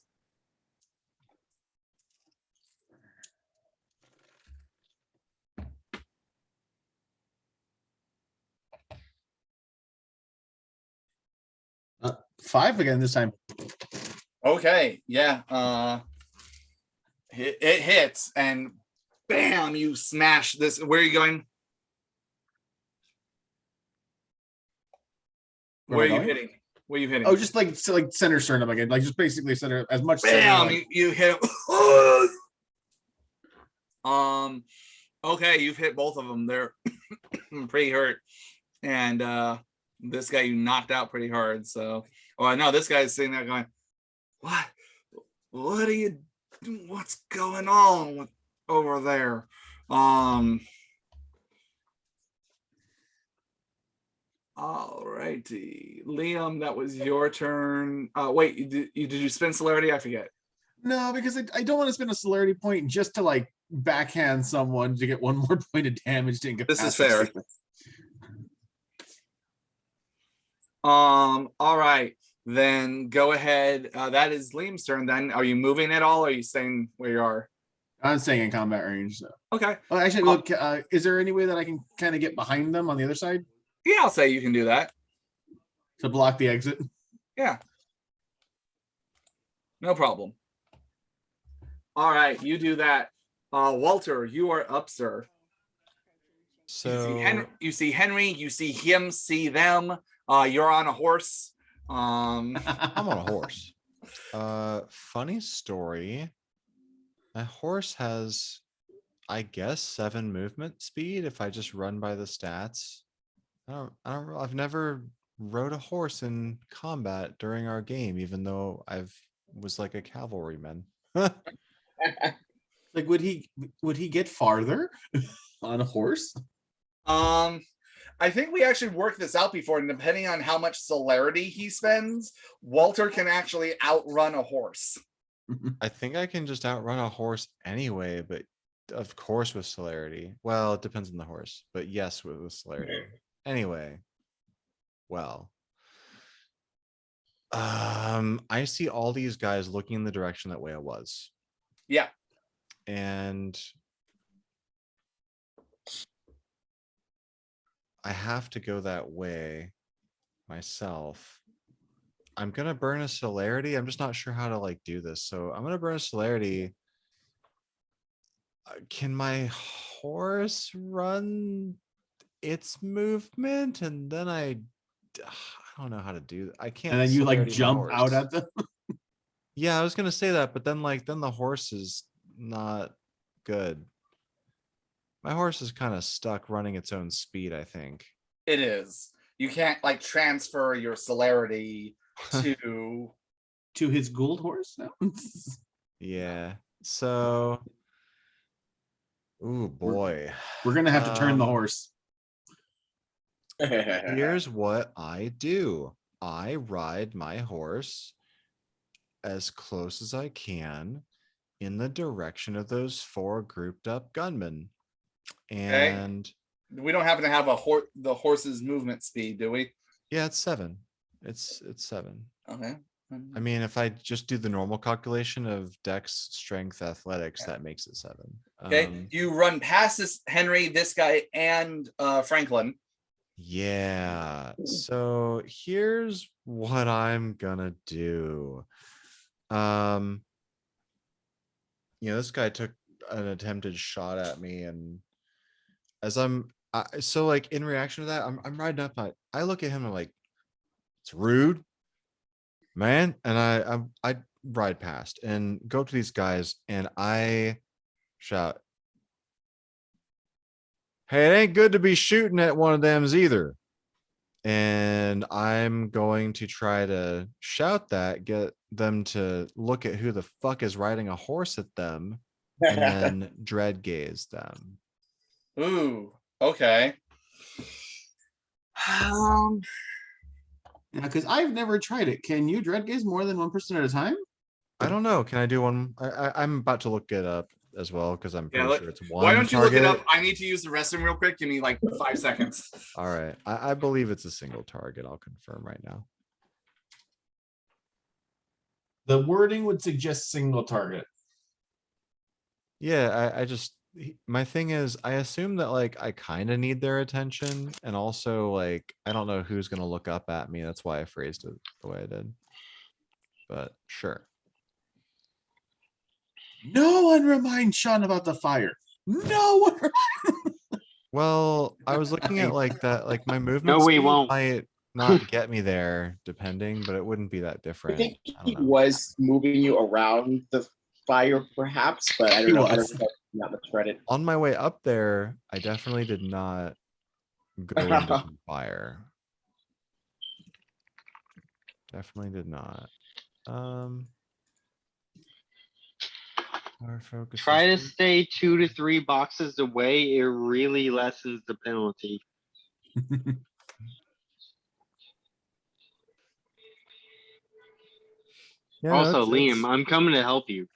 Five again this time. Okay, yeah. It hits and bam, you smash this. Where are you going? Where are you hitting? Where are you hitting? Oh, just like so like center sternum again, like just basically center as much. Bam! Center, like, You hit him. Okay, you've hit both of them. They're pretty hurt, and this guy you knocked out pretty hard. So, oh, I know this guy's sitting there going, "What? What are you? What's going on over there?" All righty, Liam, that was your turn. Wait, did you spend celerity? I forget. no, because I don't want to spend a celerity point just to like backhand someone to get 1 more point of damage to This is fair. All right, then go ahead. That is Liam's turn. Then, are you moving at all? Or are you staying where you are? I'm staying in combat range. So. Okay. Oh, actually, look, is there any way that I can kind of get behind them on the other side Yeah, I'll say you can do that. to block the exit? Yeah. No problem. All right, you do that. Walter, you are up, sir. So You see Henry, you see him, see them. You're on a horse. I'm on a horse. Funny story. My horse has, I guess, 7 movement speed if I just run by the stats. I've never rode a horse in combat during our game, even though was like a cavalryman. Like, would he get farther on a horse? I think we actually worked this out before, and depending on how much celerity he spends, Walter can actually outrun a horse. I think I can just outrun a horse anyway, but of course with celerity. Well, it depends on the horse, but yes, with celerity. Anyway, well, I see all these guys looking in the direction that Whale was, Yeah. and I have to go that way myself. I'm gonna burn a celerity. I'm just not sure how to like do this. So I'm gonna burn a celerity. Can my horse run its movement? And then I don't know how to do that. I can't. And then you like celerity my jump out horse. at them. Yeah, I was gonna say that, but then the horse is not good. My horse is kind of stuck running its own speed, I think. It is. You can't like transfer your celerity to To his Gould horse? No. Yeah. So, ooh boy. We're gonna have to turn the Um, horse. Here's what I do. I ride my horse as close as I can in the direction of those 4 grouped up gunmen. And we don't happen to have the horse's movement speed, do we? yeah, it's 7. It's 7. Okay. I mean, if I just do the normal calculation of dex, strength, athletics, that makes it 7. Okay. You run past this Henry, this guy, and Franklin. Yeah. So here's what I'm gonna do. This guy took an attempted shot at me, and as so like in reaction to that, I'm riding up. I look at him and I'm like, it's rude, man. And I ride past and go up to these guys and I shout, hey, it ain't good to be shooting at one of them's either. And I'm going to try to shout that, get them to look at who the fuck is riding a horse at them, and then dread gaze them. Ooh, okay. Yeah, because I've never tried it. Can you dread gaze more than one person at a time? I don't know. Can I do one? I'm about to look it up as well because I'm pretty sure it's one. Why don't you target. look it up? I need to use the restroom real quick. Give me like 5 seconds. All right. I believe it's a single target. I'll confirm right now. The wording would suggest single target. Yeah, my thing is I assume that like I kind of need their attention, and also like I don't know who's gonna look up at me. That's why I phrased it the way I did. But sure. No one remind Sean about the fire. No one. Well, I was looking at like that, like my movement No, we speed won't. might not get me there depending, but it wouldn't be that I different. think I he don't know. was moving you around the fire, perhaps, but I He don't know. I was. don't think not much credit. On my way up there, I definitely did not go into some fire. Definitely did not. Our focus Try to is- stay 2 to 3 boxes away. It really lessens the penalty. Yeah, Also, it's- Liam, I'm coming to help you.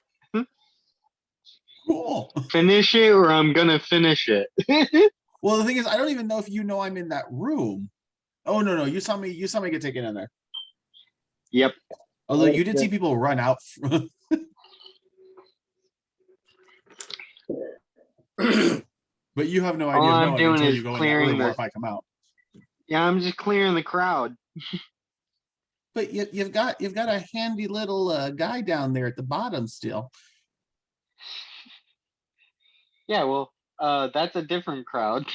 Cool. Finish it or I'm gonna finish it. Well, the thing is, I don't even know if you know I'm in that room. Oh no, you saw me get taken in there. Yep. Although you did see people run out. But you have no idea All of I'm knowing doing until is you go in that clearing room or the- if I come out. Yeah, I'm just clearing the crowd. But you've got a handy little guy down there at the bottom still. Yeah, well, that's a different crowd.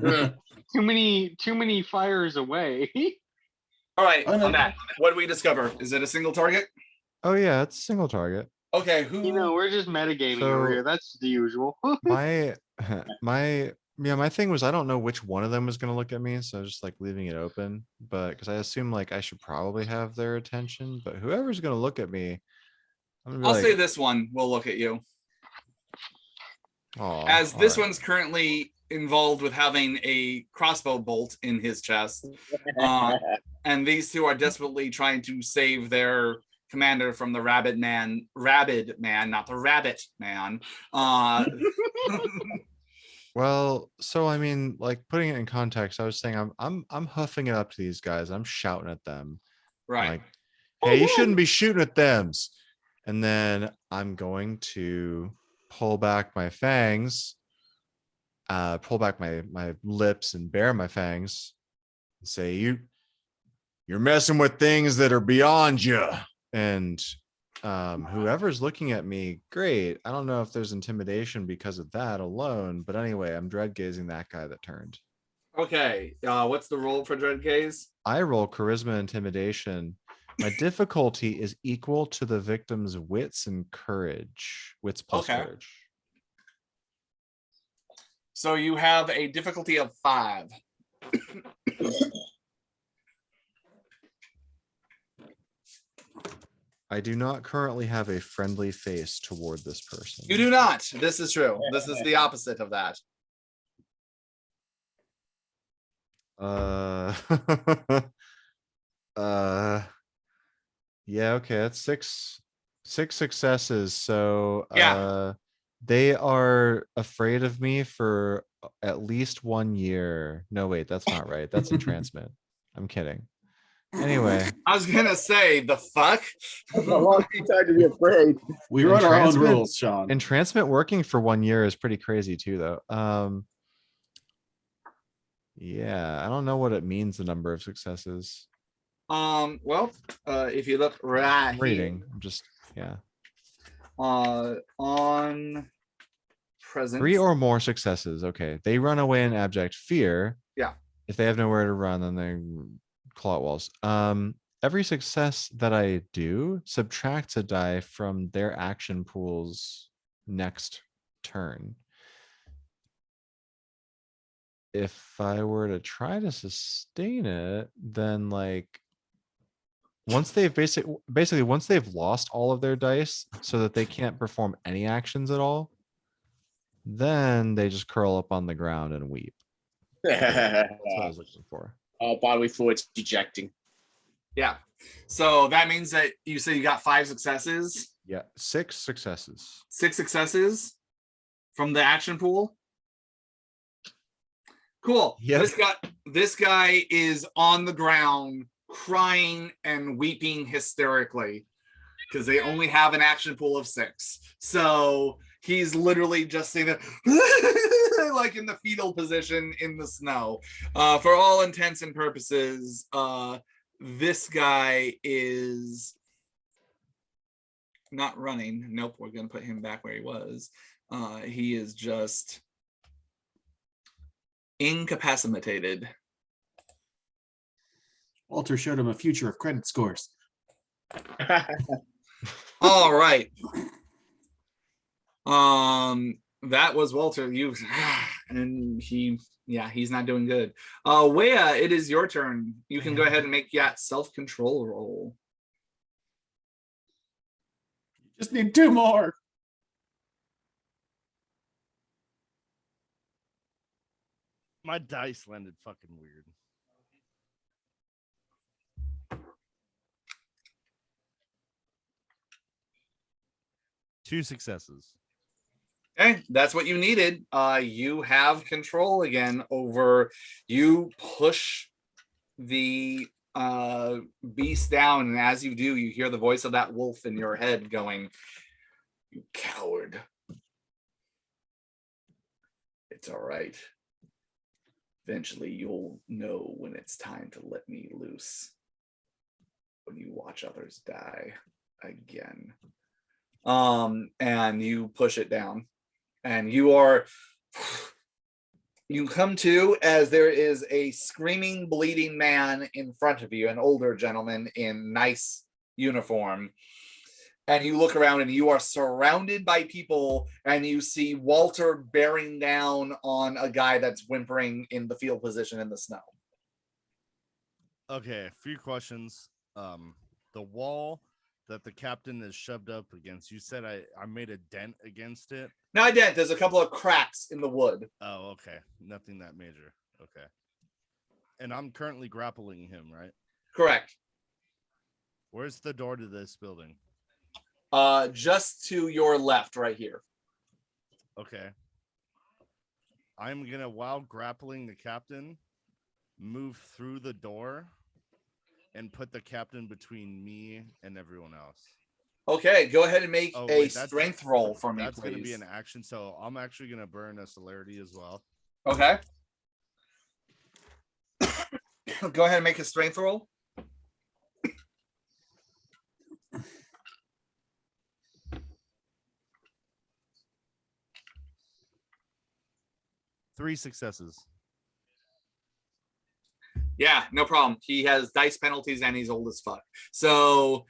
Too many fires away. All right, Oh, no. I'm back. What do we discover? Is it a single target? Oh yeah, it's a single target. Okay, who? You know, we're just metagaming over So- here. That's the usual. My my thing was I don't know which one of them was gonna look at me, so I was just like leaving it open. But because I assume like I should probably have their attention, but whoever's gonna look at me, I'm gonna be I'll like, say this one will look at you. "Aw, As this alright." one's currently involved with having a crossbow bolt in his chest. And these two are desperately trying to save their commander from the Rabid Man, not the Rabbit Man. Uh, Well, so I mean, like putting it in context, I was saying I'm huffing it up to these guys. I'm shouting at them. right. Like, hey, you shouldn't be shooting at them. And then I'm going to pull back my fangs, pull back my lips and bare my fangs and say, you're messing with things that are beyond you. And whoever's looking at me, great. I don't know if there's intimidation because of that alone, but anyway, I'm dread gazing that guy that turned. Okay. What's the roll for Dread Gaze? I roll charisma intimidation. My difficulty is equal to the victim's wits and courage. Wits plus Okay. courage. So you have a difficulty of 5. I do not currently have a friendly face toward this person. You do not. This is true. This is the opposite of that. Yeah, okay, that's six successes. So Yeah. they are afraid of me for at least 1 year. No, wait, that's not right. That's entrancement. I'm kidding. Anyway, I was gonna say the fuck. That's a long time to be afraid. We wrote our own Entrancement- rules, Sean. entrancement working for 1 year is pretty crazy too, though. Yeah, I don't know what it means, the number of successes. Well, if you look right I'm reading. I'm just, yeah. On presence. 3 or more successes. Okay. They run away in abject fear. Yeah. If they have nowhere to run, then they claw at walls. Every success that I do subtracts a die from their action pool's next turn. If I were to try to sustain it, then like once they've basically once they've lost all of their dice so that they can't perform any actions at all, then they just curl up on the ground and weep. That's what I was looking for. Bodily fluids ejecting. Yeah. So that means that you say you got 5 successes, Yeah, 6 successes. 6 successes from the action pool. Cool. Yep. This guy is on the ground crying and weeping hysterically because they only have an action pool of 6. So he's literally just saying that like in the fetal position in the snow. For all intents and purposes, this guy is not running. Nope, we're gonna put him back where he was. He is just incapacitated. Walter showed him a future of credit scores. All right. That was Walter. You and he's not doing good. Wea, it is your turn. You can go ahead and make that self-control roll. Just need 2 more. My dice landed fucking weird. Two successes. Okay, that's what you needed. You have control again over. You push the beast down, and as you do, you hear the voice of that wolf in your head going, "You coward! It's all right. Eventually, you'll know when it's time to let me loose. When you watch others die again." And you push it down. And you come to as there is a screaming, bleeding man in front of you, an older gentleman in nice uniform. And you look around and you are surrounded by people, and you see Walter bearing down on a guy that's whimpering in the field position in the snow. Okay, a few questions. The wall that the captain is shoved up against, you said I made a dent against it? Not a dent, there's a couple of cracks in the wood. Oh, okay. Nothing that major. Okay. And I'm currently grappling him, right? Correct. Where's the door to this building? Just to your left, right here. Okay. I'm gonna, while grappling the captain, move through the door and put the captain between me and everyone else. Okay, go ahead and make Oh, a wait, that's- strength roll for me, That's please. gonna be an action, so I'm actually gonna burn a celerity as well. Okay. Go ahead and make a strength roll. Three successes. Yeah, no problem. He has dice penalties and he's old as fuck. So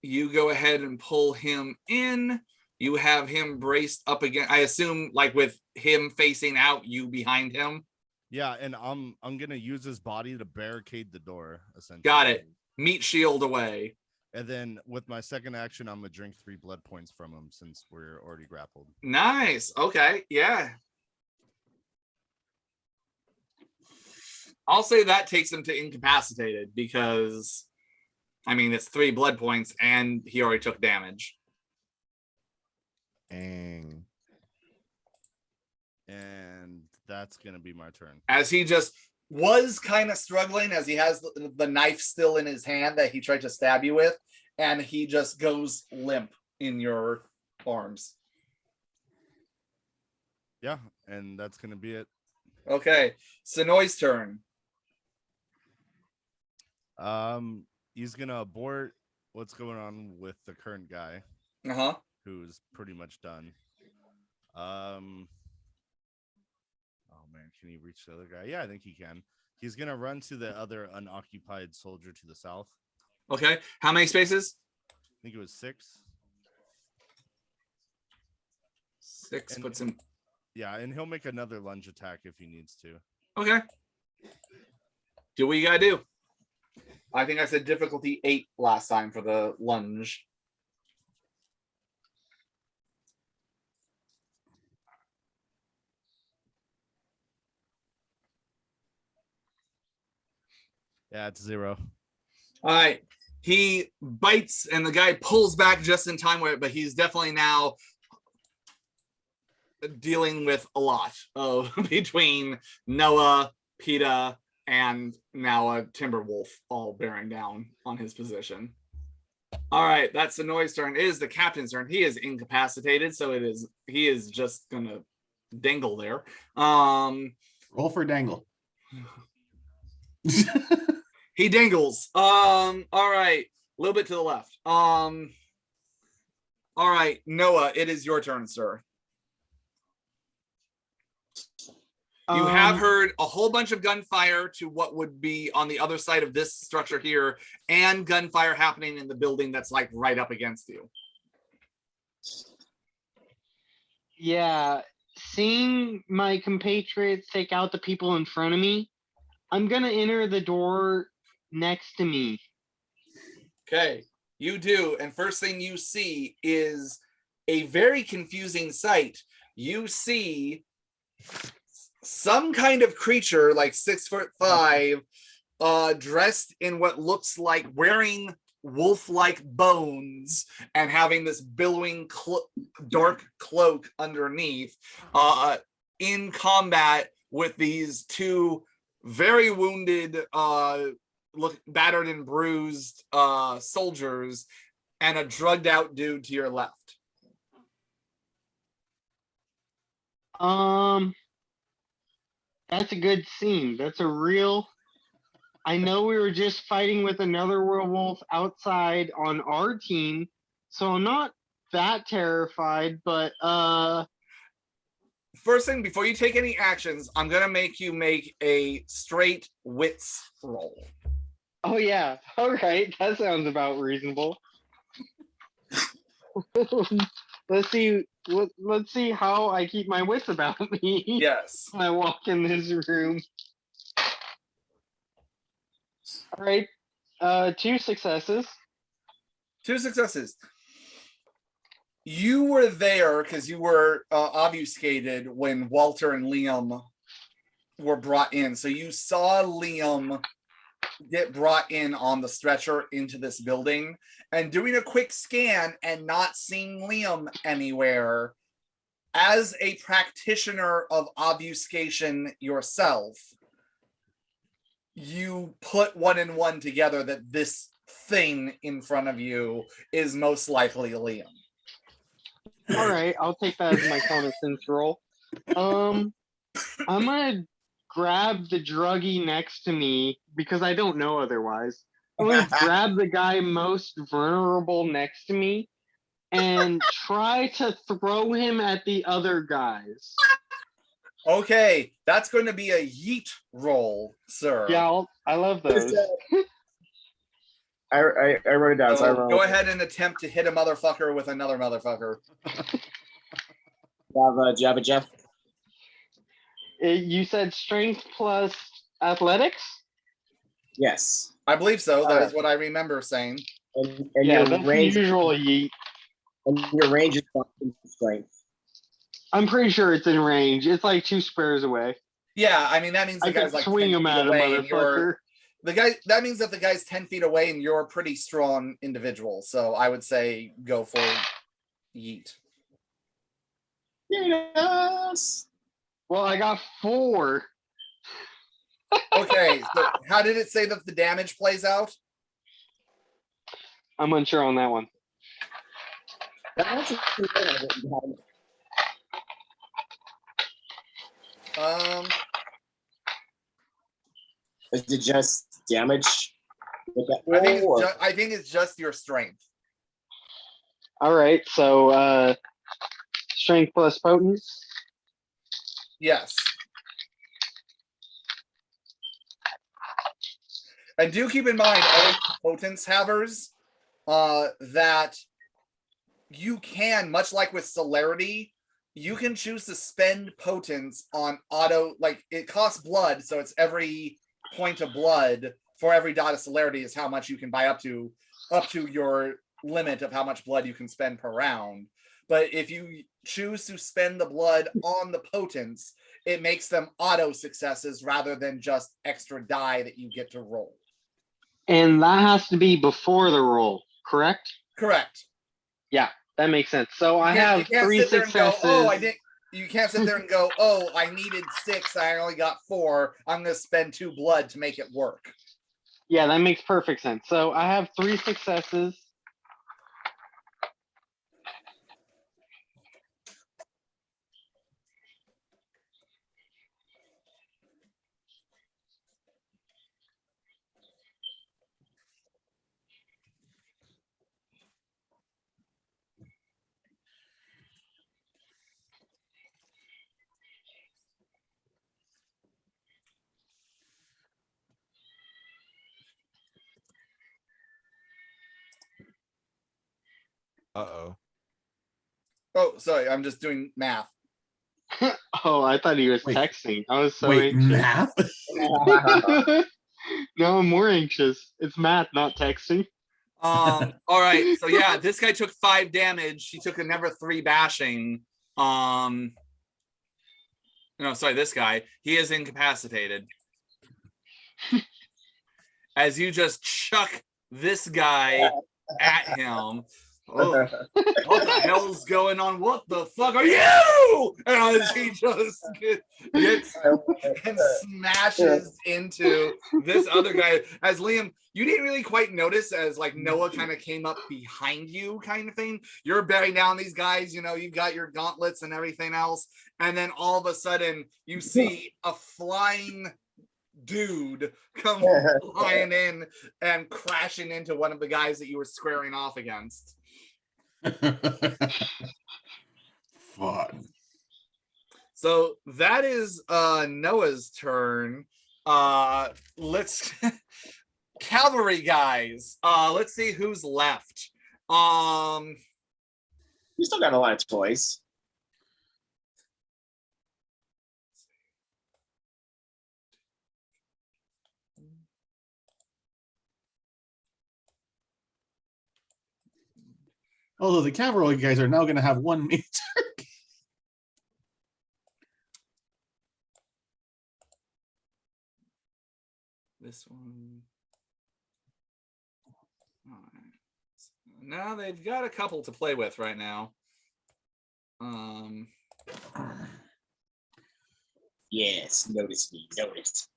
you go ahead and pull him in. You have him braced up again. I assume, like with him facing out, you behind him. Yeah, and I'm gonna use his body to barricade the door, essentially. Got it. Meat shield away. And then with my second action, I'm gonna drink 3 blood points from him since we're already grappled. Nice. Okay. Yeah. I'll say that takes him to incapacitated because, I mean, it's 3 blood points and he already took damage. Dang. And that's gonna be my turn. As he just was kind of struggling, as he has the knife still in his hand that he tried to stab you with, and he just goes limp in your arms. Yeah, and that's gonna be it. Okay, Sonoy's turn. He's gonna abort what's going on with the current guy, Uh-huh. who's pretty much done. Oh man, can he reach the other guy? Yeah, I think he can. He's gonna run to the other unoccupied soldier to the south. Okay, how many spaces? I think it was 6. 6 And- puts him. Yeah, and he'll make another lunge attack if he needs to. Okay. Do what you gotta do. I think I said difficulty 8 last time for the lunge. Yeah, it's 0. All right. He bites and the guy pulls back just in time with it, but he's definitely now dealing with a lot of between Noah, PETA, and now a Timberwolf all bearing down on his position. All right, that's the noise turn. It is the captain's turn. He is incapacitated, so he is just gonna dangle there. Roll for dangle. He dangles. All right, a little bit to the left. All right, Noah, it is your turn, sir. You have heard a whole bunch of gunfire to what would be on the other side of this structure here, and gunfire happening in the building that's like right up against you. Yeah, seeing my compatriots take out the people in front of me, I'm gonna enter the door next to me. Okay, you do. And first thing you see is a very confusing sight. You see some kind of creature like 6'5", dressed in what looks like wearing wolf-like bones and having this billowing dark cloak underneath, in combat with these 2 very wounded, battered and bruised soldiers and a drugged out dude to your left. That's a good scene. That's a real. I know we were just fighting with another werewolf outside on our team, so I'm not that terrified, but First thing, before you take any actions, I'm gonna make you make a straight wits roll. oh yeah. All right, that sounds about reasonable. Let's see. Let's see how I keep my wits about me. Yes. when I walk in this room. All right, 2 successes. 2 successes. You were there because you were obfuscated when Walter and Liam were brought in. So you saw Liam get brought in on the stretcher into this building, and doing a quick scan and not seeing Liam anywhere, as a practitioner of obfuscation yourself, you put one and one together that this thing in front of you is most likely Liam. All right, I'll take that as my common sense roll. I'm gonna grab the druggie next to me because I don't know otherwise. I'm gonna grab the guy most vulnerable next to me and try to throw him at the other guys. Okay, that's going to be a yeet roll, sir. Yeah, I love those. I wrote it down. So I So wrote, go ahead and attempt to hit a motherfucker with another motherfucker. do you have a Jeff? You said strength plus athletics? Yes. I believe so. That is Alright. what I remember saying. And Yeah, your that's the range usual yeet. and your range is strength. I'm pretty sure it's in range. It's like 2 squares away. Yeah, I mean that means the I guy's could like swing 10 him feet at a away, and motherfucker. you're the guy. That means that the guy's 10 feet away, and you're a pretty strong individual. So I would say go for yeet. Yes. Well, I got 4. Okay, so how did it say that the damage plays out? I'm unsure on that one. That's actually good. I written down. Is it just damage? With that roll, or- I think it's just your strength. All right, so strength plus potence. Yes. And do keep in mind, all potence havers, that you can, much like with celerity, you can choose to spend potence on auto, like it costs blood, so it's every point of blood for every dot of celerity is how much you can buy up to your limit of how much blood you can spend per round. But if you choose to spend the blood on the potence, it makes them auto successes rather than just extra die that you get to roll. And that has to be before the roll, correct? Correct. Yeah, that makes sense. So I You have can't 3 sit there and successes. go, oh, I didn't. You can't sit there and go, oh, I needed 6, I only got 4. I'm going to spend 2 blood to make it work. Yeah, that makes perfect sense. So I have 3 successes. Uh-oh. Oh, sorry, I'm just doing math. Oh, I thought he was Wait. texting. I was so Wait, anxious. math? Now I'm more anxious. It's math, not texting. All right, so yeah, this guy took 5 damage. He took another 3 bashing. No, sorry, this guy. He is incapacitated. As you just chuck this guy at him. Oh, what the hell's going on? What the fuck are you? And as he just gets and smashes into this other guy. As Liam, you didn't really quite notice as like Noah kind of came up behind you kind of thing. You're bearing down these guys, you know, you've got your gauntlets and everything else. And then all of a sudden you see a flying dude come flying in and crashing into one of the guys that you were squaring off against. Fun. So that is Noah's turn. Let's cavalry guys. Let's see who's left. You still got a lot of toys. Although the cavalry guys are now going to have 1 meter. This one. All right. Now they've got a couple to play with right now. Yes, notice me, notice.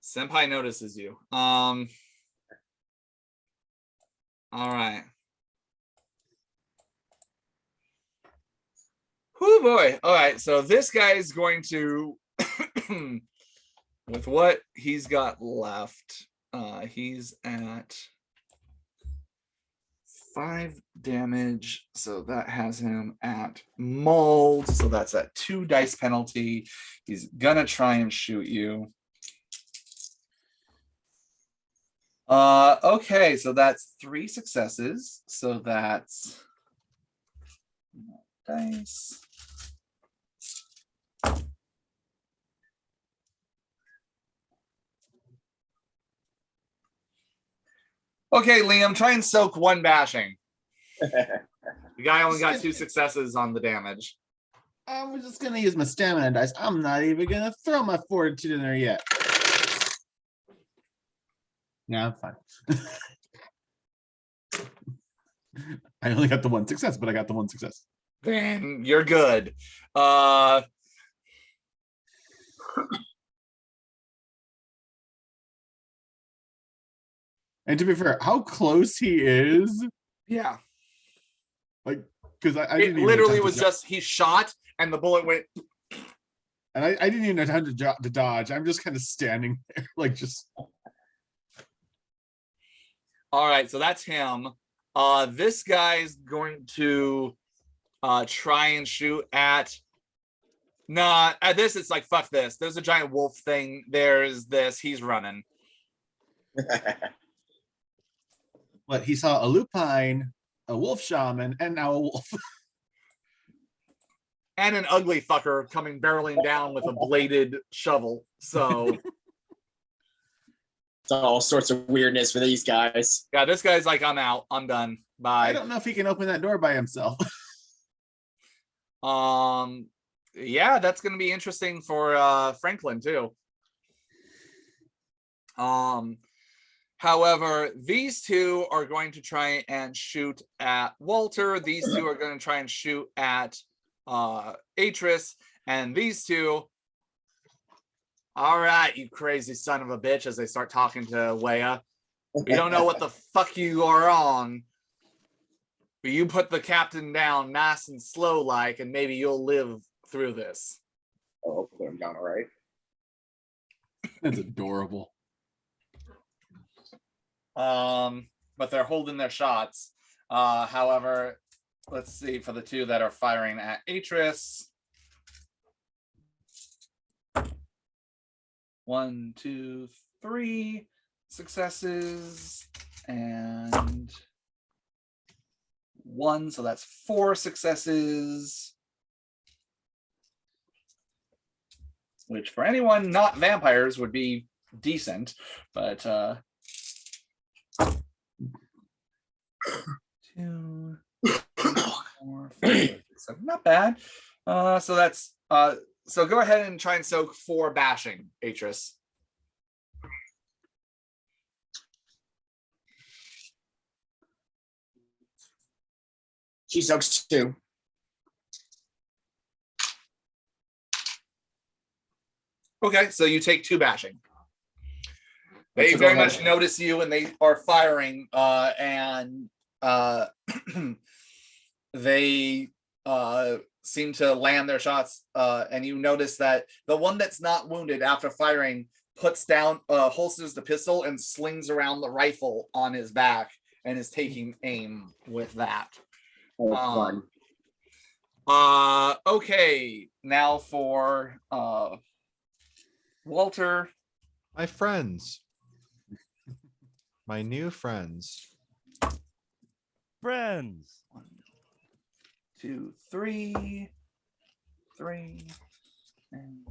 Senpai notices you. All right. Oh boy. All right. So this guy is going to, with what he's got left, he's at 5 damage. So that has him at mauled. So that's at 2 dice penalty. He's gonna try and shoot you. Okay, so that's 3 successes. So that's dice. Okay, Liam, try and soak 1 bashing. The guy only got 2 successes on the damage. I was just gonna use my stamina dice. I'm not even gonna throw my fortitude in there yet. Yeah, I'm fine. I only got the 1 success, but I got the 1 success. Then you're good. And to be fair, how close he is, Yeah. like, because I It didn't even literally attempt was to just he shot and the bullet went. and I didn't even attempt to dodge. I'm just kind of standing there, like just. All right, so that's him. This guy's going to try and shoot at. Nah, at this it's like fuck this. There's a giant wolf thing. There's this. He's running. But he saw a lupine, a wolf shaman, and now a wolf. And an ugly fucker coming barreling down with a bladed shovel. So It's all sorts of weirdness for these guys. yeah, this guy's like, I'm out. I'm done. I Bye. don't know if he can open that door by himself. Yeah, that's gonna be interesting for Franklin too. However, these 2 are going to try and shoot at Walter. These 2 are going to try and shoot at Atris, and these 2. All right, you crazy son of a bitch, as they start talking to Wea. We don't know what the fuck you are on, but you put the captain down nice and slow like, and maybe you'll live through this. Oh, put him down all right. That's adorable. But they're holding their shots. However, let's see for the 2 that are firing at Atris. 1, 2, 3 successes and 1, so that's 4 successes. Which for anyone not vampires would be decent, but 2, 4, 5, 6, 7, not bad. So that's so go ahead and try and soak 4 bashing, Atris. She soaks 2. Okay, so you take 2 bashing. They So go very ahead. much notice you and they are firing, and they seem to land their shots, and you notice that the one that's not wounded after firing puts down, holsters the pistol and slings around the rifle on his back and is taking aim with that. Oh, fun. Okay, now for Walter. My friends. My new friends. Friends. 1, 2, 3, 3, and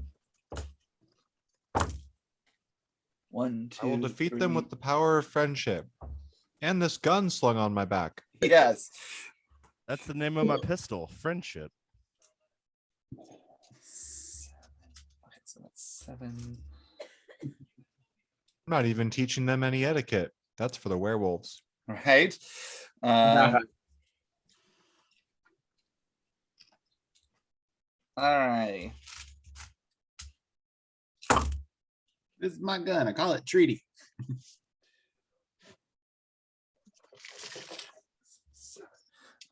1, 2. I will defeat 3. them with the power of friendship. And this gun slung on my back. Yes. That's the name of my pistol. Friendship. 7. Okay, so that's 7. not even teaching them any etiquette. That's for the werewolves. Right. All right. This is my gun. I call it Treaty.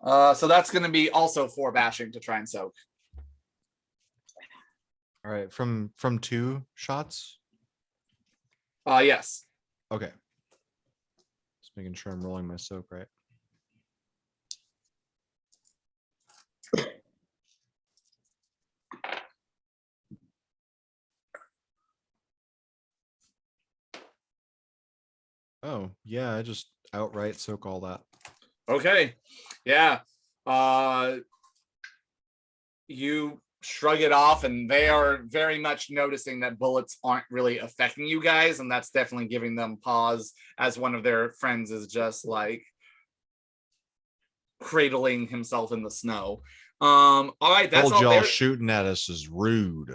So that's going to be also 4 bashing to try and soak. All right, from 2 shots. Yes. Okay. Just making sure I'm rolling my soak right. Oh, yeah, I just outright soak all that. Okay. Yeah. You shrug it off, and they are very much noticing that bullets aren't really affecting you guys, and that's definitely giving them pause as one of their friends is just like cradling himself in the snow. All right, that's Told all y'all there. shooting at us is rude.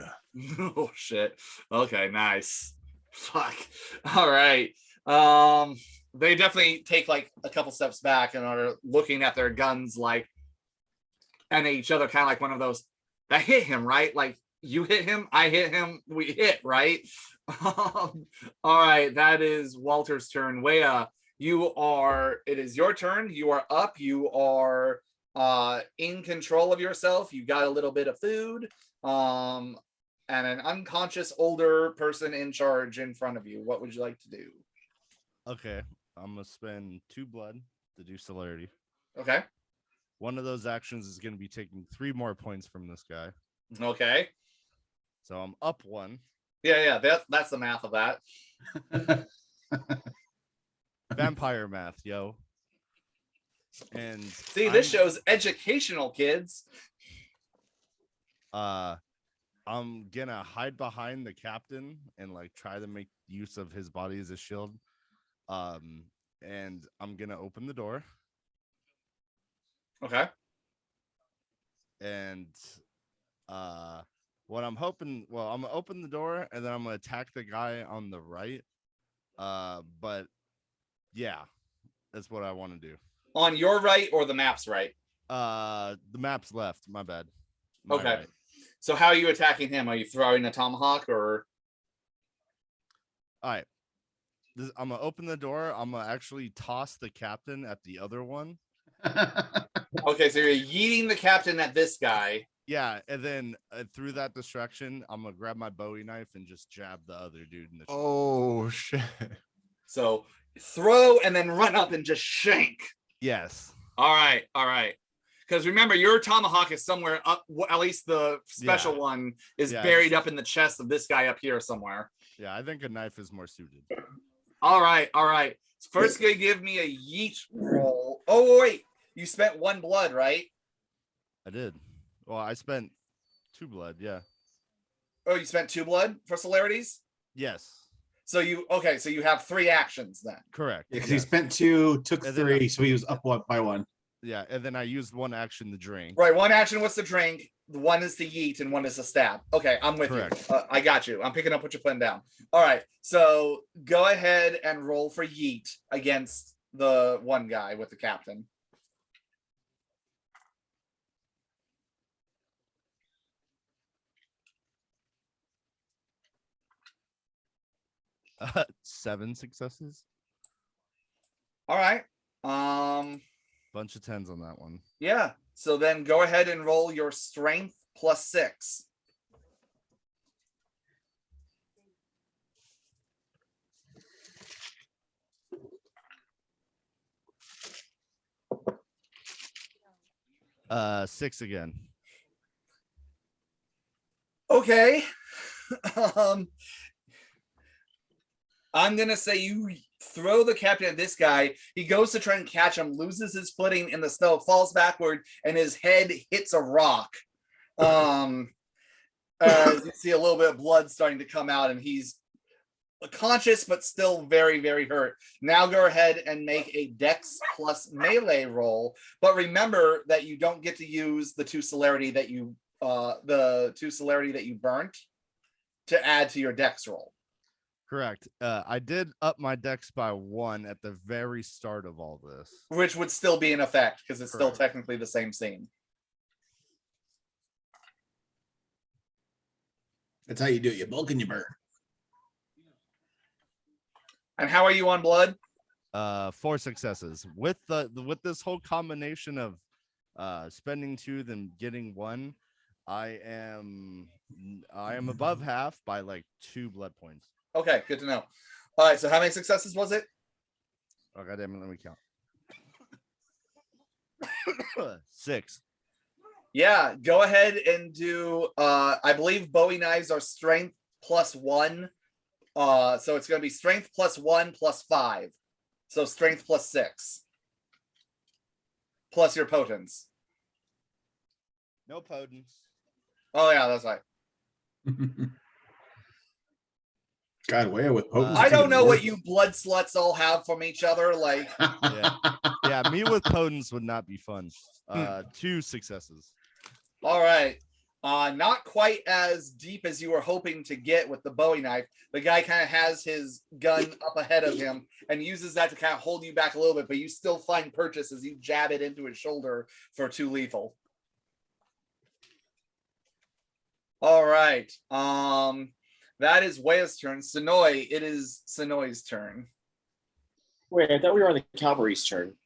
Oh shit. Okay, nice. Fuck. All right. They definitely take like a couple steps back and are looking at their guns like and at each other, kind of like one of those that hit him, right? Like you hit him, I hit him, we hit, right? All right, that is Walter's turn. Wea, it is your turn. You are up. You are in control of yourself. You got a little bit of food. And an unconscious older person in charge in front of you. What would you like to do? Okay, I'm gonna spend 2 blood to do celerity. Okay. One of those actions is gonna be taking 3 more points from this guy. Okay. So I'm up 1. Yeah, that's the math of that. Vampire math, yo. And see, this show's educational, kids. I'm gonna hide behind the captain and like try to make use of his body as a shield. And I'm gonna open the door. Okay. And what I'm hoping, well, I'm gonna open the door and then I'm gonna attack the guy on the right. But yeah, that's what I want to do. On your right or the map's right? The map's left. My bad. My Okay. right. So how are you attacking him? Are you throwing a tomahawk or? All right. I'm gonna open the door. I'm gonna actually toss the captain at the other one. Okay, so you're yeeting the captain at this guy. Yeah, and then through that distraction, I'm gonna grab my Bowie knife and just jab the other dude in the. Oh shit! So throw and then run up and just shank. Yes. All right. Because remember, your tomahawk is somewhere up. At least the special one is buried up in the chest of this guy up here somewhere. Yeah, I think a knife is more suited. All right. First, gonna give me a yeet roll. Oh wait, you spent 1 blood, right? I did. Well, I spent 2 blood. Yeah. Oh, you spent 2 blood for celerities? Yes. So you have 3 actions then. Correct. Because he spent 2, took And then 3, so he was up by 1. Yeah, and then I used 1 action to drink. Right, 1 action was the drink, 1 is the yeet, and 1 is the stab. Okay, I'm with Correct. you. I got you. I'm picking up what you're putting down. All right, so go ahead and roll for yeet against the one guy with the captain. Uh, 7 successes. All right. Bunch of 10s on that one. Yeah. So then go ahead and roll your strength plus 6. Uh, 6 again. Okay. I'm gonna say you throw the captain at this guy. He goes to try and catch him, loses his footing in the snow, falls backward, and his head hits a rock. You see a little bit of blood starting to come out, and he's conscious but still very, very hurt. Now go ahead and make a dex plus melee roll, but remember that you don't get to use the 2 celerity that you burnt to add to your dex roll. Correct. I did up my dex by 1 at the very start of all this. Which would still be in effect because it's still Correct. technically the same scene. That's how you do it. You bulk and you burn. And how are you on blood? 4 successes. With this whole combination of spending 2 then getting 1, I am above half by like 2 blood points. Okay, good to know. All right, so how many successes was it? Oh goddamn it, let me count. 6. Yeah, go ahead and do I believe Bowie knives are strength +1. So it's gonna be strength +1 +5. So strength +6. Plus your potence. No potence. Oh yeah, that's right. God, way with potency. I don't know what you blood sluts all have from each other. Like, Yeah, me with potence would not be fun. 2 successes. all right. Not quite as deep as you were hoping to get with the Bowie knife. The guy kind of has his gun up ahead of him and uses that to kind of hold you back a little bit, but you still find purchase as you jab it into his shoulder for 2 lethal. All right. That is Waya's turn. Sonoy, it is Sonoy's turn. Wait, I thought we were on the cavalry's turn.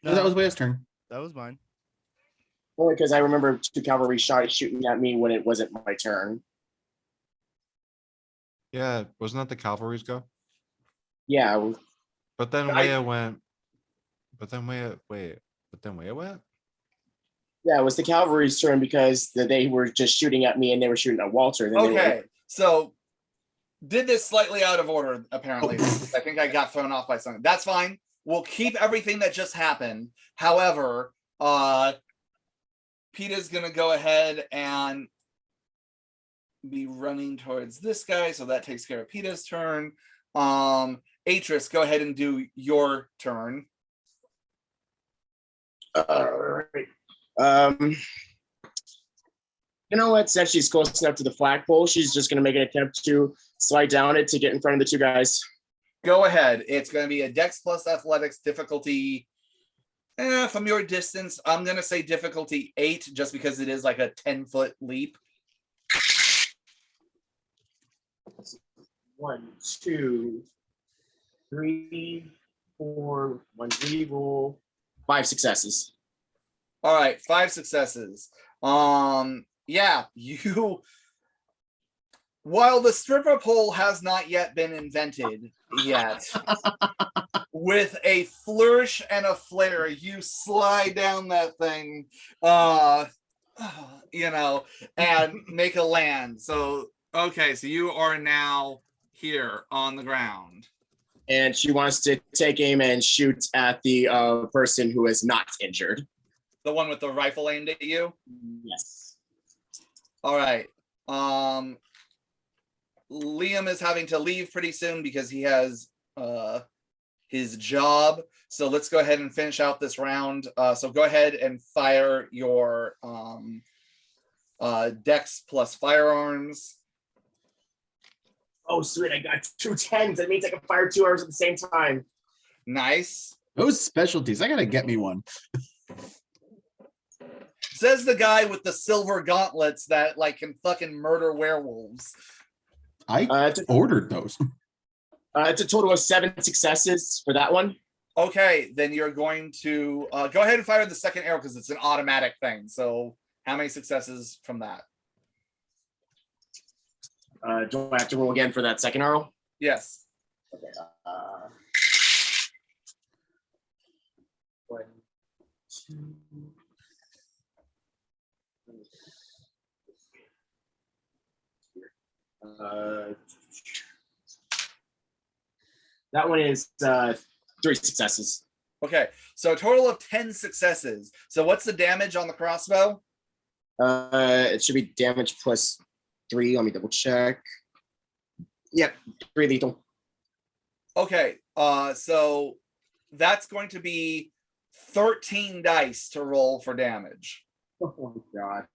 No, that was Waya's turn. That was mine. Only because I remember 2 cavalry shooting at me when it wasn't my turn. Yeah, wasn't that the cavalry's go? Yeah, But then I- Waya went. But then Waya wait. But then Waya went. yeah, it was the cavalry's turn because they were just shooting at me and they were shooting at Walter. Then they were- Okay, so did this slightly out of order, apparently. I think I got thrown off by something. That's fine. We'll keep everything that just happened. However, Peter's gonna go ahead and be running towards this guy, so that takes care of Peter's turn. Atris, go ahead and do your turn. All right. You know what? Since she's close enough to the flagpole, she's just going to make an attempt to slide down it to get in front of the 2 guys. Go ahead. It's going to be a Dex plus Athletics difficulty. From your distance, I'm going to say difficulty 8, just because it is like a 10-foot leap. 1, 2, 3, 4, 1 reroll, 5 successes. All right, 5 successes. Yeah, you. While the stripper pole has not yet been invented yet, with a flourish and a flare, you slide down that thing, and make a land. So, okay, so you are now here on the ground. And she wants to take aim and shoot at the person who is not injured. The one with the rifle aimed at you? Yes. All right. Liam is having to leave pretty soon because he has his job. So let's go ahead and finish out this round. So go ahead and fire your Dex plus firearms. Oh, sweet. I got 2 10s. That means I can fire 2 arrows at the same time. Nice. Those specialties. I gotta get me one. Says the guy with the silver gauntlets that like can fucking murder werewolves. I ordered those. It's a total of 7 successes for that one. Okay, then you're going to go ahead and fire the second arrow because it's an automatic thing. So how many successes from that? Do I have to roll again for that second arrow? Yes. Okay. 1, 2. That one is 3 successes. Okay, so a total of 10 successes. So what's the damage on the crossbow? It should be damage plus 3. Let me double check. Yep, 3 lethal. Okay, so that's going to be 13 dice to roll for damage. Oh my god.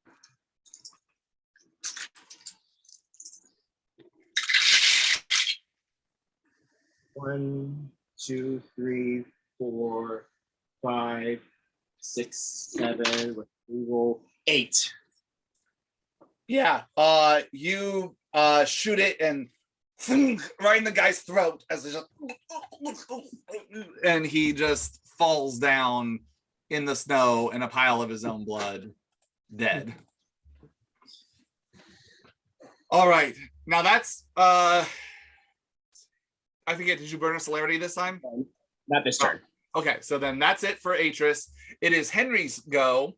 1, 2, 3, 4, 5, 6, 7. With roll 8. Yeah. You shoot it and right in the guy's throat as it just, and he just falls down in the snow in a pile of his own blood, dead. All right. Now that's I forget, did you burn a celerity this time? Not this turn. Okay, so then that's it for Atris. It is Henry's go.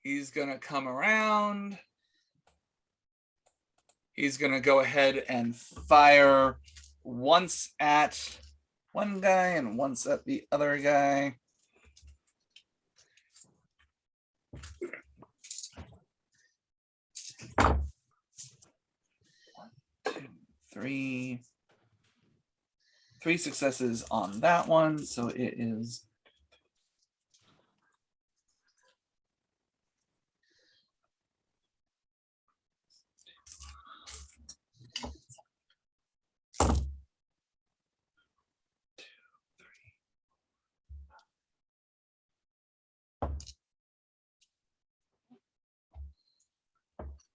He's gonna come around. He's gonna go ahead and fire once at one guy and once at the other guy. 1, 2, 3. 3 successes on that one, so it is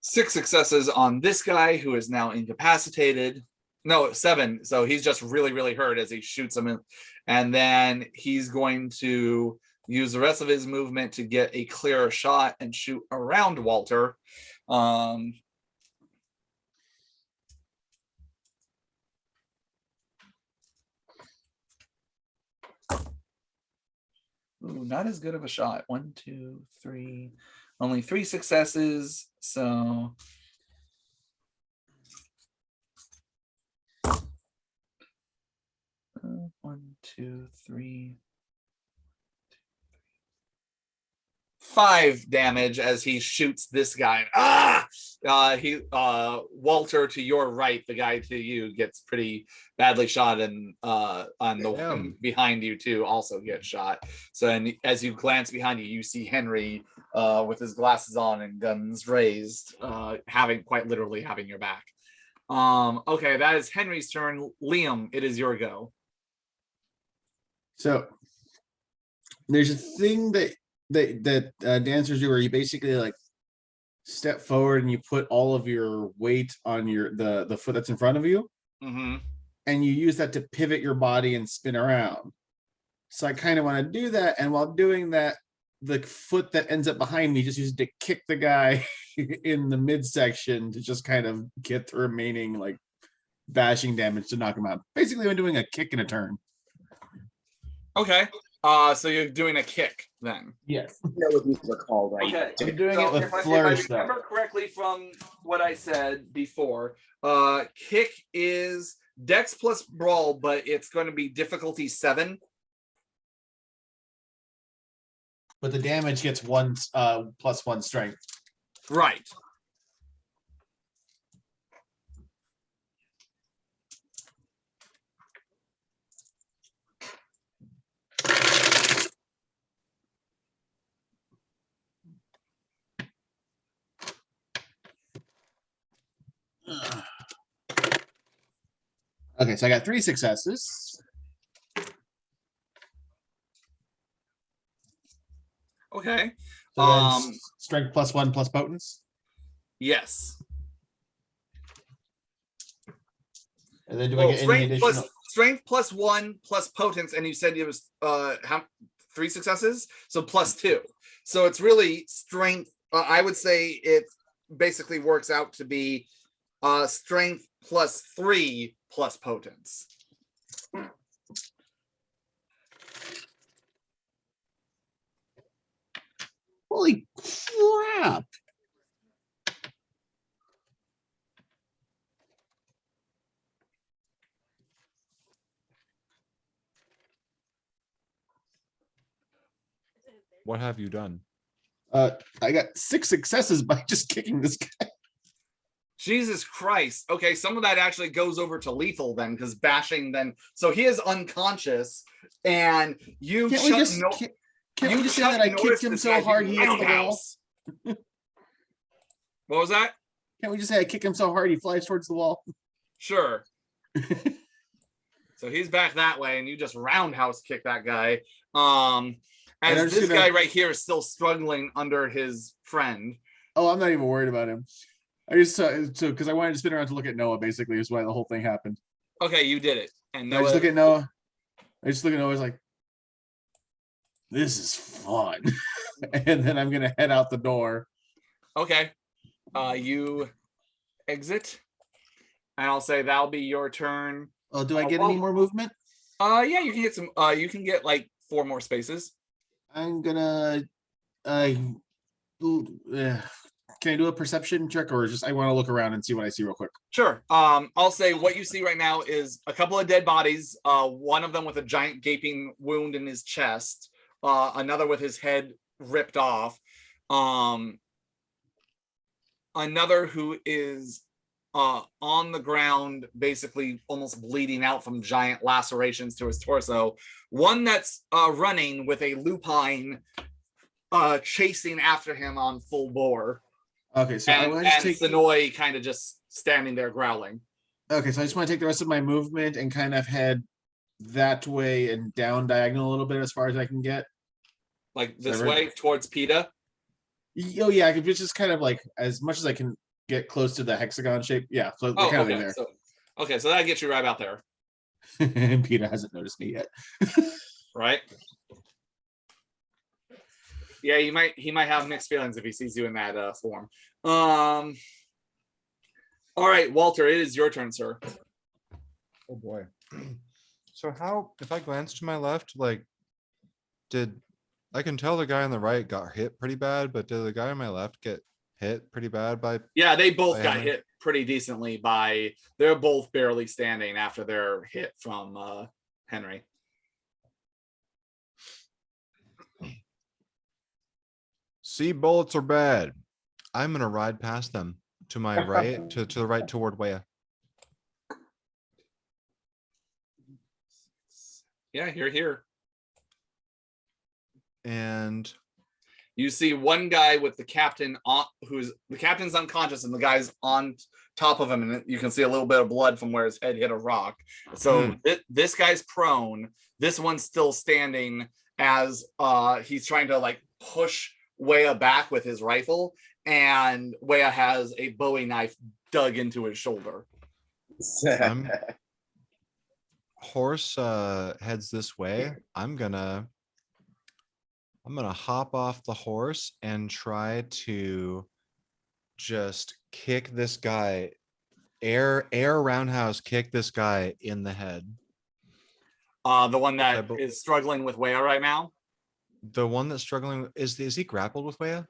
6 successes on this guy who is now incapacitated. No, 7. So he's just really, really hurt as he shoots him in. And then he's going to use the rest of his movement to get a clearer shot and shoot around Walter. Ooh, not as good of a shot. 1, 2, 3. Only 3 successes. So 1, 2, 3. 5 damage as he shoots this guy. Walter to your right, the guy to you gets pretty badly shot, and on the one behind you too also gets shot. So, and as you glance behind you, you see Henry with his glasses on and guns raised, quite literally having your back. Okay, that is Henry's turn. Liam, it is your go. So there's a thing that dancers do where you basically like step forward and you put all of your weight on the foot that's in front of you, and you use that to pivot your body and spin around. So I kind of want to do that, and while doing that, the foot that ends up behind me just used to kick the guy in the midsection to just kind of get the remaining like bashing damage to knock him out. Basically, I'm doing a kick and a turn. Okay. So you're doing a kick then? Yes. That would be called, right? Okay. You're doing it with if I flourish, remember correctly from what I said before. Kick is Dex plus Brawl, but it's going to be difficulty 7. But the damage gets plus 1 strength. Right. Okay, so I got 3 successes. Okay. So then strength plus 1 plus potence. Yes. And then do I get any additional? Strength plus 1 plus potence, and you said it was 3 successes, so plus 2. So it's really strength. I would say it basically works out to be strength plus 3 plus potence. Holy crap. What have you done? I got 6 successes by just kicking this guy. Jesus Christ. Okay, some of that actually goes over to lethal then, because bashing then. So he is unconscious, and you Can't we just say that I kicked him so hard he hit the wall? What was that? Can't we just say I kick him so hard he flies towards the wall? Sure. So he's back that way, and you just roundhouse kick that guy. And I'm As just this gonna- guy right here is still struggling under his friend. Oh, I'm not even worried about him. I just because I wanted to spin around to look at Noah. Basically, is why the whole thing happened. Okay, you did it. And I just Noah, look at Noah. I just look at Noah. I was like, "This is fun," and then I'm gonna head out the door. okay, you exit, and I'll say that'll be your turn. Oh, do I get any more movement? Yeah, you can get some. You can get like 4 more spaces. I'm gonna. Can I do a perception check, or just I want to look around and see what I see real quick? Sure. I'll say what you see right now is a couple of dead bodies. One of them with a giant gaping wound in his chest. Another with his head ripped off. Another who is on the ground, basically almost bleeding out from giant lacerations to his torso. One that's running with a lupine chasing after him on full bore. Okay, so I And, want to and take. Sonoy kind of just standing there growling. Okay, so I just want to take the rest of my movement and kind of head that way and down diagonal a little bit as far as I can get. Like this Sorry. way towards PETA. Oh yeah, I could just kind of like as much as I can get close to the hexagon shape. Yeah, so Oh, kind of okay. there. So that gets you right about there, And Peter hasn't noticed me yet. right? Yeah, he might have mixed feelings if he sees you in that form. All right, Walter, it is your turn, sir. Oh boy. So how, if I glance to my left, like, I can tell the guy on the right got hit pretty bad, but did the guy on my left get hit pretty bad by? Yeah, they both got Henry? hit pretty decently by. They're both barely standing after their hit from Henry. See, bullets are bad. I'm gonna ride past them to my right, to the right toward Wea. Yeah, you're here. And You see one guy with the captain on, the captain's unconscious, and the guy's on top of him, and you can see a little bit of blood from where his head hit a rock. So this guy's prone. This one's still standing as he's trying to like push Wea back with his rifle, and Wea has a Bowie knife dug into his shoulder. horse heads this way. I'm gonna hop off the horse and try to just kick this guy, air roundhouse kick this guy in the head. The one that is struggling with Wea right now. The one that's struggling is he grappled with Wea?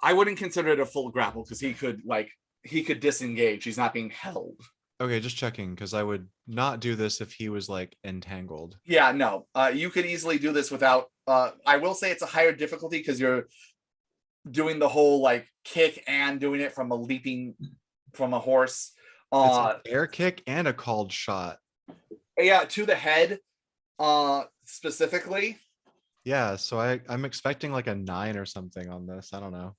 I wouldn't consider it a full grapple because he could disengage. He's not being held. Okay, just checking, because I would not do this if he was like entangled. Yeah, no. You could easily do this without. I will say it's a higher difficulty because you're doing the whole like kick and doing it from a horse. It's an air kick and a called shot. Yeah, to the head, specifically. Yeah, so I'm expecting like a 9 or something on this. I don't know.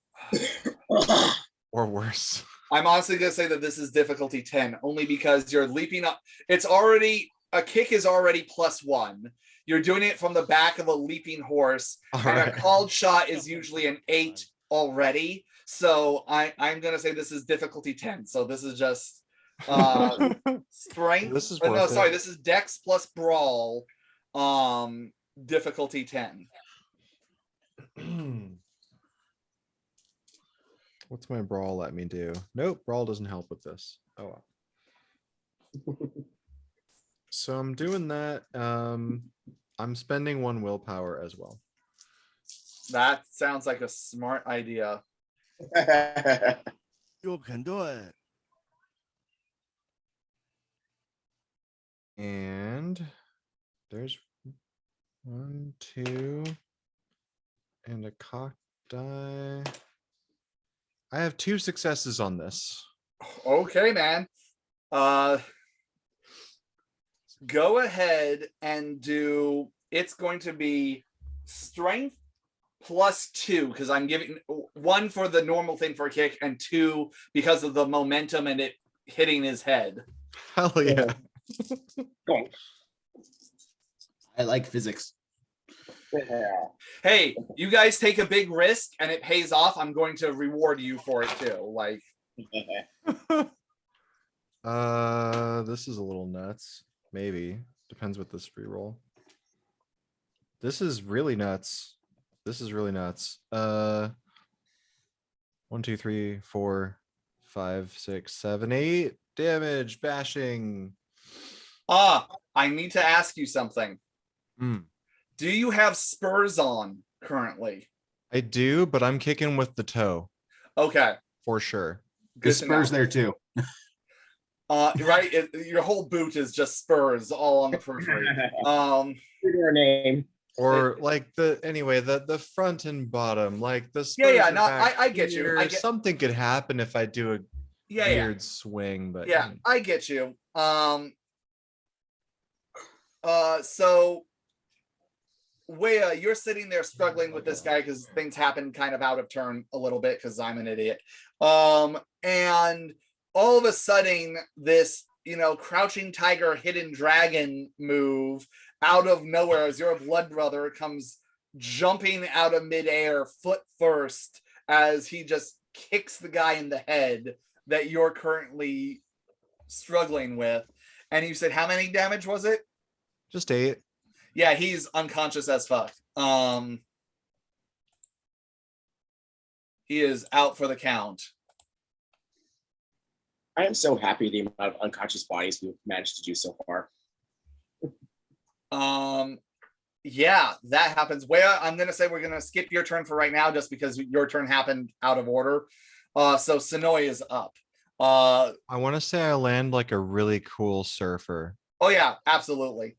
Or worse. I'm honestly gonna say that this is difficulty 10, only because you're leaping up. It's already a kick is already +1. You're doing it from the back of a leaping horse, and a called shot is usually an 8 already. So I'm gonna say this is difficulty 10. So this is just strength. This is No, worth sorry, it. this is Dex plus Brawl. Difficulty 10. What's my brawl let me do? Nope, brawl doesn't help with this. Oh well. So I'm doing that. I'm spending 1 willpower as well. That sounds like a smart idea. You can do it. And there's 1, 2, and a cocked die. I have 2 successes on this. Okay, man. Go ahead and do. It's going to be strength +2 because I'm giving 1 for the normal thing for a kick and 2 because of the momentum and it hitting his head. Hell yeah. I like physics. Hey, you guys take a big risk and it pays off. I'm going to reward you for it too. Like, This is a little nuts. Maybe. Depends what this reroll. This is really nuts. This is really nuts. 1, 2, 3, 4, 5, 6, 7, 8 damage bashing. I need to ask you something. Hmm. Do you have Spurs on currently? I do, but I'm kicking with the toe Okay. for sure. Good There's to Spurs know. there too. Right. Your whole boot is just Spurs all on the periphery. Your name. Or like the front and bottom, like the Yeah, yeah, Spurs are no, back I get you. here. I get- Something could happen if I do a Yeah, weird swing, but yeah, I get you. So Wea, you're sitting there struggling with this guy because things happen kind of out of turn a little bit because I'm an idiot. And all of a sudden, this crouching tiger, hidden dragon move out of nowhere as your blood brother comes jumping out of midair, foot first, as he just kicks the guy in the head that you're currently struggling with. And you said, how many damage was it? just 8. Yeah, he's unconscious as fuck. He is out for the count. I am so happy the amount of unconscious bodies we've managed to do so far. Yeah, that happens. Where I'm gonna say we're gonna skip your turn for right now, just because your turn happened out of order. So Sonoy is up. I want to say I land like a really cool surfer. Oh yeah, absolutely.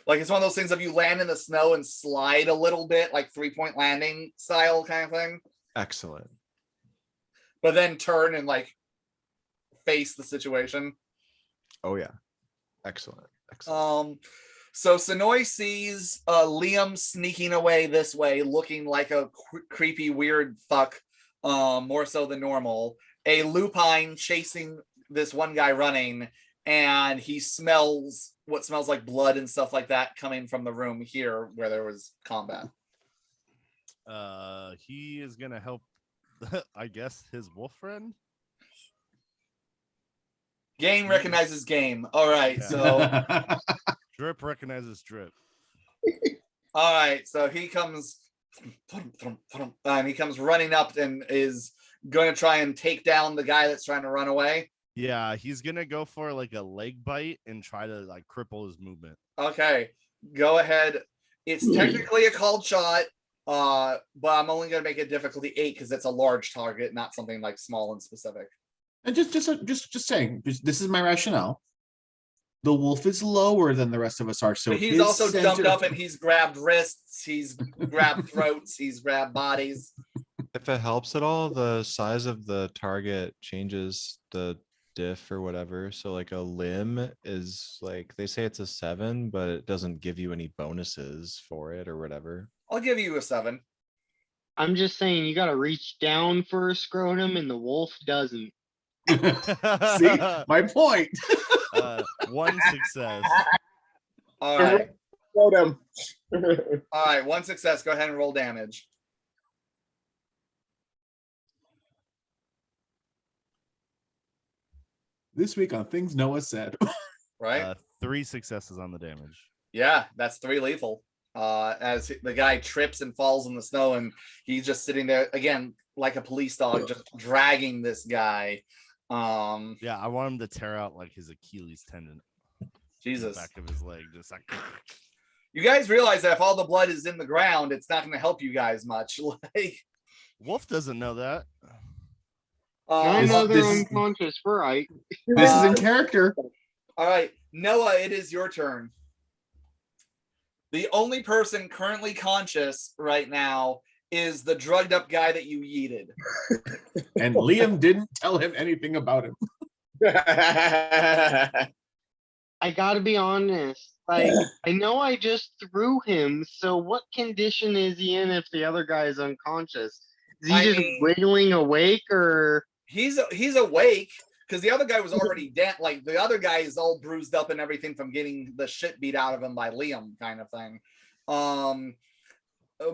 Like it's one of those things of you land in the snow and slide a little bit, like 3-point landing style kind of thing, Excellent. but then turn and like face the situation. Oh yeah. Excellent. Excellent. So Sonoy sees Liam sneaking away this way, looking like a creepy, weird fuck, more so than normal. A lupine chasing this one guy running, and he smells what smells like blood and stuff like that coming from the room here where there was combat. He is gonna help, I guess, his wolf friend. Game recognizes game. All right, Yeah. so Drip recognizes drip. all right, so he comes and he comes running up and is going to try and take down the guy that's trying to run away. Yeah, he's gonna go for like a leg bite and try to like cripple his movement. Okay, go ahead. It's technically a called shot, but I'm only going to make it difficulty 8 because it's a large target, not something like small and specific. And just saying, this is my rationale. The wolf is lower than the rest of us are, so But he's his also jumped center- up and he's grabbed wrists, he's grabbed throats, he's grabbed bodies. If it helps at all, the size of the target changes the diff or whatever. So like a limb is like, they say it's a 7, but it doesn't give you any bonuses for it or whatever. I'll give you a 7. I'm just saying you gotta reach down for a scrotum and the wolf doesn't. See, my point. 1 success. All right. Hold him. All right, 1 success. Go ahead and roll damage. This week on Things Noah Said. Right? 3 successes on the damage. Yeah, that's 3 lethal. As the guy trips and falls in the snow, and he's just sitting there again like a police dog, just dragging this guy. Yeah, I want him to tear out like his Achilles tendon. Jesus. Back of his leg, just like. You guys realize that if all the blood is in the ground, it's not going to help you guys much. Like, Wolf doesn't know that. I This- know they're this is- unconscious, we're right. This is in character. all right, Noah, it is your turn. The only person currently conscious right now is the drugged up guy that you yeeted. And Liam didn't tell him anything about him. I gotta be honest. Like, I know I just threw him, so what condition is he in if the other guy is unconscious? Is he I just mean- wiggling awake or? He's awake. because the other guy was already dead. Like the other guy is all bruised up and everything from getting the shit beat out of him by Liam, kind of thing.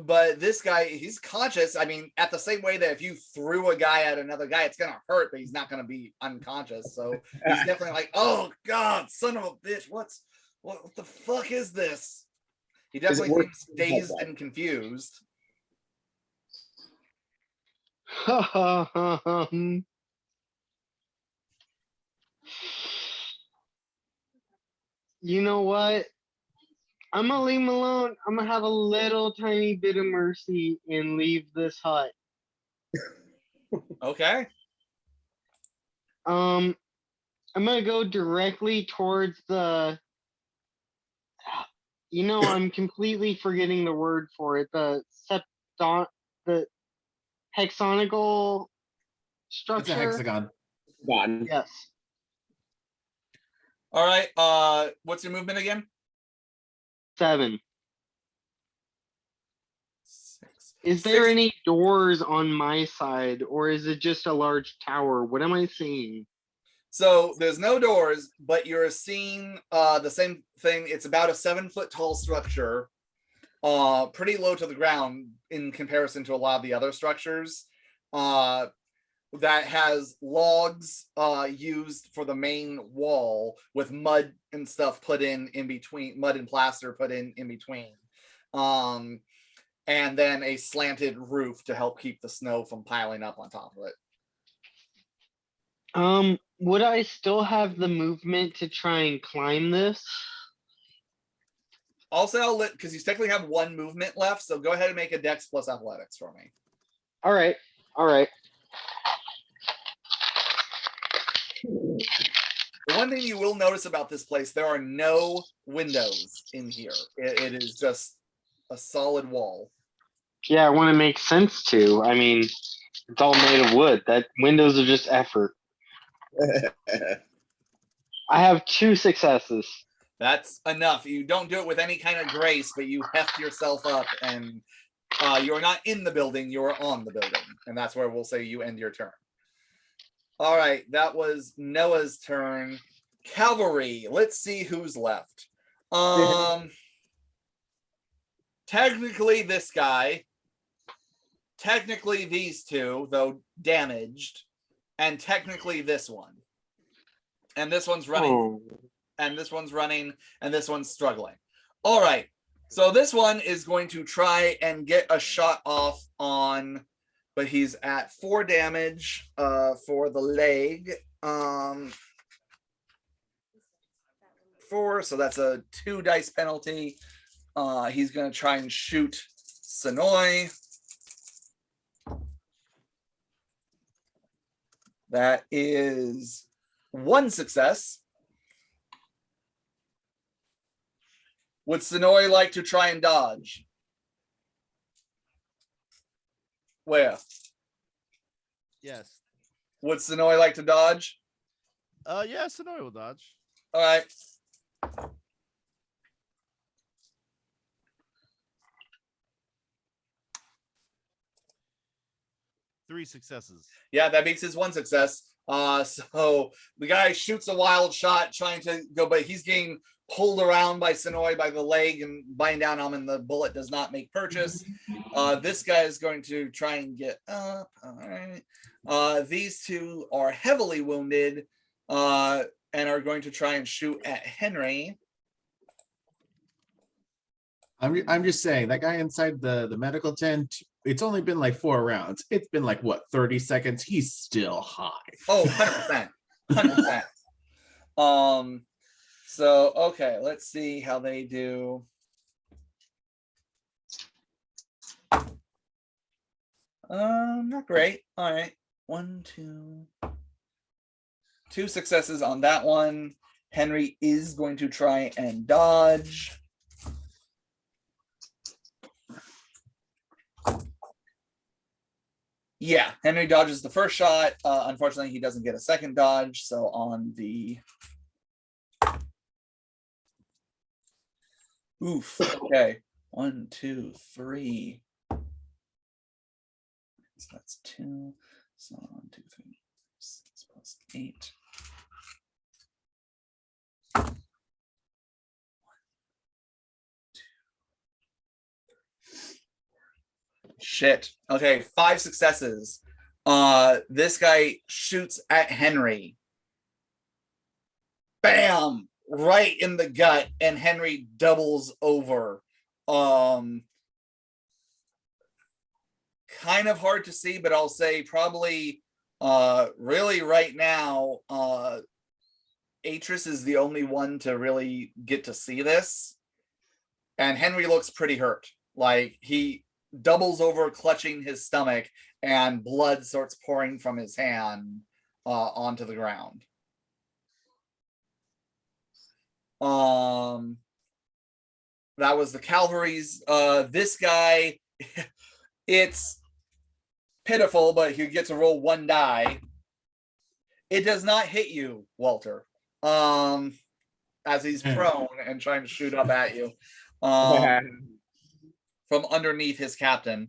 But this guy, he's conscious. I mean, at the same way that if you threw a guy at another guy, it's gonna hurt, but he's not gonna be unconscious. So he's definitely like, oh God, son of a bitch, what the fuck is this? He definitely seems dazed and confused. You know what? I'm gonna leave him alone. I'm gonna have a little tiny bit of mercy and leave this hut. Okay. I'm gonna go directly towards the. I'm completely forgetting the word for it. The hexagonal structure. It's a hexagon. Gone. Yes. All right. What's your movement again? 7. 6. Is there 6. any doors on my side, or is it just a large tower? What am I seeing? So there's no doors, but you're seeing the same thing. It's about a 7-foot tall structure, pretty low to the ground in comparison to a lot of the other structures. That has logs used for the main wall with mud and stuff put in between, mud and plaster put in between. And then a slanted roof to help keep the snow from piling up on top of it. Would I still have the movement to try and climb this? Also, I'll let, because you technically have 1 movement left, so go ahead and make a Dex plus Athletics for me. All right. The one thing you will notice about this place, there are no windows in here. It is just a solid wall. Yeah, when it makes sense to. I mean, it's all made of wood. That windows are just effort. I have 2 successes. That's enough. You don't do it with any kind of grace, but you heft yourself up, and you're not in the building, you're on the building. And that's where we'll say you end your turn. All right, that was Noah's turn. Cavalry, let's see who's left. Technically this guy, technically these 2, though damaged, and technically this one. And this one's running, and this one's running, and this one's struggling. All right, so this one is going to try and get a shot off on, but he's at 4 damage for the leg. 4, so that's a 2 dice penalty. He's going to try and shoot Sonoy. That is 1 success. Would Sonoy like to try and dodge? Where? Yes. Would Sonoy like to dodge? Yeah, Sonoy will dodge. All right. Three successes. Yeah, that makes his 1 success. So the guy shoots a wild shot trying to go, but he's getting pulled around by Sonoy by the leg and bind down on him, and the bullet does not make purchase. This guy is going to try and get up. All right. These 2 are heavily wounded and are going to try and shoot at Henry. I'm just saying that guy inside the medical tent, it's only been like 4 rounds. It's been like what, 30 seconds? He's still high. Oh, 100%. 100%. So okay, let's see how they do. Not great. All right. 1, 2 successes on that one. Henry is going to try and dodge. Yeah, Henry dodges the first shot. Unfortunately, he doesn't get a second dodge. So on the oof. Okay. 1, 2, 3. So that's 2. So 1, 2, 3, 6 plus 8. shit. Okay, 5 successes. This guy shoots at Henry. Bam! Right in the gut, and Henry doubles over. Kind of hard to see, but I'll say probably really right now, Atris is the only one to really get to see this. And Henry looks pretty hurt. Like, he doubles over, clutching his stomach, and blood starts pouring from his hand onto the ground. That was the cavalry's. This guy, it's pitiful, but you get to roll 1 die. It does not hit you, Walter. As he's prone and trying to shoot up at you. From underneath his captain.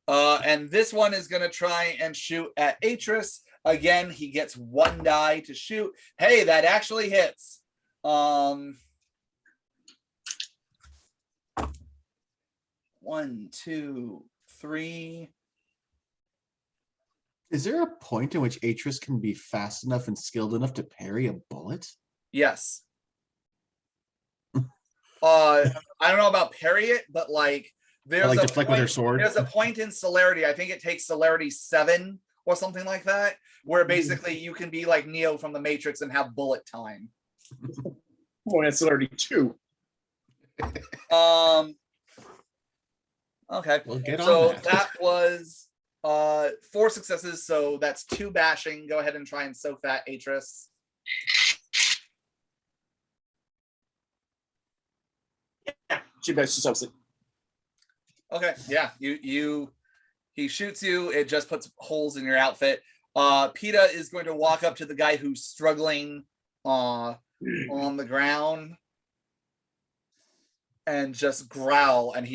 And this one is going to try and shoot at Atris. Again, he gets 1 die to shoot. Hey, that actually hits. 1, 2, 3. Is there a point in which Atris can be fast enough and skilled enough to parry a bullet? Yes. I don't know about parry it, but like there's Like a deflect with her sword? There's a point in celerity. I think it takes celerity 7 or something like that, where basically you can be like Neo from the Matrix and have bullet time. Oh, that's already 2. Okay. Well, get So on that. that was 4 successes, so that's 2 bashing. Go ahead and try and soak that, Atris. She best yourself. Okay, yeah, he shoots you. It just puts holes in your outfit. PETA is going to walk up to the guy who's struggling on the ground and just growl. And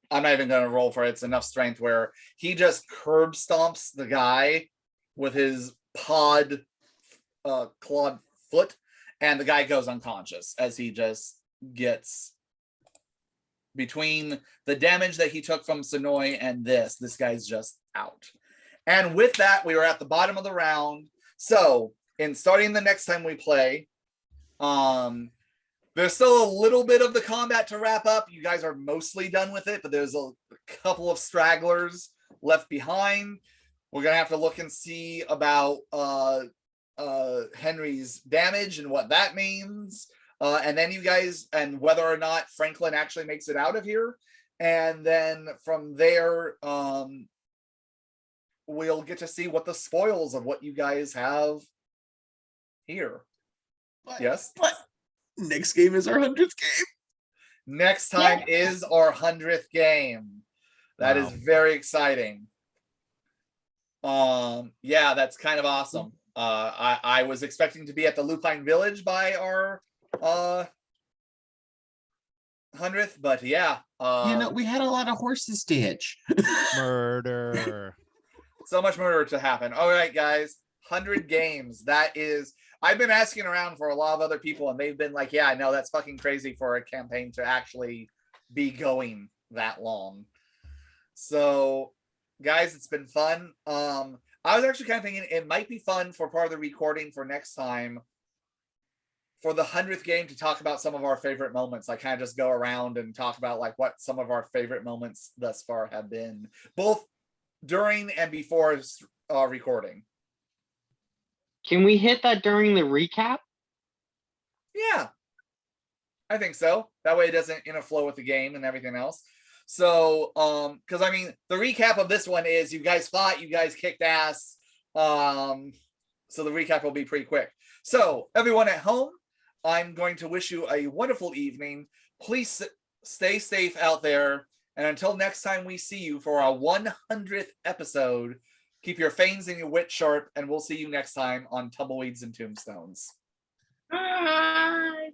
I'm not even going to roll for it. It's enough strength where he just curb stomps the guy with his clawed foot, and the guy goes unconscious as he just gets. Between the damage that he took from Sonoy and this guy's just out. And with that, we are at the bottom of the round. So, in starting the next time we play, there's still a little bit of the combat to wrap up. You guys are mostly done with it, but there's a couple of stragglers left behind. We're going to have to look and see about Henry's damage and what that means. And then you guys, and whether or not Franklin actually makes it out of here. And then from there, we'll get to see what the spoils of what you guys have here. Yes? But next game is our 100th game. Next time is our 100th game. That is very exciting. Yeah, that's kind of awesome. I was expecting to be at the Lupine Village by our 100th, but yeah, we had a lot of horses to hitch. Murder. So much murder to happen. All right, guys, 100 games. That is, I've been asking around for a lot of other people, and they've been like, yeah, I know that's fucking crazy for a campaign to actually be going that long. So guys, it's been fun. I was actually kind of thinking it might be fun for part of the recording for next time, for the 100th game, to talk about some of our favorite moments. I kind of just go around and talk about like what some of our favorite moments thus far have been, both during and before recording. Can we hit that during the recap? Yeah, I think so. That way it doesn't flow with the game and everything else. So, because I mean, the recap of this one is you guys fought, you guys kicked ass. So the recap will be pretty quick. So everyone at home, I'm going to wish you a wonderful evening. Please stay safe out there. And until next time we see you for our 100th episode, keep your fangs and your wit sharp, and we'll see you next time on Tumbleweeds and Tombstones. Bye.